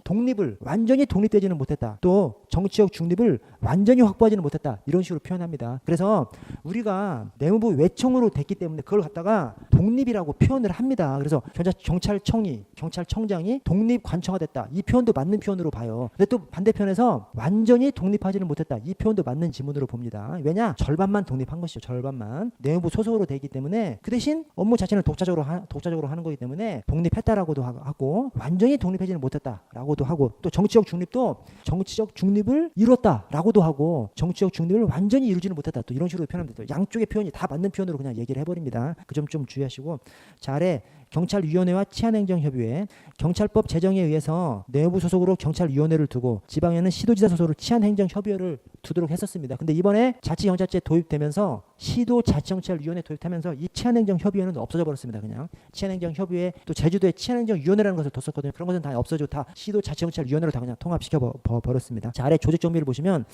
독립을 완전히 독립되지는 못했다. 또 정치적 중립을 완전히 확보하지는 못했다. 이런 식으로 표현합니다. 그래서 우리가 내무부 외청으로 됐기 때문에 그걸 갖다가 독립이라고 표현을 합니다. 그래서 경찰청장이 독립관청화됐다. 이 표현도 맞는 표현으로 봐요. 근데 또 반대편에서 완전히 독립하지는 못했다. 이 표현도 맞는 지문으로 봅니다. 왜냐? 절반만 독립한 것이죠. 절반만. 내무부 소속으로 되기 때문에 그 대신 업무 자체는 독자적으로 하는 거기 때문에 독립했다라고도 하고 완전히 독립하지는 못했다라고도 하고 또 정치적 중립도 정치적 중립을 이뤘다라고도 하고 정치적 중립을 완전히 이루지는 못했다. 또 이런 식으로 표현합니다. 양쪽의 표현이 다 맞는 표현으로 그냥 얘기를 해버립니다. 그 점 좀 주의하시고 자, 아래 경찰위원회와 치안행정협의회 경찰법 제정에 의해서 내부 소속으로 경찰위원회를 두고 지방에는 시도지사 소속으로 치안행정협의회를 두도록 했었습니다. 근데 이번에 자치경찰제 도입되면서 시도자치경찰위원회 도입하면서 이 치안행정협의회는 없어져 버렸습니다. 그냥 치안행정협의회 또 제주도에 치안행정위원회라는 것을 뒀었거든요. 그런 것은 다 없어지고 다 시도자치경찰위원회로 다 그냥 통합시켜 버렸습니다. 자, 아래 조직 정비를 보시면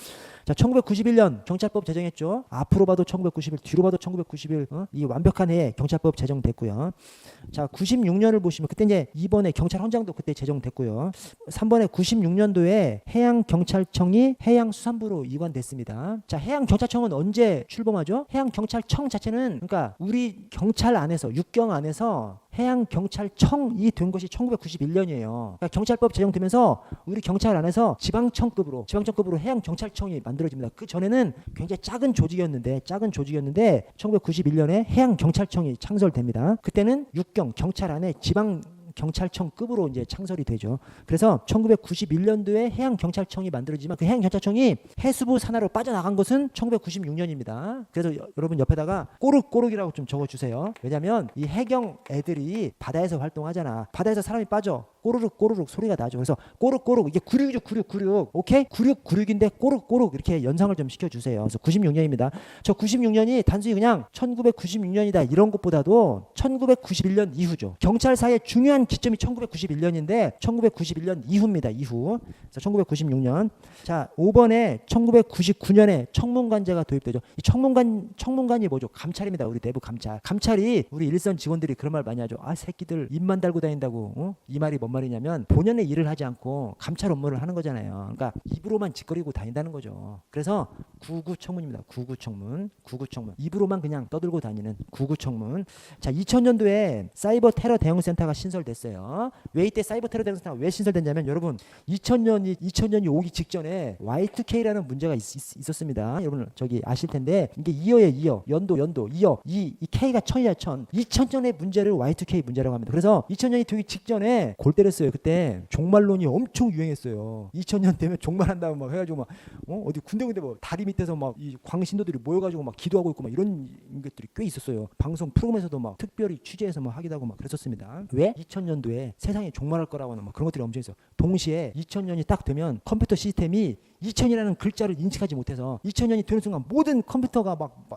자, 1991년 경찰법 제정했죠. 앞으로 봐도 1991, 뒤로 봐도 1991 이 완벽한 해에 경찰법 제정됐고요. 자, 96년을 보시면 그때 이제 2번에 경찰헌장도 그때 제정됐고요. 3번에 96년도에 해양경찰청이 해양수산부로 이관됐습니다. 자, 해양경찰청은 언제 출범하죠? 해양경찰청 자체는 그러니까 우리 경찰 안에서 육경 안에서 해양경찰청이 된 것이 1991년이에요. 그러니까 경찰법 제정되면서 우리 경찰 안에서 지방청급으로 해양경찰청이 만들어집니다. 그 전에는 굉장히 작은 조직이었는데 1991년에 해양경찰청이 창설됩니다. 그때는 육경 경찰 안에 지방 경찰청급으로 이제 창설이 되죠. 그래서 1991년도에 해양경찰청이 만들어지지만 그 해양경찰청이 해수부 산하로 빠져나간 것은 1996년입니다. 그래서 여러분 옆에다가 꼬륵꼬륵이라고 좀 적어주세요. 왜냐하면 이 해경 애들이 바다에서 활동하잖아. 바다에서 사람이 빠져. 꼬르륵 꼬르륵 소리가 나죠. 그래서 꼬륵꼬륵 이게 구륙이죠. 구륙. 오케이? 구륙인데 꼬륵꼬륵 이렇게 연상을 좀 시켜주세요. 그래서 96년입니다. 저 96년이 단순히 그냥 1996년이다 이런 것보다도 1991년 이후죠. 경찰사의 중요한 기점이 1991년인데 1991년 이후입니다. 이후. 그래서 1996년. 자, 5번에 1999년에 청문관제가 도입되죠. 이 청문관이 뭐죠? 감찰입니다. 우리 내부 감찰. 감찰이 우리 일선 직원들이 그런 말 많이 하죠. 아, 새끼들 입만 달고 다닌다고. 이 말이 뭔 말이냐면 본연의 일을 하지 않고 감찰 업무를 하는 거잖아요. 그러니까 입으로만 짓거리고 다닌다는 거죠. 그래서 구구청문입니다. 구구청문. 입으로만 그냥 떠들고 다니는 구구청문. 자, 2000년도에 사이버 테러 대응센터가 신설됐어요. 왜 이때 사이버 테러 대응센터가 왜 신설됐냐면 여러분 2000년이 오기 직전에 Y2K라는 문제가 있었습니다. 여러분 저기 아실 텐데 이게 이어예요. 연도 이어. 이 K가 천이야 천. 2000년의 문제를 Y2K 문제라고 합니다. 그래서 2000년이 되기 직전에 골 때렸어요. 그때 종말론이 엄청 유행했어요. 2000년 되면 종말한다고 막 해가지고 막 어디 군데 뭐 다리 밑에서 막 이 광신도들이 모여가지고 막 기도하고 있고 막 이런 것들이 꽤 있었어요. 방송 프로그램에서도 막 특별히 취재해서 막 하기도 하고 막 그랬었습니다. 왜? 2000년도에 세상이 종말할 거라고는 막 그런 것들이 엄청 있어. 동시에 2000년이 딱 되면 컴퓨터 시스템이 2000이라는 글자를 인식하지 못해서 2000년이 되는 순간 모든 컴퓨터가 막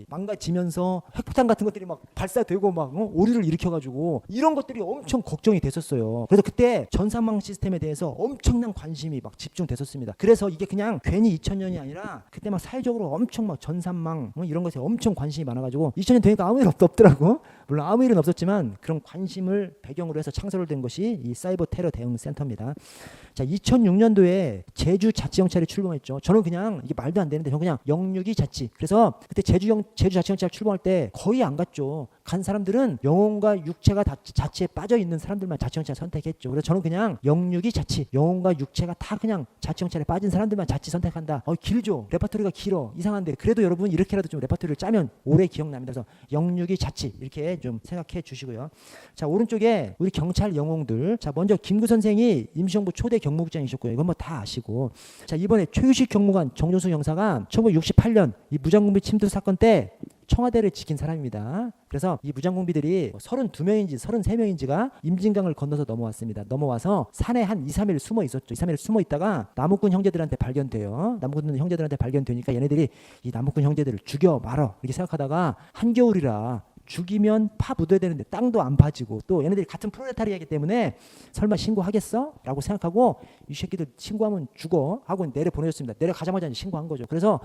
망가지면서 핵폭탄 같은 것들이 막 발사되고 막 오류를 일으켜가지고 이런 것들이 엄청 걱정이 됐었어요. 그래서 그때 전산망 시스템에 대해서 엄청난 관심이 막 집중됐었습니다. 그래서 이게 그냥 괜히 2000년이 아니라 그때 막 사회적으로 엄청 막 전산망 이런 것에 엄청 관심이 많아가지고 2000년 되니까 아무 일 없더라고. 물론 아무 일은 없었지만 그런 관심을 배경으로 해서 창설된 것이 이 사이버 테러 대응 센터입니다. 자, 2006년도에 제주 자치경찰이 출범했죠. 저는 그냥 이게 말도 안 되는데 저는 그냥 영육이 자치. 그래서 그때 제주 자치경찰 출범할 때 거의 안 갔죠. 간 사람들은 영혼과 육체가 자치에 빠져 있는 사람들만 자치경찰 선택했죠. 그래서 저는 그냥 영육이 자치, 영혼과 육체가 다 그냥 자치경찰에 빠진 사람들만 자치 선택한다. 길죠. 레파토리가 길어. 이상한데 그래도 여러분 이렇게라도 좀 레파토리를 짜면 오래 기억납니다. 그래서 영육이 자치 이렇게 좀 생각해 주시고요. 자, 오른쪽에 우리 경찰 영웅들. 자, 먼저 김구 선생이 임시정부 초대 경무국장이셨고요. 이건 뭐 다 아시고. 자, 이번에 최유식 경무관 정종수 경사가 1968년 이 무장공비 침투 사건 때 청와대를 지킨 사람입니다. 그래서 이 무장공비들이 32명인지 33명인지가 임진강을 건너서 넘어왔습니다. 넘어와서 산에 한 2, 3일 숨어 있었죠. 2, 3일 숨어 있다가 남욱군 형제들한테 발견돼요. 남욱군 형제들한테 발견되니까 얘네들이 이 남욱군 형제들을 죽여 말어 이렇게 생각하다가 한겨울이라 죽이면 파 묻어야 되는데 땅도 안 파지고 또 얘네들이 같은 프롤레타리아이기 때문에 설마 신고하겠어? 라고 생각하고 이 새끼들 신고하면 죽어 하고 내려보내줬습니다. 내려가자마자 신고한 거죠. 그래서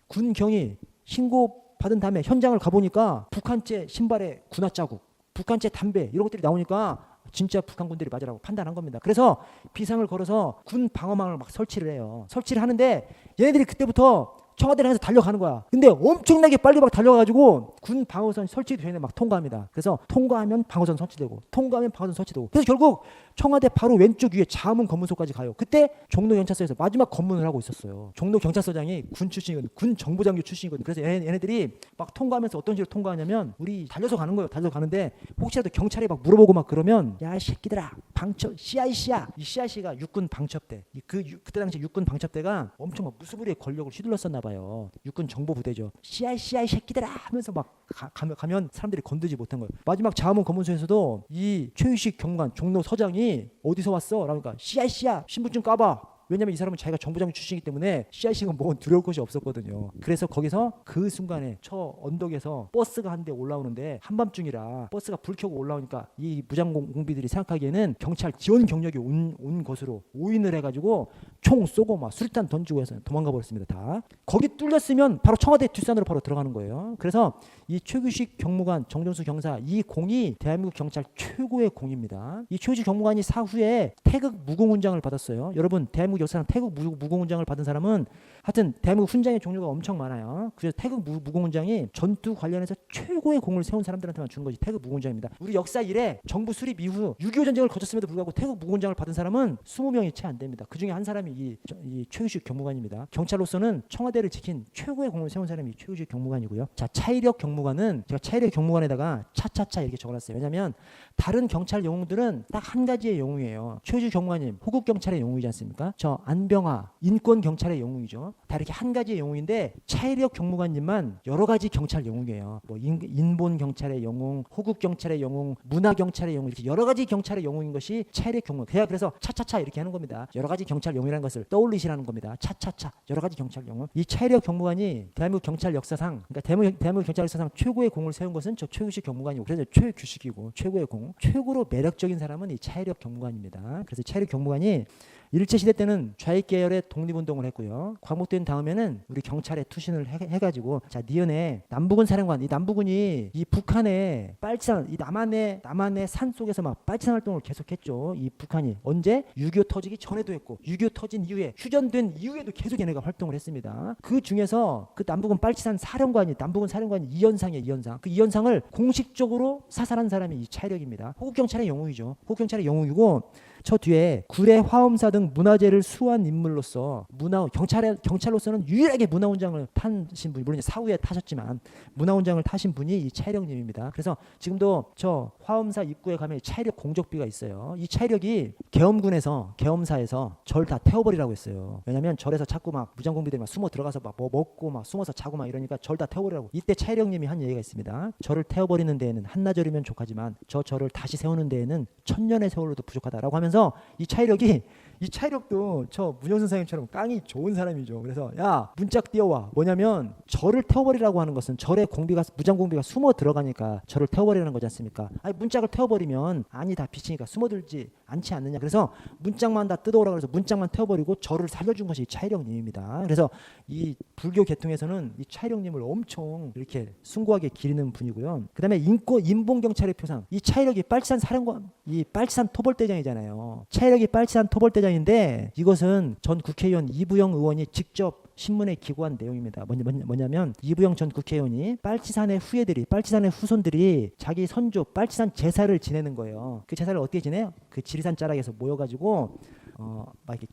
군경이 신고 받은 다음에 현장을 가보니까 북한제 신발에 군화 자국, 북한제 담배 이런 것들이 나오니까 진짜 북한 군들이 맞으라고 판단한 겁니다. 그래서 비상을 걸어서 군 방어망을 막 설치를 해요. 설치를 하는데 얘네들이 그때부터 청와대를 향해서 달려가는 거야. 근데 엄청나게 빨리 막 달려가가지고 군 방어선 설치되는 막 통과합니다. 그래서 통과하면 방어선 설치되고 통과하면 방어선 설치되고 그래서 결국 청와대 바로 왼쪽 위에 자문 검문소까지 가요. 그때 종로경찰서에서 마지막 검문을 하고 있었어요. 종로경찰서장이 군 출신이거든. 군 정보장교 출신이거든. 그래서 얘네들이 막 통과하면서 어떤 식으로 통과하냐면 우리 달려서 가는 거예요. 달려서 가는데 혹시라도 경찰이 막 물어보고 막 그러면 야 이 새끼들아 방첩 CIC야. 이 CIC가 육군 방첩대. 그때 당시 육군 방첩대가 엄청 막 무수부리의 권력을 휘둘렀었나 봐요. 육군 정보부대죠. CI 새끼들아 하면서 막 가면 사람들이 건드지 못한 거예요. 마지막 자문 검문소에서도 이 최유식 경관 종로 서장이 어디서 왔어? 그러니까 CIC야 신분증 까봐. 왜냐면 이 사람은 자기가 정부장 출신이기 때문에 CIC가 뭐 두려울 것이 없었거든요. 그래서 거기서 그 순간에 저 언덕에서 버스가 한 대 올라오는데 한밤중이라 버스가 불 켜고 올라오니까 이 무장공비들이 생각하기에는 경찰 지원 경력이 온 것으로 오인을 해가지고 총 쏘고 막 수류탄 던지고 해서 도망가 버렸습니다. 다 거기 뚫렸으면 바로 청와대 뒷산으로 바로 들어가는 거예요. 그래서 이 최규식 경무관 정종수 경사 이 공이 대한민국 경찰 최고의 공입니다. 이 최규식 경무관이 사후에 태극 무공훈장을 받았어요. 여러분 대한민국 역사상 태극 무공훈장을 받은 사람은 하여튼 대한민국 훈장의 종류가 엄청 많아요. 그래서 태극 무공훈장이 전투 관련해서 최고의 공을 세운 사람들한테만 준 것이 태극 무공훈장입니다. 우리 역사 이래 정부 수립 이후 6.25 전쟁을 거쳤음에도 불구하고 태극 무공훈장을 받은 사람은 20명이 채 안 됩니다. 그 중에 한 사람이 이 최규식 경무관입니다. 경찰로서는 청와대를 지킨 최고의 공을 세운 사람이 최규식 경무관이고요. 자, 차이력 경무관은 제가 차이력 경무관에다가 차차차 이렇게 적어놨어요. 왜냐하면 다른 경찰 영웅들은 딱 한 가지의 영웅이에요. 최규식 경무관님 호국 경찰의 영웅이지 않습니까? 저 안병화 인권 경찰의 영웅이죠. 다 이렇게 한 가지의 영웅인데 차이력 경무관님만 여러 가지 경찰 영웅이에요. 뭐 인본 경찰의 영웅, 호국 경찰의 영웅, 문화 경찰의 영웅 이렇게 여러 가지 경찰의 영웅인 것이 차이력 경무관. 그래서 차차차 이렇게 하는 겁니다. 여러 가지 경찰 영웅이라는 것을 떠올리시라는 겁니다. 차차차 여러 가지 경찰 영웅. 이 차이력 경무관이 대한민국 경찰 역사상 그러니까 대한민국 경찰 역사상 최고의 공을 세운 것은 저 최규식 경무관이고 그래서 최규식이고 최고의 공. 최고로 매력적인 사람은 이 차이력 경무관입니다. 그래서 차이력 경무관이 일제시대 때는 좌익 계열의 독립운동을 했고요. 광복된 다음에는 우리 경찰에 투신을 해가지고 자 니은에 남부군 사령관 이 남부군이 이 북한의 빨치산 이 남한의 산 속에서 막 빨치산 활동을 계속했죠. 이 북한이 언제 6.25 터지기 전에도 했고 6.25 터진 이후에 휴전된 이후에도 계속 얘네가 활동을 했습니다. 그 중에서 그 남부군 빨치산 남부군 사령관이 이현상이에요. 이현상. 그 이현상을 공식적으로 사살한 사람이 이 차이력입니다. 호국 경찰의 영웅이죠. 호국 경찰의 영웅이고 저 뒤에 구례 화엄사 등 문화재를 수호한 인물로서 경찰로서는 유일하게 문화훈장을 타신 분이, 물론 사후에 타셨지만 문화훈장을 타신 분이 이 차이력님입니다. 그래서 지금도 저 화엄사 입구에 가면 차이력 공적비가 있어요. 이 차이력이 계엄사에서 절 다 태워버리라고 했어요. 왜냐면 절에서 자꾸 막 무장공비들이 막 숨어 들어가서 막 뭐 먹고 막 숨어서 자고 막 이러니까 절 다 태워버리라고. 이때 차이력님이 한 얘기가 있습니다. 절을 태워버리는 데에는 한나절이면 족하지만 저 절을 다시 세우는 데에는 1000년의 세월로도 부족하다라고 하면서 이 차이력도 저 문효 선생님처럼 깡이 좋은 사람이죠. 그래서 야 문짝 띄워와. 뭐냐면 절을 태워버리라고 하는 것은 절의 공비가 무장공비가 숨어 들어가니까 절을 태워버리는 거지 않습니까? 아니 문짝을 태워버리면 안이 다 비치니까 숨어들지 않지 않느냐. 그래서 문짝만 다 뜯어오라 그래서 문짝만 태워버리고 절을 살려준 것이 이 차이력님입니다. 그래서 이 불교 계통에서는 이 차이력님을 엄청 이렇게 숭고하게 기리는 분이고요. 그 다음에 인본경찰의 표상. 이 차이력이 빨치산 사령관, 이 빨치산 토벌대장이잖아요. 차이력이 빨치산 토벌대장인데 이것은 전 국회의원 이부영 의원이 직접 신문에 기고한 내용입니다. 뭐냐면 이부영 전 국회의원이 빨치산의 후손들이 자기 선조 빨치산 제사를 지내는 거예요. 그 제사를 어떻게 지내요? 그 지리산 자락에서 모여가지고 막 이렇게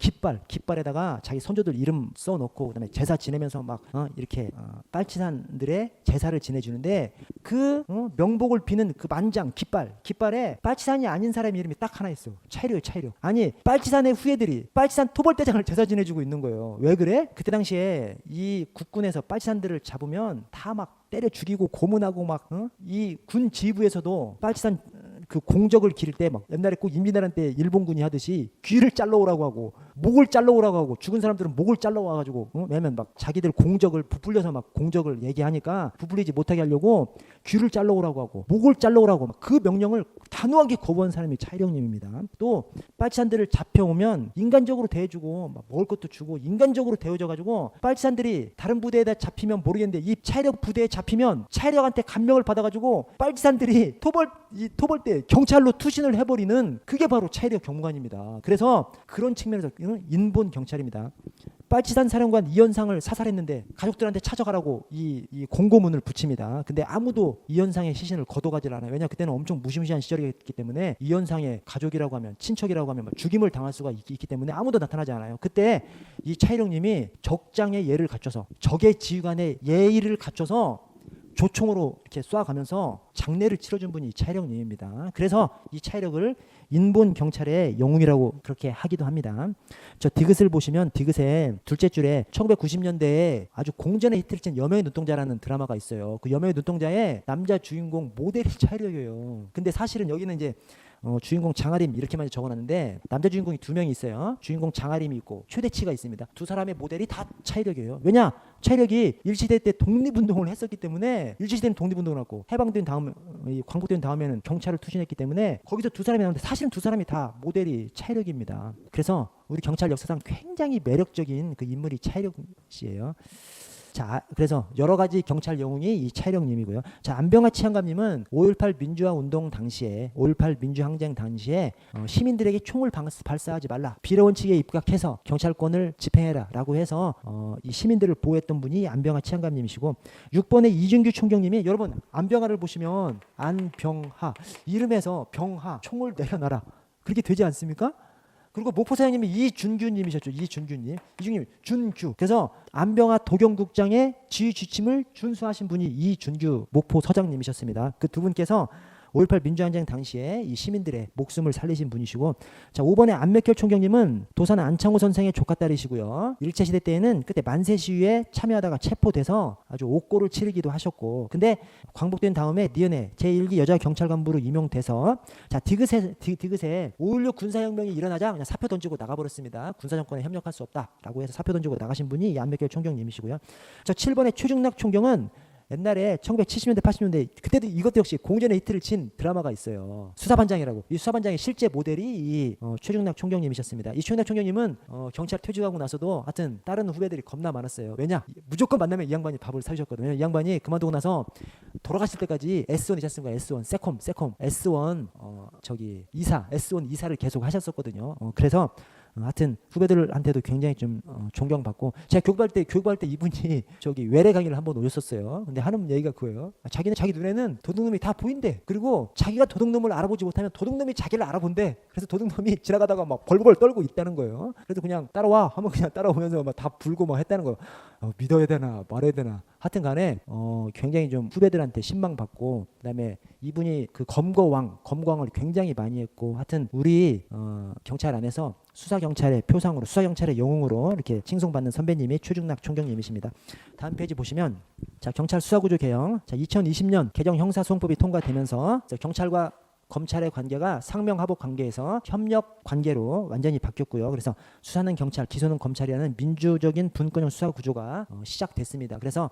깃발에다가 자기 선조들 이름 써놓고 그다음에 제사 지내면서 막 이렇게 빨치산들의 제사를 지내주는데 그 명복을 비는 그 만장 깃발에 빨치산이 아닌 사람의 이름이 딱 하나 있어. 차이력. 아니 빨치산의 후예들이 빨치산 토벌대장을 제사 지내주고 있는 거예요. 왜 그래? 그때 당시에 이 국군에서 빨치산들을 잡으면 다 막 때려 죽이고 고문하고 막 이 군 지휘부에서도 빨치산 그 공적을 기를 때 막 옛날에 꼭 임진왜란 때 일본군이 하듯이 귀를 잘라오라고 하고 목을 잘라오라고 하고 죽은 사람들은 목을 잘라와가지고 왜냐면 막 자기들 공적을 부풀려서 막 공적을 얘기하니까 부풀리지 못하게 하려고 귀를 잘라오라고 하고 목을 잘라오라고 막 그 명령을 단호하게 거부한 사람이 차이력님입니다. 또 빨치산들을 잡혀오면 인간적으로 대해주고 막 먹을 것도 주고 인간적으로 대해줘가지고 빨치산들이 다른 부대에다 잡히면 모르겠는데 이 차이력 부대에 잡히면 차이력한테 감명을 받아가지고 빨치산들이 토벌대 경찰로 투신을 해버리는 그게 바로 차이력 경무관입니다. 그래서 그런 측면에서 인본 경찰입니다. 빨치산 사령관 이현상을 사살했는데 가족들한테 찾아가라고 이 공고문을 붙입니다. 근데 아무도 이현상의 시신을 거둬가질 않아요. 왜냐 그때는 엄청 무시무시한 시절이었기 때문에 이현상의 가족이라고 하면 친척이라고 하면 죽임을 당할 수가 있기 때문에 아무도 나타나지 않아요. 그때 이 차이력님이 적장의 예를 갖춰서 적의 지휘관의 예의를 갖춰서 조총으로 이렇게 쏴가면서 장례를 치러준 분이 차이력님입니다. 그래서 이 차이력을 인본 경찰의 영웅이라고 그렇게 하기도 합니다. 저 디귿을 보시면 디귿의 둘째 줄에 1990년대에 아주 공전의 히트를 친 여명의 눈동자라는 드라마가 있어요. 그 여명의 눈동자의 남자 주인공 모델이 차이력이에요. 근데 사실은 여기는 이제 주인공 장아림 이렇게만 적어놨는데 남자 주인공이 2명이 있어요. 주인공 장아림이 있고 최대치가 있습니다. 두 사람의 모델이 다 차이력이에요. 왜냐? 차이력이 일시대 때 독립운동을 했었기 때문에 일시대는 독립운동을 하고 해방된 다음에 광복된 다음에는 경찰을 투신했기 때문에 거기서 두 사람이 나오는데 사실은 두 사람이 다 모델이 차이력입니다. 그래서 우리 경찰 역사상 굉장히 매력적인 그 인물이 차이력 씨예요. 자, 그래서 여러 가지 경찰 영웅이 이 차이력님이고요. 자, 안병화 치안감님은 5.18 민주화 운동 당시에 5.18 민주항쟁 당시에 시민들에게 총을 발사하지 말라. 비례원칙에 입각해서 경찰권을 집행해라라고 해서 이 시민들을 보호했던 분이 안병화 치안감님이시고 6번의 이준규 총경님이 여러분 안병화를 보시면 안병하 이름에서 병하 총을 내려놔라 그렇게 되지 않습니까? 그리고 목포 사장님이 이준규님이셨죠. 이준규님. 준규. 그래서 안병화 도경국장의 지휘 지침을 준수하신 분이 이준규 목포 서장님이셨습니다. 그 두 분께서 5.18 민주항쟁 당시에 이 시민들의 목숨을 살리신 분이시고 자 5번의 안맥결 총경님은 도산 안창호 선생의 조카딸이시고요. 일제시대 때에는 그때 만세 시위에 참여하다가 체포돼서 아주 옥고를 치르기도 하셨고 근데 광복된 다음에 니은의 제1기 여자 경찰 간부로 임용돼서 자 디귿에 5.16 군사혁명이 일어나자 그냥 사표 던지고 나가버렸습니다. 군사정권에 협력할 수 없다라고 해서 사표 던지고 나가신 분이 이 안맥결 총경님이시고요. 자 7번의 최중락 총경은 옛날에 1970년대 80년대 그때도 이것도 역시 공전의 히트를 친 드라마가 있어요. 수사반장이라고. 이 수사반장의 실제 모델이 이 최중락 총경님이셨습니다. 이 최중락 총경님은 경찰 퇴직하고 나서도 하여튼 다른 후배들이 겁나 많았어요. 왜냐? 무조건 만나면 이 양반이 밥을 사주셨거든요. 이 양반이 그만두고 나서 돌아가실 때까지 S1 있었습니다. S1 세콤 S1 이사 S1 이사를 계속 하셨었거든요. 그래서 하여튼 후배들한테도 굉장히 좀 존경받고, 제가 교육할 때 이분이 저기 외래 강의를 한번 오셨었어요. 근데 하는 얘기가 그거예요. 자기는 자기 눈에는 도둑놈이 다 보인대. 그리고 자기가 도둑놈을 알아보지 못하면 도둑놈이 자기를 알아본대. 그래서 도둑놈이 지나가다가 막 벌벌 떨고 있다는 거예요. 그래서 그냥 따라와 하면 그냥 따라오면서 막 다 불고 막 했다는 거예요. 믿어야 되나 말아야 되나. 하여튼 간에 굉장히 좀 후배들한테 신망받고, 그다음에 이분이 그 검거왕을 굉장히 많이 했고, 하여튼 우리 경찰 안에서 수사경찰의 표상으로, 수사경찰의 영웅으로 이렇게 칭송받는 선배님이 최중락 총경님이십니다. 다음 페이지 보시면, 자, 경찰 수사구조 개정, 자, 2020년 개정 형사소송법이 통과되면서 경찰과 검찰의 관계가 상명하복 관계에서 협력 관계로 완전히 바뀌었고요. 그래서 수사는 경찰, 기소는 검찰이라는 민주적인 분권형 수사 구조가 시작됐습니다. 그래서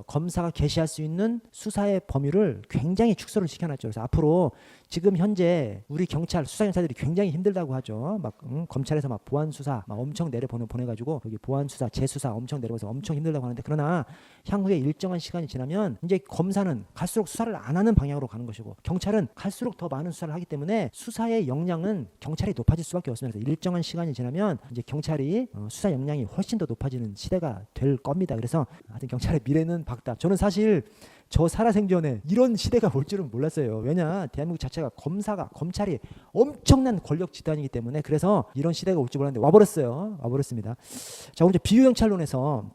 검사가 개시할 수 있는 수사의 범위를 굉장히 축소를 시켜놨죠. 그래서 앞으로 지금 현재 우리 경찰, 수사경찰들이 굉장히 힘들다고 하죠. 막 검찰에서 막 보안 수사 막 엄청 보내가지고 여기 보안 수사, 재수사 엄청 내려가서 엄청 힘들다고 하는데, 그러나 향후에 일정한 시간이 지나면 이제 검사는 갈수록 수사를 안 하는 방향으로 가는 것이고, 경찰은 갈수록 더 많은 수사를 하기 때문에 수사의 역량은 경찰이 높아질 수밖에 없습니다. 그래서 일정한 시간이 지나면 이제 경찰이 수사 역량이 훨씬 더 높아지는 시대가 될 겁니다. 그래서 하여튼 경찰의 미래는 밝다. 저는 사실 저 살아생전에 이런 시대가 올 줄은 몰랐어요. 왜냐, 대한민국 자체가 검찰이 엄청난 권력 집단이기 때문에. 그래서 이런 시대가 올 줄 몰랐는데 와버렸습니다. 자, 오늘 비유경찰론에서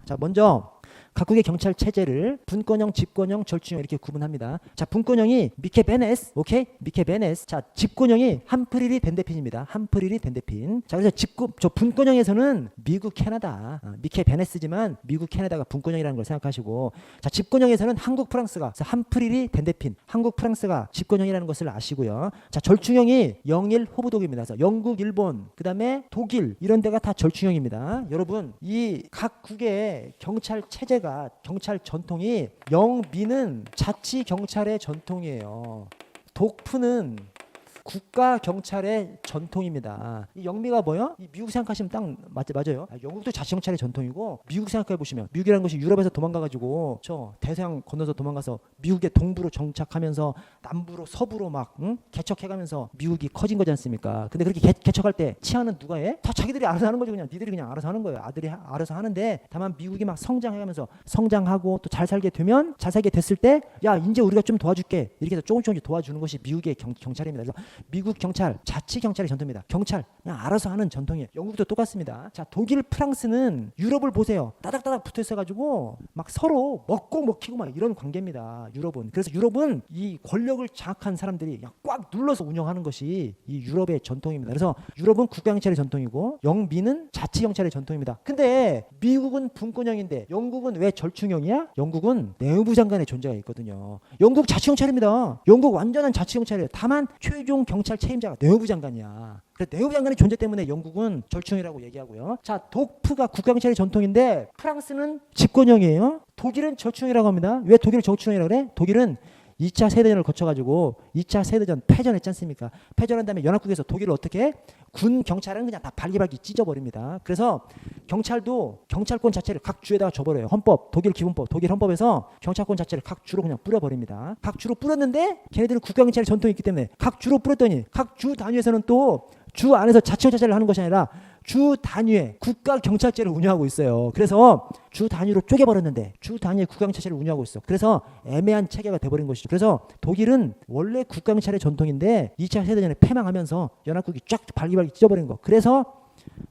자, 먼저 각국의 경찰 체제를 분권형, 집권형, 절충형 이렇게 구분합니다. 자, 분권형이 미케 베네스, 오케이? 미케 베네스. 자, 집권형이 함프리리 덴데핀입니다. 함프리리 덴데핀. 자, 그래서 저 분권형에서는 미국, 캐나다, 미케 베네스지만 미국, 캐나다가 분권형이라는 걸 생각하시고, 자, 집권형에서는 한국, 프랑스가, 그래서 함프리리 덴데핀, 한국, 프랑스가 집권형이라는 것을 아시고요. 자, 절충형이 영일, 호부독입니다. 그래서 영국, 일본, 그 다음에 독일 이런 데가 다 절충형입니다. 여러분, 이 각국의 경찰 체제가, 경찰 전통이, 영미는 자치 경찰의 전통이에요. 독프는 국가 경찰의 전통입니다. 이 영미가 뭐요? 이 미국 생각하시면 딱 맞아요. 영국도 자치 경찰의 전통이고, 미국 생각해 보시면, 미국이라는 것이 유럽에서 도망가가지고 저 대서양 건너서 도망가서 미국의 동부로 정착하면서 남부로 서부로 막 개척해가면서 미국이 커진 거지 않습니까? 근데 그렇게 개척할 때 치안은 누가 해? 다 자기들이 알아서 하는 거죠. 그냥 니들이 그냥 알아서 하는 거예요. 아들이 알아서 하는데, 다만 미국이 막 성장해가면서 성장하고 또 잘 살게 됐을 때, 야, 이제 우리가 좀 도와줄게, 이렇게 해서 조금씩 도와주는 것이 미국의 경찰입니다. 그래서 미국 경찰, 자치 경찰의 전통입니다. 경찰 그냥 알아서 하는 전통이에요. 영국도 똑같습니다. 자, 독일, 프랑스는 유럽을 보세요. 따닥따닥 붙어 있어가지고 막 서로 먹고 먹히고 막 이런 관계입니다. 유럽은. 그래서 유럽은 이 권력을 장악한 사람들이 그냥 꽉 눌러서 운영하는 것이 이 유럽의 전통입니다. 그래서 유럽은 국가 경찰의 전통이고, 영미는 자치 경찰의 전통입니다. 근데 미국은 분권형인데 영국은 왜 절충형이야? 영국은 내무부 장관의 존재가 있거든요. 영국 자치 경찰입니다. 영국 완전한 자치 경찰이에요. 다만 최종 경찰 책임자가 내무부 장관이야. 그래서 내무부 장관의 존재 때문에 영국은 절충이라고 얘기하고요. 자, 독프가 국가경찰의 전통인데 프랑스는 집권형이에요. 독일은 절충이라고 합니다. 왜 독일을 절충이라고 그래? 독일은 2차 세대전을 거쳐가지고 2차 세대전 패전했지 않습니까? 패전한 다음에 연합국에서 독일을 어떻게 해? 군 경찰은 그냥 다 발기발기 찢어버립니다. 그래서 경찰도 경찰권 자체를 각 주에다가 줘버려요. 헌법, 독일 기본법, 독일 헌법에서 경찰권 자체를 각 주로 그냥 뿌려버립니다. 각 주로 뿌렸는데 걔네들은 국가경찰의 전통이 있기 때문에 각 주로 뿌렸더니 각 주 단위에서는 또 주 안에서 자치경찰제를 하는 것이 아니라 주 단위의 국가경찰제를 운영하고 있어요. 그래서 주 단위로 쪼개버렸는데 주 단위의 국가경찰제를 운영하고 있어. 그래서 애매한 체계가 돼버린 것이죠. 그래서 독일은 원래 국가경찰의 전통인데 2차 세대전에 패망하면서 연합국이 쫙 발기발기 찢어버린 거. 그래서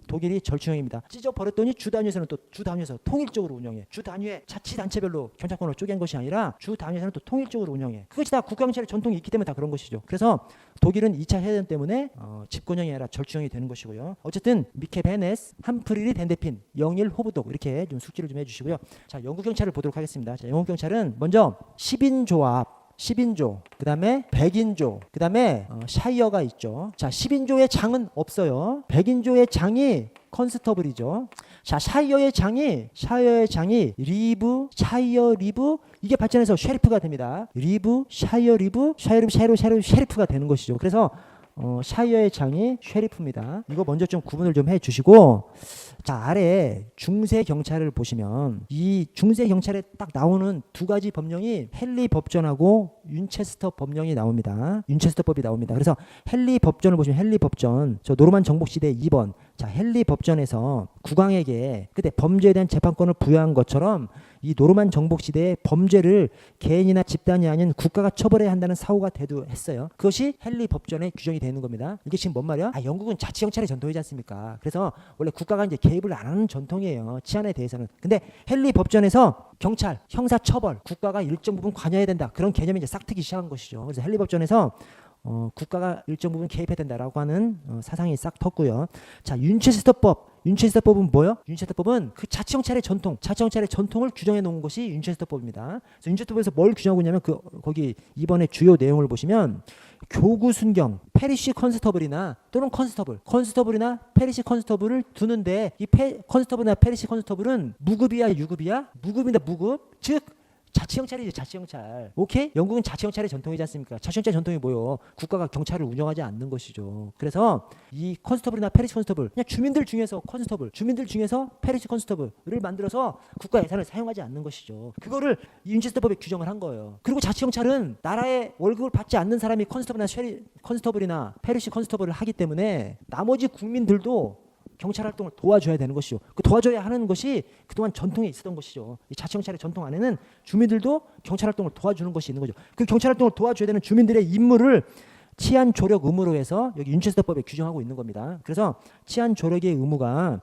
독일이 절충형입니다. 찢어버렸더니 주 단위에서는 또 주 단위에서 통일적으로 운영해. 주 단위의 자치단체별로 경찰권을 쪼갠 것이 아니라 주 단위에서는 또 통일적으로 운영해. 그것이 다 국가경찰의 전통이 있기 때문에 다 그런 것이죠. 그래서 독일은 2차 세대전 때문에 집권형이 아니라 절충형이 되는 것이고요. 어쨌든 미케 베네스, 함프리리 덴데핀, 영일 호부독 이렇게 좀 숙지를 좀 해주시고요. 자, 영국 경찰을 보도록 하겠습니다. 자, 영국 경찰은 먼저 10인조, 그 다음에 100인조, 그 다음에 샤이어가 있죠. 자, 10인조의 장은 없어요. 100인조의 장이 컨스터블이죠. 자, 샤이어의 장이 샤이어 리브 이게 발전해서 셰리프가 됩니다. 리브, 샤이어 리브, 셰리프가 되는 것이죠. 그래서 샤이어의 장이 쉐리프입니다. 이거 먼저 좀 구분을 좀 해주시고, 자, 아래 중세 경찰을 보시면 이 중세 경찰에 딱 나오는 두 가지 법령이 헨리 법전하고 윈체스터 법령이 나옵니다. 윈체스터법이 나옵니다. 그래서 헨리 법전을 보시면 헨리 법전, 저 노르만 정복 시대 2번. 자, 헨리 법전에서 국왕에게 그때 범죄에 대한 재판권을 부여한 것처럼 이 노르만 정복 시대에 범죄를 개인이나 집단이 아닌 국가가 처벌해야 한다는 사고가 대두했어요. 그것이 헨리 법전에 규정이 되는 겁니다. 이게 지금 뭔 말이야? 영국은 자치 경찰의 전통이지 않습니까? 그래서 원래 국가가 이제 개입을 안 하는 전통이에요. 치안에 대해서는. 근데 헨리 법전에서 경찰, 형사 처벌, 국가가 일정 부분 관여해야 된다. 그런 개념이 이제 싹트기 시작한 것이죠. 그래서 헨리 법전에서 국가가 일정 부분 개입해야 된다라고 하는 사상이 싹 텄고요. 자, 윈체스터법은 뭐요? 윈체스터법은 그 자치경찰의 전통을 규정해 놓은 것이 윈체스터법입니다. 그래서 윈체스터법에서 뭘 규정하고 있냐면 거기 이번에 주요 내용을 보시면 교구 순경, 페리시 컨스터블이나 또는 컨스터블이나 페리시 컨스터블을 두는데 이 컨스터블이나 페리시 컨스터블은 무급이야 유급이야? 무급입니다. 무급. 즉 자치경찰이죠. 자치경찰. 오케이? 영국은 자치경찰의 전통이지 않습니까? 자치경찰의 전통이 뭐요? 국가가 경찰을 운영하지 않는 것이죠. 그래서 이 컨스터블이나 페리시 컨스터블, 그냥 주민들 중에서 페리시 컨스터블을 만들어서 국가 예산을 사용하지 않는 것이죠. 그거를 윈체스터법에 규정을 한 거예요. 그리고 자치경찰은 나라의 월급을 받지 않는 사람이 컨스터블이나 페리시 컨스터블을 하기 때문에 나머지 국민들도 경찰 활동을 도와줘야 되는 것이죠. 그 도와줘야 하는 것이 그동안 전통에 있었던 것이죠. 이 자치경찰의 전통 안에는 주민들도 경찰 활동을 도와주는 것이 있는 거죠. 그 경찰 활동을 도와줘야 되는 주민들의 임무를 치안 조력 의무로 해서 여기 윈체스터법에 규정하고 있는 겁니다. 그래서 치안 조력의 의무가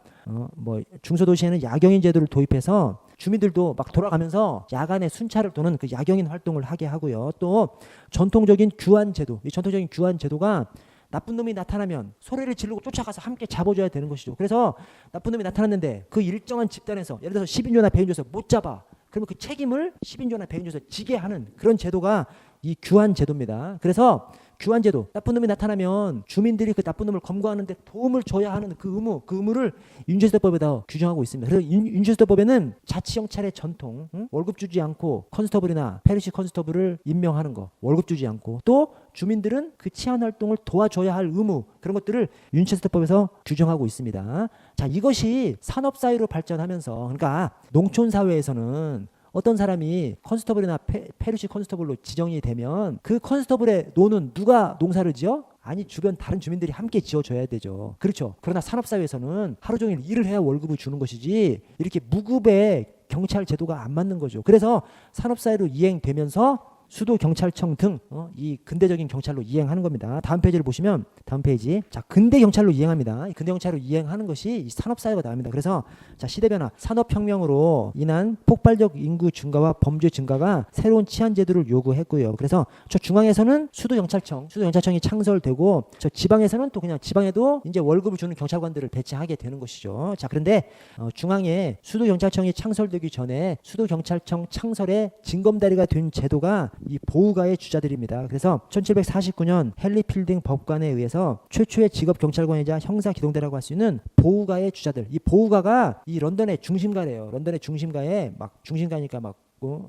중소도시에는 야경인 제도를 도입해서 주민들도 막 돌아가면서 야간에 순찰을 도는 그 야경인 활동을 하게 하고요. 또 전통적인 규환 제도, 이 전통적인 규환 제도가 나쁜 놈이 나타나면 소리를 지르고 쫓아가서 함께 잡아줘야 되는 것이죠. 그래서 나쁜 놈이 나타났는데 그 일정한 집단에서 예를 들어서 10인조나 100인조에서 못 잡아. 그러면 그 책임을 10인조나 100인조에서 지게 하는 그런 제도가 이 규환 제도입니다. 그래서 규환 제도, 나쁜 놈이 나타나면 주민들이 그 나쁜 놈을 검거하는데 도움을 줘야 하는 그 의무를 윈체스터법에다 규정하고 있습니다. 그래서 윈체스터법에는 자치경찰의 전통, 월급 주지 않고 컨스터블이나 페리시 컨스터블을 임명하는 거, 월급 주지 않고 또 주민들은 그 치안 활동을 도와줘야 할 의무, 그런 것들을 윈체스터법에서 규정하고 있습니다. 자, 이것이 산업사회로 발전하면서, 그러니까 농촌 사회에서는 어떤 사람이 컨스터블이나 페리시 컨스터블로 지정이 되면 그 컨스터블의 노는 누가 농사를 지어? 아니, 주변 다른 주민들이 함께 지어줘야 되죠. 그렇죠. 그러나 산업사회에서는 하루 종일 일을 해야 월급을 주는 것이지 이렇게 무급의 경찰 제도가 안 맞는 거죠. 그래서 산업사회로 이행되면서 수도경찰청 등 이 근대적인 경찰로 이행하는 겁니다. 다음 페이지를 보시면 다음 페이지. 자, 근대 경찰로 이행합니다. 이 근대 경찰로 이행하는 것이 이 산업사회가 나옵니다. 그래서 자, 시대변화, 산업혁명으로 인한 폭발적 인구 증가와 범죄 증가가 새로운 치안 제도를 요구했고요. 그래서 저 중앙에서는 수도경찰청이 창설되고 저 지방에서는 또 그냥 지방에도 이제 월급을 주는 경찰관들을 배치하게 되는 것이죠. 자, 그런데 중앙에 수도경찰청이 창설되기 전에 수도경찰청 창설의 징검다리가 된 제도가 이 보우가의 주자들입니다. 그래서 1749년 헨리 필딩 법관에 의해서 최초의 직업 경찰관이자 형사 기동대라고 할 수 있는 보우가의 주자들. 이 보우가가 이 런던의 중심가래요. 런던의 중심가에 막 중심가니까 막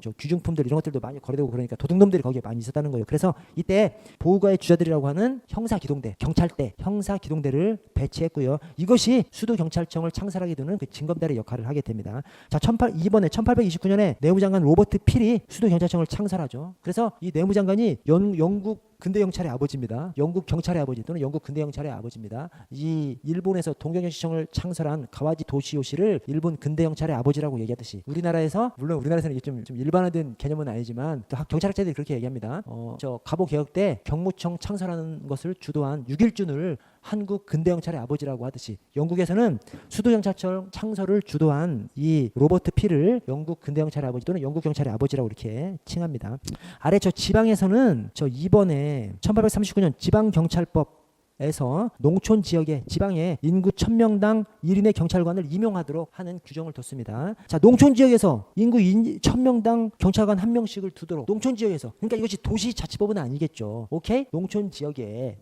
저 귀중품들 이런 것들도 많이 거래되고 그러니까 도둑놈들이 거기에 많이 있었다는 거예요. 그래서 이때 보우가의 주자들이라고 하는 형사기동대, 경찰대, 형사기동대를 배치했고요. 이것이 수도경찰청을 창설하게 되는 그 징검다리 역할을 하게 됩니다. 자, 이번에 1829년에 내무장관 로버트 필이 수도경찰청을 창설하죠. 그래서 이 내무장관이 영국 근대경찰의 아버지입니다. 영국 경찰의 아버지 또는 영국 근대경찰의 아버지입니다. 이 일본에서 동경경찰청을 창설한 가와지 도시요시를 일본 근대경찰의 아버지라고 얘기하듯이 우리나라에서, 물론 우리나라에서는 이게 좀 일반화된 개념은 아니지만 또 경찰학자들이 그렇게 얘기합니다. 저 갑오개혁 때 경무청 창설하는 것을 주도한 6.1준을 한국 근대경찰의 아버지라고 하듯이 영국에서는 수도경찰청 창설을 주도한 이 로버트 필을 영국 근대경찰의 아버지 또는 영국 경찰의 아버지라고 이렇게 칭합니다. 아래 저 지방에서는 저 이번에 1839년 지방경찰법 경찰에서 농촌 지역에 지방에 인구 1000명당 1인의 경찰관을 임용하도록 하는 규정을 뒀습니다. 자, 농촌 지역에서 인구 1000명당 경찰관 1명씩을 두도록 농촌 지역에서 그러니까 이것이 도시자치법은 아니겠죠. 오케이? 농촌 지역에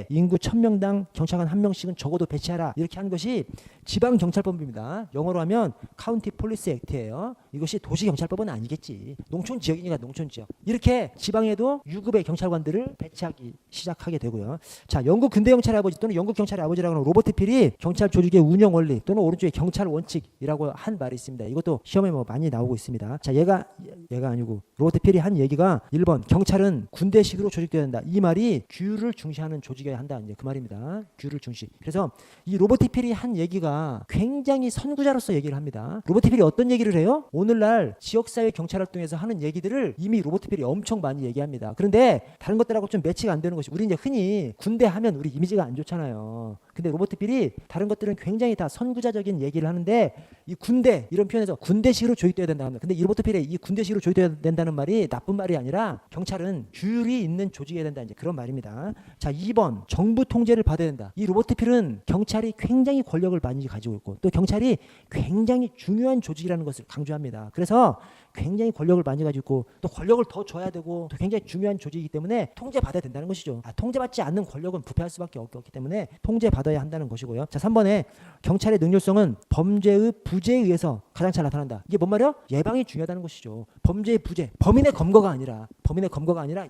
인구 1000명당 경찰관 1명씩은 적어도 배치하라. 이렇게 한 것이 지방 경찰법입니다. 영어로 하면 카운티 폴리스 액트예요. 이것이 도시 경찰법은 아니겠지. 농촌 지역이니까 농촌 지역. 이렇게 지방에도 유급의 경찰관들을 배치하기 시작하게 되고요. 자, 영국 근대 경찰의 아버지 또는 영국 경찰의 아버지라고 하는 로버트 필이 경찰 조직의 운영 원리 또는 오른쪽에 경찰 원칙이라고 한 말이 있습니다. 이것도 시험에 뭐 많이 나오고 있습니다. 자, 얘가 아니고 로버트 필이 한 얘기가 1번 경찰은 군대식으로 조직되어야 한다. 이 말이 규율을 중시하는 조직이어야 한다. 이제 그 말입니다. 규율을 중시. 그래서 이 로버트 필이 한 얘기가 굉장히 선구자로서 얘기를 합니다. 로버트 필이 어떤 얘기를 해요? 오늘날 지역사회 경찰활동에서 하는 얘기들을 이미 로버트 필이 엄청 많이 얘기합니다. 그런데 다른 것들하고 좀 매치가 안 되는 것이 우리 이제 흔히 군대 하면 우리 이미지가 안 좋잖아요. 근데 로버트 필이 다른 것들은 굉장히 다 선구자적인 얘기를 하는데 이 군대 이런 표현에서 군대식으로 조직돼야 된다 합니다. 근데 이 로버트 필이 이 군대식으로 조직돼야 된다는 말이 나쁜 말이 아니라 경찰은 규율이 있는 조직이어야 된다. 이제 그런 말입니다. 자, 2번 정부 통제를 받아야 된다. 이 로버트 필은 경찰이 굉장히 권력을 많이 가지고 있고 또 경찰이 굉장히 중요한 조직이라는 것을 강조합니다. 그래서 굉장히 권력을 많이 가지고 있고 또 권력을 더 줘야 되고 또 굉장히 중요한 조직이기 때문에 통제받아야 된다는 것이죠. 통제받지 않는 권력은 부패할 수밖에 없기 때문에 통제받아야 한다는 것이고요. 자, 3번에 경찰의 능률성은 범죄의 부재에 의해서 가장 잘 나타난다. 이게 뭔 말이야? 예방이 중요하다는 것이죠. 범죄의 부재, 범인의 검거가 아니라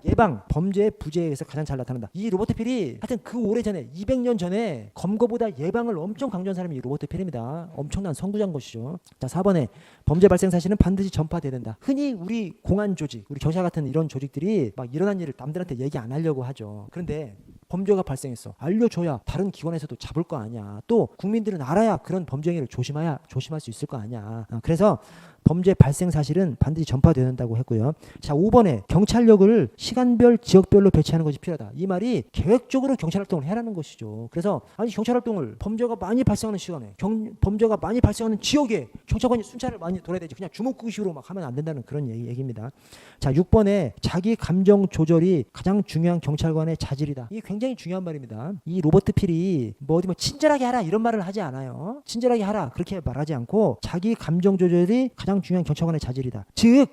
예방, 범죄의 부재에 의해서 가장 잘 나타난다. 이 로버트 필이 하여튼 그 오래전에 200년 전에 검거보다 예방을 엄청 강조한 사람이 이 로버트 필입니다. 엄청난 선구자인 것이죠. 자, 4번에 범죄 발생 사실은 반드시 전파돼야 된다. 흔히 우리 공안 조직, 우리 경찰 같은 이런 조직들이 막 일어난 일을 남들한테 얘기 안 하려고 하죠. 그런데 범죄가 발생했어. 알려줘야 다른 기관에서도 잡을 거 아니야. 또 국민들은 알아야 그런 범죄 행위를 조심할 수 있을 거 아니야. 그래서 범죄 발생 사실은 반드시 전파되어야 한다고 했고요. 자, 5번에 경찰력을 시간별, 지역별로 배치하는 것이 필요하다. 이 말이 계획적으로 경찰활동을 해라는 것이죠. 그래서 아니 경찰활동을 범죄가 많이 발생하는 시간에 범죄가 많이 발생하는 지역에 경찰관이 순찰을 많이 돌아야 되지. 그냥 주먹구구식으로 막 하면 안 된다는 그런 얘기입니다. 자, 6번에 자기 감정 조절이 가장 중요한 경찰관의 자질이다. 이게 굉장히 중요한 말입니다. 이 로버트 필이 뭐 어디 친절하게 하라 이런 말을 하지 않아요. 친절하게 하라 그렇게 말하지 않고 자기 감정 조절이 가장 중요한 경찰관의 자질이다. 즉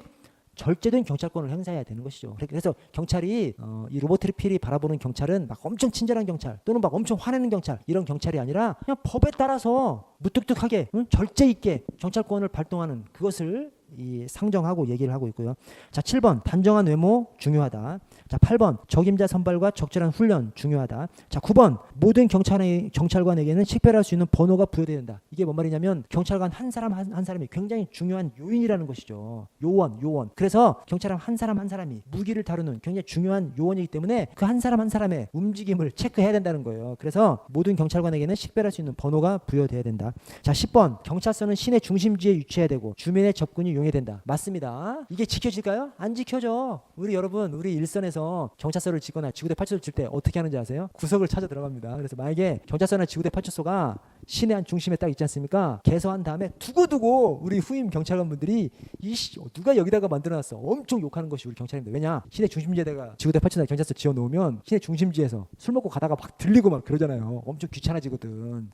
절제된 경찰권을 행사해야 되는 것이죠. 그래서 경찰이 이 로버트 필이 바라보는 경찰은 막 엄청 친절한 경찰 또는 막 엄청 화내는 경찰 이런 경찰이 아니라 그냥 법에 따라서 무뚝뚝하게 절제 있게 경찰권을 발동하는 그것을 상정하고 얘기를 하고 있고요. 자, 7번 단정한 외모 중요하다. 자, 8번 적임자 선발과 적절한 훈련 중요하다. 자, 9번 모든 경찰관에게는 식별할 수 있는 번호가 부여돼야 된다. 이게 뭔 말이냐면 경찰관 한 사람 한 사람이 굉장히 중요한 요인이라는 것이죠. 요원. 그래서 경찰관 한 사람 한 사람이 무기를 다루는 굉장히 중요한 요원이기 때문에 그 한 사람 한 사람의 움직임을 체크해야 된다는 거예요. 그래서 모든 경찰관에게는 식별할 수 있는 번호가 부여돼야 된다. 자, 10번 경찰서는 시내 중심지에 위치해야 되고 주민의 접근이 용이된다. 맞습니다. 이게 지켜질까요? 안 지켜져. 여러분 일선에서 경찰서를 짓거나 지구대 파출소를 질 때 어떻게 하는지 아세요? 구석을 찾아 들어갑니다. 그래서 만약에 경찰서나 지구대 파출소가 시내 한 중심에 딱 있지 않습니까? 개서한 다음에 두고두고 우리 후임 경찰관분들이 누가 여기다가 만들어놨어 엄청 욕하는 것이 우리 경찰입니다. 왜냐? 시내 중심지에다가 지구대 파출소나 경찰서 지어놓으면 시내 중심지에서 술 먹고 가다가 막 들리고 막 그러잖아요. 엄청 귀찮아지거든.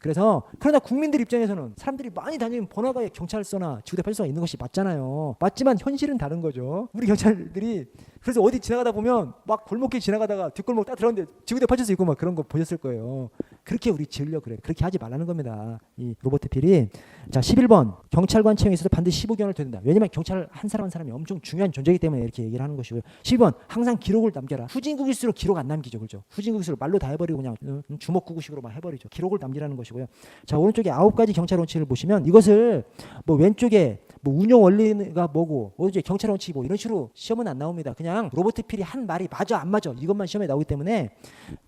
그러나 국민들 입장에서는 사람들이 많이 다니는 번화가에 경찰서나 지구대 파출소가 있는 것이 맞잖아요. 맞지만 현실은 다른 거죠. 우리 경찰들이 그래서 어디 지나가다 보면 막 골목길 지나가다가 뒷골목 딱 들어갔는데 지구대 파출소 있고 막 그런 거 보셨을 거예요. 그렇게 우리 지으려고 그래. 그렇게 하지 말라는 겁니다. 이 로버트 필이. 자, 11번 경찰관 채용에 있어서 반드시 15개월을 된다. 왜냐면 경찰 한 사람 한 사람이 엄청 중요한 존재이기 때문에 이렇게 얘기를 하는 것이고요. 12번 항상 기록을 남겨라. 후진국일수록 기록 안 남기죠. 그렇죠? 후진국일수록 말로 다 해버리고 그냥 주먹구구식으로 막 해버리죠. 기록을 남기라는 것이고요. 자, 오른쪽에 9가지 경찰 원칙을 보시면 이것을 뭐 왼쪽에 뭐 운영 원리가 뭐고 어제 경찰 원칙이 뭐 이런 식으로 시험은 안 나옵니다. 그냥 로버트 필이 한 말이 맞아 안 맞아 이것만 시험에 나오기 때문에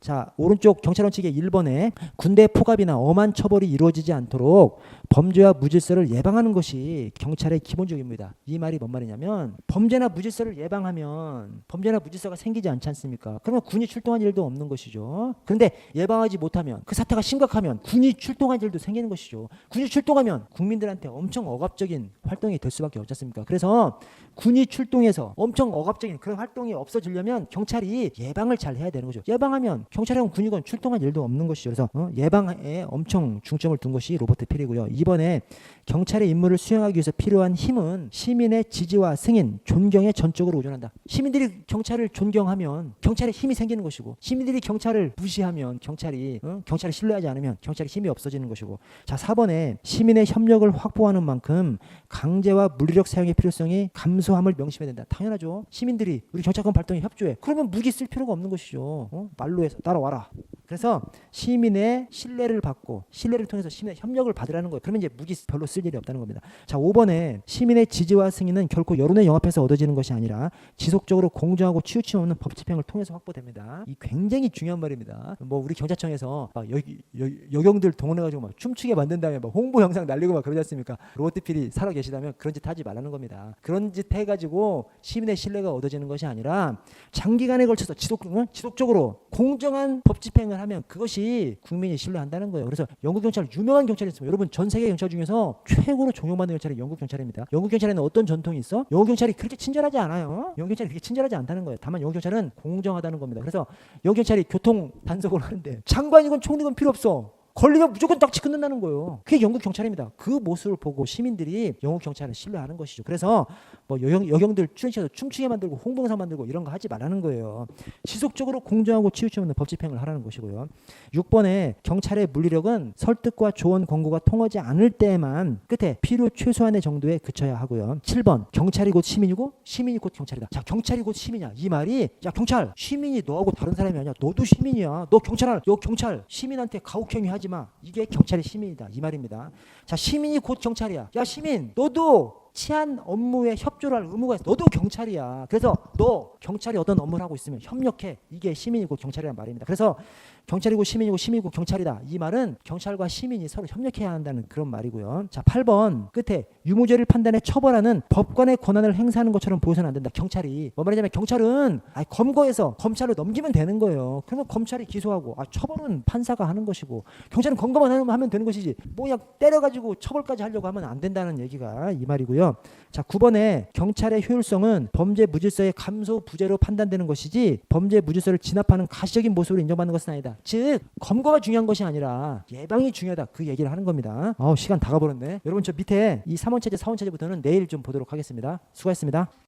자, 오른쪽 경찰 원칙의 1번에 군대 포갑이나 엄한 처벌이 이루어지지 않도록 범죄와 무질서를 예방하는 것이 경찰의 기본적입니다. 이 말이 뭔 말이냐면 범죄나 무질서를 예방하면 범죄나 무질서가 생기지 않지 않습니까? 그러면 군이 출동할 일도 없는 것이죠. 그런데 예방하지 못하면 그 사태가 심각하면 군이 출동할 일도 생기는 것이죠. 군이 출동하면 국민들한테 엄청 억압적인 활동이 될 수밖에 없지 않습니까? 그래서 군이 출동해서 엄청 억압적인 그런 활동이 없어지려면 경찰이 예방을 잘 해야 되는 거죠. 예방하면 경찰이건 군이건 출동할 일도 없는 것이죠. 그래서 예방에 엄청 중점을 둔 것이 로버트 필이고요. 이번에 경찰의 임무를 수행하기 위해서 필요한 힘은 시민의 지지와 승인, 존경에 전적으로 의존한다. 시민들이 경찰을 존경하면 경찰에 힘이 생기는 것이고, 시민들이 경찰을 무시하면 경찰을 신뢰하지 않으면 경찰의 힘이 없어지는 것이고. 자, 4번에 시민의 협력을 확보하는 만큼 강제와 물리력 사용의 필요성이 감소함을 명심해야 된다. 당연하죠. 시민들이 우리 경찰권 발동에 협조해. 그러면 무기 쓸 필요가 없는 것이죠. 말로 해서 따라와라. 그래서 시민의 신뢰를 받고 신뢰를 통해서 시민의 협력을 받으라는 거예요. 그러면 이제 무기 별로 쓸 일이 없다는 겁니다. 자, 5번에 시민의 지지와 승인은 결코 여론에 영합해서 얻어지는 것이 아니라 지속적으로 공정하고 치우침 없는 법 집행을 통해서 확보됩니다. 이 굉장히 중요한 말입니다. 뭐 우리 경찰청에서 막 여경들 동원해가지고 막 춤추게 만든 다음에 막 홍보 영상 날리고 막 그러지 않습니까? 로버트 필이 살아 계시다면 그런 짓 하지 말라는 겁니다. 그런 짓 해가지고 시민의 신뢰가 얻어지는 것이 아니라 장기간에 걸쳐서 지속적으로 공정한 법 집행을 하면 그것이 국민이 신뢰한다는 거예요. 그래서 영국 경찰 유명한 경찰이 있습니다. 여러분 전 세계 경찰 중에서 최고로 존경받는 경찰이 영국 경찰입니다. 영국 경찰에는 어떤 전통이 있어? 영국 경찰이 그렇게 친절하지 않아요. 영국 경찰이 그렇게 친절하지 않다는 거예요. 다만 영국 경찰은 공정하다는 겁니다. 그래서 영국 경찰이 교통 단속을 하는데 장관이건 총리건 필요 없어. 걸리면 무조건 딱지 끊는다는 거예요. 그게 영국 경찰입니다. 그 모습을 보고 시민들이 영국 경찰을 신뢰하는 것이죠. 그래서 뭐 여경들 출연시켜서 춤추게 만들고 홍보영상 만들고 이런 거 하지 말라는 거예요. 지속적으로 공정하고 치우침 없는 법 집행을 하라는 것이고요. 6번에 경찰의 물리력은 설득과 조언 권고가 통하지 않을 때에만 끝에 필요 최소한의 정도에 그쳐야 하고요. 7번 경찰이 곧 시민이고 시민이 곧 경찰이다. 자, 경찰이 곧 시민이야. 이 말이 야 경찰 시민이 너하고 다른 사람이 아니야. 너도 시민이야. 너 경찰 시민한테 가혹행위 하지 마. 이게 경찰이 시민이다. 이 말입니다. 자, 시민이 곧 경찰이야. 야 시민 너도 치안 업무에 협조를 할 의무가 있어. 너도 경찰이야. 그래서 너 경찰이 어떤 업무를 하고 있으면 협력해. 이게 시민이고 경찰이란 말입니다. 그래서 경찰이고 시민이고 경찰이다. 이 말은 경찰과 시민이 서로 협력해야 한다는 그런 말이고요. 자, 8번 끝에 유무죄를 판단해 처벌하는 법관의 권한을 행사하는 것처럼 보여서는 안 된다. 경찰이 뭐 말하자면 경찰은 검거해서 검찰로 넘기면 되는 거예요. 그러면 검찰이 기소하고 처벌은 판사가 하는 것이고 경찰은 검거만 하면 되는 것이지 뭐 그냥 때려가지고 처벌까지 하려고 하면 안 된다는 얘기가 이 말이고요. 자, 9번에 경찰의 효율성은 범죄 무질서의 감소 부재로 판단되는 것이지 범죄 무질서를 진압하는 가시적인 모습으로 인정받는 것은 아니다. 즉 검거가 중요한 것이 아니라 예방이 중요하다. 그 얘기를 하는 겁니다. 시간 다 가버렸네. 여러분 저 밑에 이 3원 체제 4원 체제부터는 내일 좀 보도록 하겠습니다. 수고하셨습니다.